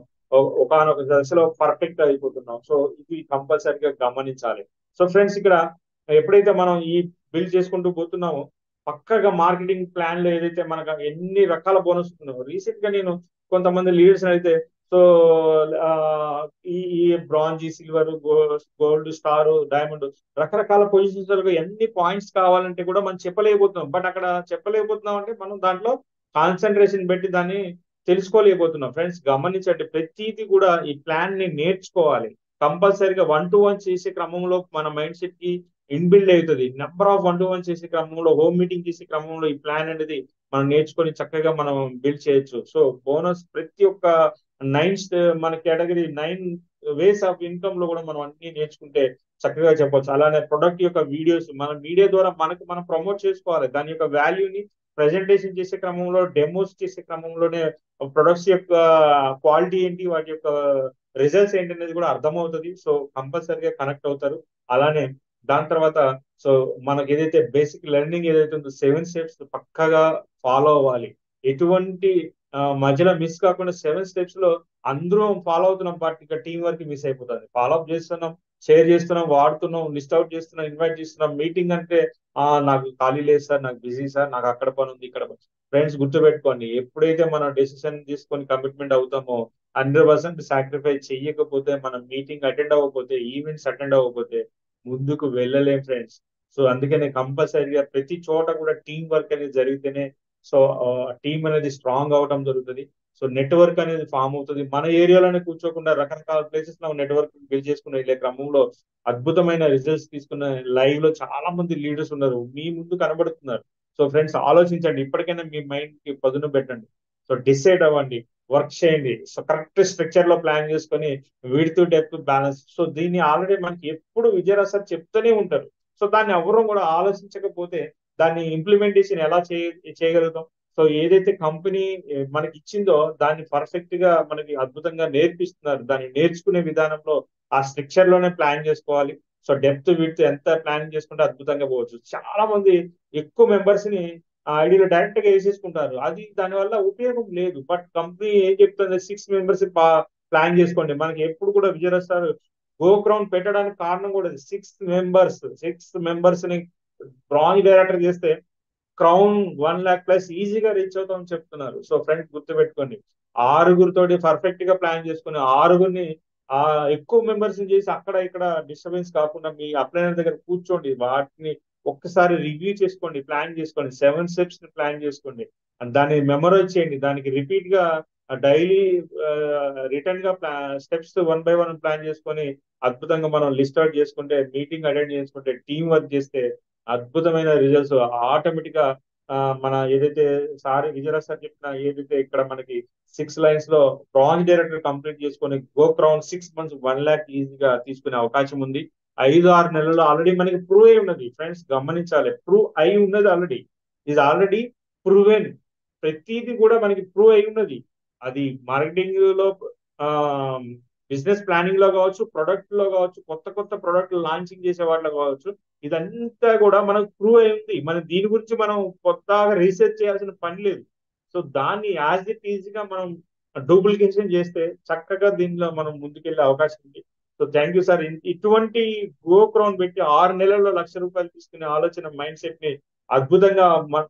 ఒకనొక దశలో పర్ఫెక్ట్ అయిపోతున్నాం. సో ఇది కంపల్సరీగా గమనించాలి. సో ఫ్రెండ్స్ ఇక్కడ ఎప్పుడైతే మనం ఈ బిల్డ్ చేసుకుంటూ పోతున్నామో, పక్కగా మార్కెటింగ్ ప్లాన్ లో ఏదైతే మనకు ఎన్ని రకాల బోనస్ ఉన్నాయో, రీసెంట్ గా నేను కొంతమంది లీడర్స్ అయితే సో ఆ, ఈ bronze, silver, gold, star, diamond రకరకాల పొజిషన్స్ ఎన్ని పాయింట్స్ కావాలంటే కూడా మనం చెప్పలేకపోతున్నాం. బట్ అక్కడ చెప్పలేకపోతున్నాం అంటే మనం దాంట్లో కాన్సన్ట్రేషన్ పెట్టి దాన్ని తెలుసుకోలేకపోతున్నాం. ఫ్రెండ్స్ గమనించండి, ప్రతిదీ కూడా ఈ ప్లాన్ ని నేర్చుకోవాలి. కంపల్సరీగా 1-to-1 చేసే క్రమంలో మన మైండ్ సెట్ కి ఇన్బిల్డ్ అవుతుంది. నెంబర్ ఆఫ్ 1-to-1 చేసే క్రమంలో, హోమ్ మీటింగ్ చేసే క్రమంలో ఈ ప్లాన్ అనేది మనం నేర్చుకొని చక్కగా మనం బిల్డ్ చేయొచ్చు. సో బోనస్ ప్రతి ఒక్క 9 మన కేటగిరీ 9 వేస్ ఆఫ్ ఇన్కమ్ లో కూడా మనం అన్ని నేర్చుకుంటే చక్కగా చెప్పొచ్చు. అలానే ప్రొడక్ట్ యొక్క వీడియోస్ మన మీడియా ద్వారా మనకు మనం ప్రమోట్ చేసుకోవాలి. దాని యొక్క వాల్యూని ప్రజెంటేషన్ చేసే క్రమంలో, డెమోస్ చేసే క్రమంలోనే ప్రొడక్ట్స్ యొక్క క్వాలిటీ ఏంటి, వాటి యొక్క రిజల్ట్స్ ఏంటి అనేది కూడా అర్థమవుతుంది. సో కంపల్సరీగా కనెక్ట్ అవుతారు. అలానే దాని తర్వాత సో మనకి ఏదైతే బేసిక్ లెర్నింగ్ ఏదైతే ఉందో 7 స్టెప్స్ పక్కగా ఫాలో అవ్వాలి. ఎటువంటి మధ్యలో మిస్ కాకుండా 7 స్టెప్స్ లో అందరం ఫాలో అవుతున్నాం, బట్ ఇక టీం వర్క్ మిస్ అయిపోతుంది. ఫాలో అప్ చేస్తున్నాం, షేర్ చేస్తున్నాం, వాడుతున్నాం, లిస్ట్ అవుట్ చేస్తున్నాం, ఇన్వైట్ చేస్తున్నాం. మీటింగ్ అంటే నాకు ఖాళీ లేదు సార్, నాకు బిజీ సార్, నాకు అక్కడ పని ఉంది, ఇక్కడ పని. ఫ్రెండ్స్ గుర్తుపెట్టుకోండి, ఎప్పుడైతే మనం డెసిషన్ తీసుకొని కమిట్మెంట్ అవుతామో 100% సాక్రిఫైస్ చెయ్యకపోతే, మనం మీటింగ్ అటెండ్ అవ్వకపోతే, ఈవెంట్స్ అటెండ్ అవ్వకపోతే ముందుకు వెళ్ళలేం ఫ్రెండ్స్. సో అందుకనే కంపల్సరీగా ప్రతి చోట కూడా టీం వర్క్ అనేది జరిగితేనే సో టీం అనేది స్ట్రాంగ్ అవడం జరుగుతుంది. సో నెట్వర్క్ అనేది ఫామ్ అవుతుంది. మన ఏరియాలోనే కూర్చోకుండా రకరకాల ప్లేసెస్ లో నెట్వర్క్ బిల్డ్ చేసుకుని వెళ్ళే క్రమంలో అద్భుతమైన రిజల్ట్స్ తీసుకున్న లైవ్ లో చాలా మంది లీడర్స్ ఉన్నారు, మీ ముందు కనబడుతున్నారు. సో ఫ్రెండ్స్ ఆలోచించండి, ఇప్పటికైనా మీ మైండ్ కి పదును పెట్టండి. సో డిసైడ్ అవ్వండి, వర్క్ చేయండి. సో కరెక్ట్ స్ట్రక్చర్ లో ప్లాన్ చేసుకొని విడ్త్ డెప్త్ బ్యాలెన్స్. సో దీన్ని ఆల్రెడీ మనకి ఎప్పుడు విజయరాజ్ సార్ చెప్తూనే ఉంటారు. సో దాన్ని ఎవరూ కూడా ఆలోచించకపోతే దాన్ని ఇంప్లిమెంటేషన్ ఎలా చేయగలుగుతాం? సో ఏదైతే కంపెనీ మనకి ఇచ్చిందో దాన్ని పర్ఫెక్ట్ గా మనకి అద్భుతంగా నేర్పిస్తున్నారు. దాన్ని నేర్చుకునే విధానంలో ఆ స్ట్రక్చర్ లోనే ప్లాన్ చేసుకోవాలి. సో డెప్త్ విడ్త్ ఎంత ప్లానింగ్ చేసుకుంటే అద్భుతంగా పోవచ్చు. చాలా మంది ఎక్కువ మెంబర్స్ ని ఆ ఐడిలో డైరెక్ట్ గా వేసేసుకుంటారు, అది దానివల్ల ఉపయోగం లేదు. బట్ కంపెనీ ఏం చెప్తుంది, 6 మెంబర్స్ ప్లాన్ చేసుకోండి. మనకి ఎప్పుడు కూడా విజయరాజ్ సార్ గో క్రౌన్ పెట్టడానికి కారణం కూడా 6 మెంబర్స్ ని బ్రాంజ్ డైరెక్టర్ చేస్తే క్రౌన్ 1 lakh+ ఈజీగా రీచ్ అవుతామని చెప్తున్నారు. సో ఫ్రెండ్స్ గుర్తుపెట్టుకోండి, ఆరుగురితోటి పర్ఫెక్ట్ గా ప్లాన్ చేసుకుని ఆరుగురిని ఆ ఎక్కువ మెంబర్స్ చేసి అక్కడ ఇక్కడ డిస్టర్బెన్స్ కాకుండా మీ అప్లైనర్ దగ్గర కూర్చోండి, వాటిని ఒక్కసారి రివ్యూ చేసుకోండి, ప్లాన్ చేసుకోండి. 7 స్టెప్స్ ని ప్లాన్ చేసుకోండి, దాన్ని మెమరైజ్ చేయండి, దానికి రిపీట్ గా డైలీ రిటర్న్ గా స్టెప్స్ 1 by 1 ప్లాన్ చేసుకొని అద్భుతంగా మనం లిస్ట్ అవుట్ చేసుకుంటే, మీటింగ్ అటెండ్ చేసుకుంటే, టీం వర్క్ చేస్తే అద్భుతమైన రిజల్ట్స్ ఆటోమేటిక్ గా మన ఏదైతే సార్ విజయరాజ్ సార్ చెప్పిన ఏదైతే ఇక్కడ మనకి 6 లైన్స్ లో బ్రాంజ్ డైరెక్టర్ కంప్లీట్ చేసుకొని గో క్రౌన్ 6 months 1 lakh ఈజీగా తీసుకునే అవకాశం ఉంది. 5-6 నెలల్లో ఆల్రెడీ మనకి ప్రూవ్ అయి ఉన్నది. ఫ్రెండ్స్ గమనించాలి, ప్రూవ్ అయి ఉన్నది ఆల్రెడీ, ఇది ఆల్రెడీ ప్రూవెన్. ప్రతిదీ కూడా మనకి ప్రూవ్ అయి ఉన్నది. అది మార్కెటింగ్ లో, బిజినెస్ ప్లానింగ్ లో కావచ్చు, ప్రొడక్ట్ లో కావచ్చు, కొత్త కొత్త ప్రొడక్ట్ లాంచింగ్ చేసే వాటిలో కావచ్చు, ఇదంతా కూడా మనకు ప్రూవ్ అయింది. మనం దీని గురించి మనం కొత్తగా రీసెర్చ్ చేయాల్సిన పని లేదు. సో దాన్ని యాజ్ ఇట్ ఈజీగా మనం డూప్లికేషన్ చేస్తే చక్కగా దీనిలో మనం ముందుకెళ్లే అవకాశం ఉంది. So thank you sir. ఇటువంటి గో క్రౌన్ పెట్టి 6 నెలల్లో ₹1,00,000 తీసుకునే ఆలోచన మైండ్ సెట్ ని అద్భుతంగా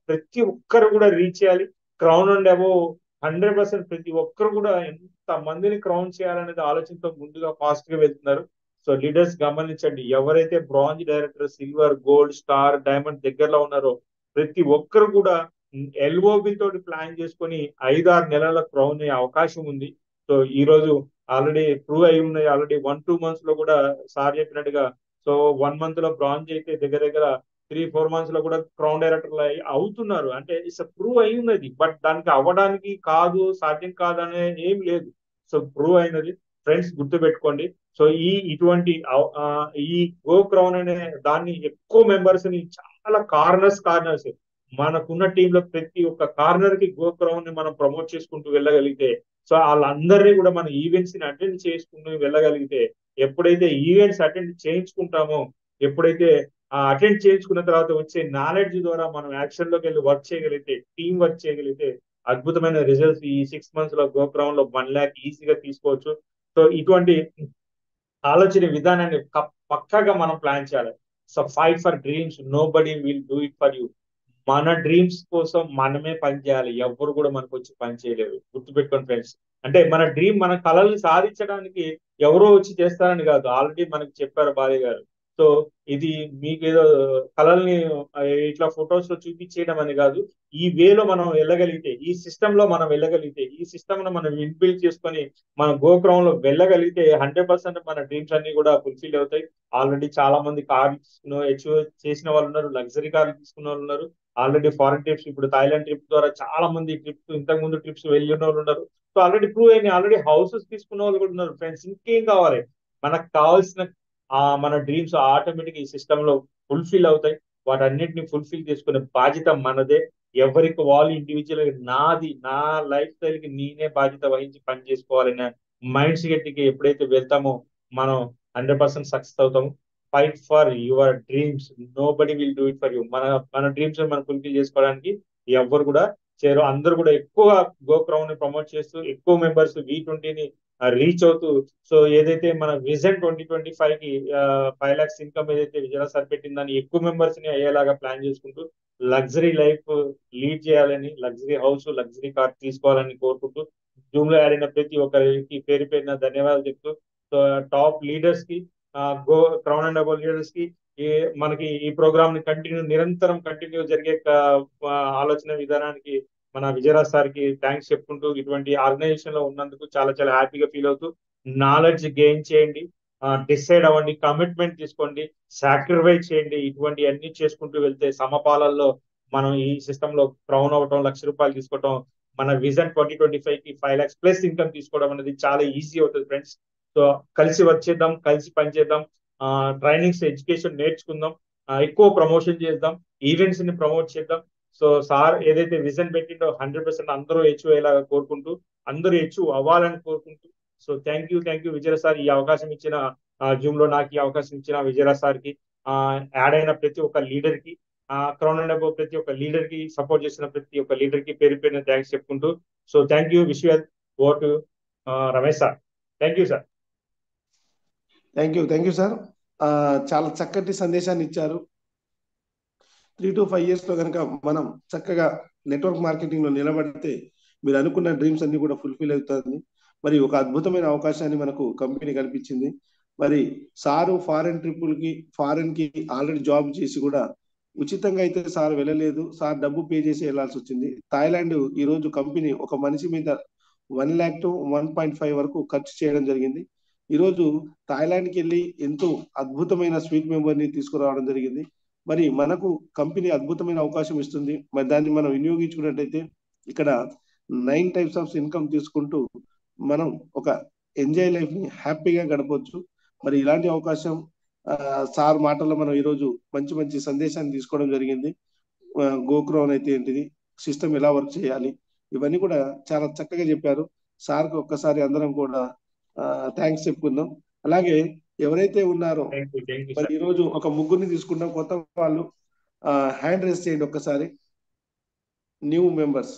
ప్రతి ఒక్కరు కూడా రీచ్ చేయాలి. క్రౌన్ అండ్ అబోవ్ 100% ప్రతి ఒక్కరు కూడా ఎంత మందిని క్రౌన్ చేయాలనేది ఆలోచనతో ముందుగా ఫాస్ట్ గా వెళ్తున్నారు. సో లీడర్స్ గమనించండి, ఎవరైతే bronze director, silver, gold, star, diamond దగ్గరలో ఉన్నారో ప్రతి ఒక్కరు కూడా ఎల్ఓబి తోటి ప్లాన్ చేసుకొని 5-6 నెలల క్రౌన్ అయ్యే అవకాశం ఉంది. సో ఈ రోజు ఆల్రెడీ ప్రూవ్ అయి ఉన్నాయి. ఆల్రెడీ 1-2 months లో కూడా సార్ చెప్పినట్టుగా సో 1 month లో బ్రాంజ్ అయితే దగ్గర దగ్గర 3-4 months లో కూడా క్రౌన్ డైరెక్టర్లు అవుతున్నారు. అంటే ఇట్స్ ప్రూవ్ అయి ఉన్నది. బట్ దానికి అవ్వడానికి కాదు, సాధ్యం కాదు అనే ఏం లేదు. సో ప్రూవ్ అయినది. ఫ్రెండ్స్ గుర్తుపెట్టుకోండి. సో ఇటువంటి ఈ గో క్రౌన్ అనే దాన్ని ఎక్కువ మెంబర్స్ ని చాలా కార్నర్స్ మనకున్న టీంలో ప్రతి ఒక్క కార్నర్ కి గో క్రౌన్ ని మనం ప్రమోట్ చేసుకుంటూ వెళ్ళగలిగితే, సో వాళ్ళందరినీ కూడా మన ఈవెంట్స్ ని అటెండ్ చేసుకుంటూ వెళ్ళగలిగితే, ఎప్పుడైతే ఈవెంట్స్ అటెండ్ చేయించుకుంటామో, ఎప్పుడైతే అటెండ్ చేయించుకున్న తర్వాత వచ్చే నాలెడ్జ్ ద్వారా మనం యాక్షన్ లోకి వెళ్ళి వర్క్ చేయగలిగితే, టీం వర్క్ చేయగలిగితే, అద్భుతమైన రిజల్ట్స్ ఈ 6 months లో గో క్రౌన్ లో 1 lakh ఈజీగా తీసుకోవచ్చు. సో ఇటువంటి ఆలోచన విధానాన్ని పక్కాగా మనం ప్లాన్ చేయాలి. So fight for dreams, nobody will do it for you. మన డ్రీమ్స్ కోసం మనమే పని చేయాలి, ఎవరు కూడా మనకు వచ్చి పని చేయలేరు. గుర్తుపెట్టుకోండి ఫ్రెండ్స్. అంటే మన డ్రీమ్, మన కళల్ని సాధించడానికి ఎవరో వచ్చి చేస్తారని కాదు, ఆల్రెడీ మనకి చెప్పారు భార్య గారు. సో ఇది మీకేదో కళల్ని ఇట్లా ఫొటోస్ లో చూపించేయడం అని కాదు. ఈ వేలో మనం వెళ్ళగలిగితే, ఈ సిస్టమ్ లో మనం వెళ్ళగలిగితే, ఈ సిస్టమ్ ను మనం ఇన్బిల్డ్ చేసుకొని మన గోక్రౌన్ లో వెళ్ళగలిగితే 100% మన డ్రీమ్స్ అన్ని కూడా ఫుల్ఫిల్ అవుతాయి. ఆల్రెడీ చాలా మంది కార్లు తీసుకున్న అచీవ్ చేసిన వాళ్ళు ఉన్నారు, లగ్జరీ కార్లు తీసుకున్న వాళ్ళు ఉన్నారు. ఆల్రెడీ ఫారెన్ ట్రిప్స్, ఇప్పుడు థాయిలాండ్ ట్రిప్ ద్వారా చాలా మంది ట్రిప్స్, ఇంతకు ముందు ట్రిప్స్ వెళ్ళిన వాళ్ళు ఉన్నారు. సో ఆల్రెడీ ప్రూవ్ అయింది, ఆల్రెడీ హౌసెస్ తీసుకున్న వాళ్ళు కూడా ఉన్నారు. ఫ్రెండ్స్, ఇంకేం కావాలి? మనకు కావాల్సిన మన డ్రీమ్స్ ఆటోమేటిక్ ఈ సిస్టమ్ లో ఫుల్ఫిల్ అవుతాయి. వాటన్నిటిని ఫుల్ఫిల్ చేసుకునే బాధ్యత మనదే. ఎవరికి వాళ్ళు ఇండివిజువల్ నాది, నా లైఫ్ స్టైల్ కి నేనే బాధ్యత వహించి పని చేసుకోవాలనే మైండ్ సెట్ కి ఎప్పుడైతే వెళ్తామో, మనం 100% సక్సెస్ అవుతాము. Fight for your dreams, nobody will do it for you. మన డ్రీమ్స్ మనం ఫుల్ఫిల్ చేసుకోవడానికి ఎవరు కూడా చేయరు. అందరూ కూడా ఎక్కువ గోక్రౌన్ ని ప్రమోట్ చేస్తూ, ఎక్కువ మెంబర్స్ V20ని రీచ్ అవుతూ, సో ఏదైతే మన విజన్ 2025 కి 5 lakhs ఇన్కమ్ ఏదైతే విజయరాజ్ సార్ పెట్టిందని ఎక్కువ మెంబర్స్ ని అయ్యేలాగా ప్లాన్ చేసుకుంటూ లగ్జరీ లైఫ్ లీడ్ చేయాలని, లగ్జరీ హౌస్, లగ్జరీ కార్ తీసుకోవాలని కోరుకుంటూ, జూమ్ లో యాడ్ అయిన ప్రతి ఒక్కరికి పేరు పేరున ధన్యవాదాలు చెప్తూ, సో టాప్ లీడర్స్ కి, go crown and above leaders కి, ఈ మనకి ఈ ప్రోగ్రామ్ ని నిరంతరం కంటిన్యూ జరిగే ఆలోచన విధానానికి మన విజయరాజ్ సార్ కి థ్యాంక్స్ చెప్పుకుంటూ, ఇటువంటి ఆర్గనైజేషన్ లో ఉన్నందుకు చాలా చాలా హ్యాపీగా ఫీల్ అవుతూ, నాలెడ్జ్ గెయిన్ చేయండి, డిసైడ్ అవ్వండి, కమిట్మెంట్ తీసుకోండి, సాక్రిఫైస్ చేయండి. ఇటువంటి అన్ని చేసుకుంటూ వెళ్తే సమపాలల్లో మనం ఈ సిస్టమ్ లో క్రౌన్ అవటం, ₹1,00,000 తీసుకోవటం, మన విజన్ 2025 కి 5 lakhs ప్లస్ ఇన్కమ్ తీసుకోవడం అనేది చాలా ఈజీ అవుతుంది ఫ్రెండ్స్. సో కలిసి వర్క్ చేద్దాం, కలిసి పనిచేద్దాం, ట్రైనింగ్స్, ఎడ్యుకేషన్ నేర్చుకుందాం, ఎక్కువ ప్రమోషన్ చేద్దాం, ఈవెంట్స్ ని ప్రమోట్ చేద్దాం. సో సార్ ఏదైతే విజన్ పెట్టిండో 100% అందరూ అచీవ్ అయ్యేలాగా కోరుకుంటూ, అందరూ అచీవ్ అవ్వాలని కోరుకుంటూ, so thank you Vijayaraj sir, ఈ అవకాశం ఇచ్చిన జూమ్ లో నాకు ఈ అవకాశం ఇచ్చిన విజయరాజ్ సార్ కి, యాడ్ అయిన ప్రతి ఒక్క లీడర్ కి, క్రౌన్ అండ్ అబౌవ్ ప్రతి ఒక్క లీడర్ కి, సపోర్ట్ చేసిన ప్రతి ఒక్క లీడర్ కి పేరు పేరున థ్యాంక్స్ చెప్పుకుంటూ, so thank you. Wish you vote Ramesh sir. Thank you sir. Thank you sir. చాలా చక్కటి సందేశాన్ని ఇచ్చారు. 3 to 5 years లో కనుక మనం చక్కగా నెట్వర్క్ మార్కెటింగ్ లో నిలబడితే మీరు అనుకున్న డ్రీమ్స్ అన్ని కూడా ఫుల్ఫిల్ అవుతుంది. మరి ఒక అద్భుతమైన అవకాశాన్ని మనకు కంపెనీ కల్పించింది. మరి సారు ఫారెన్ కి ఆల్రెడీ జాబ్ చేసి కూడా ఉచితంగా అయితే సార్ వెళ్ళలేదు, సార్ డబ్బు పే చేసి వెళ్లాల్సి వచ్చింది. థాయిలాండ్ ఈ రోజు కంపెనీ ఒక మనిషి మీద 1 lakh to 1.5 వరకు ఖర్చు చేయడం జరిగింది. ఈ రోజు థాయిలాండ్కి వెళ్ళి ఎంతో అద్భుతమైన స్వీట్ మెంబర్ని తీసుకురావడం జరిగింది. మరి మనకు కంపెనీ అద్భుతమైన అవకాశం ఇస్తుంది. మరి దాన్ని మనం వినియోగించుకున్నట్టయితే ఇక్కడ 9 types ఆఫ్ ఇన్కమ్ తీసుకుంటూ మనం ఒక ఎంజాయ్ లైఫ్ ని హ్యాపీగా గడపవచ్చు. మరి ఇలాంటి అవకాశం సార్ మాటల్లో మనం ఈరోజు మంచి మంచి సందేశాన్ని తీసుకోవడం జరిగింది. గోక్రౌన్ అయితే ఏంటిది, సిస్టమ్ ఎలా వర్క్ చేయాలి, ఇవన్నీ కూడా చాలా చక్కగా చెప్పారు. సార్కి ఒక్కసారి అందరం కూడా థ్యాంక్స్ చెప్పుకుందాం. అలాగే ఎవరైతే ఉన్నారో మరి ఈ రోజు ఒక ముగ్గురిని తీసుకుంటాం, కొత్త వాళ్ళు హ్యాండ్ రేస్ చేయండి ఒక్కసారి, న్యూ మెంబర్స్.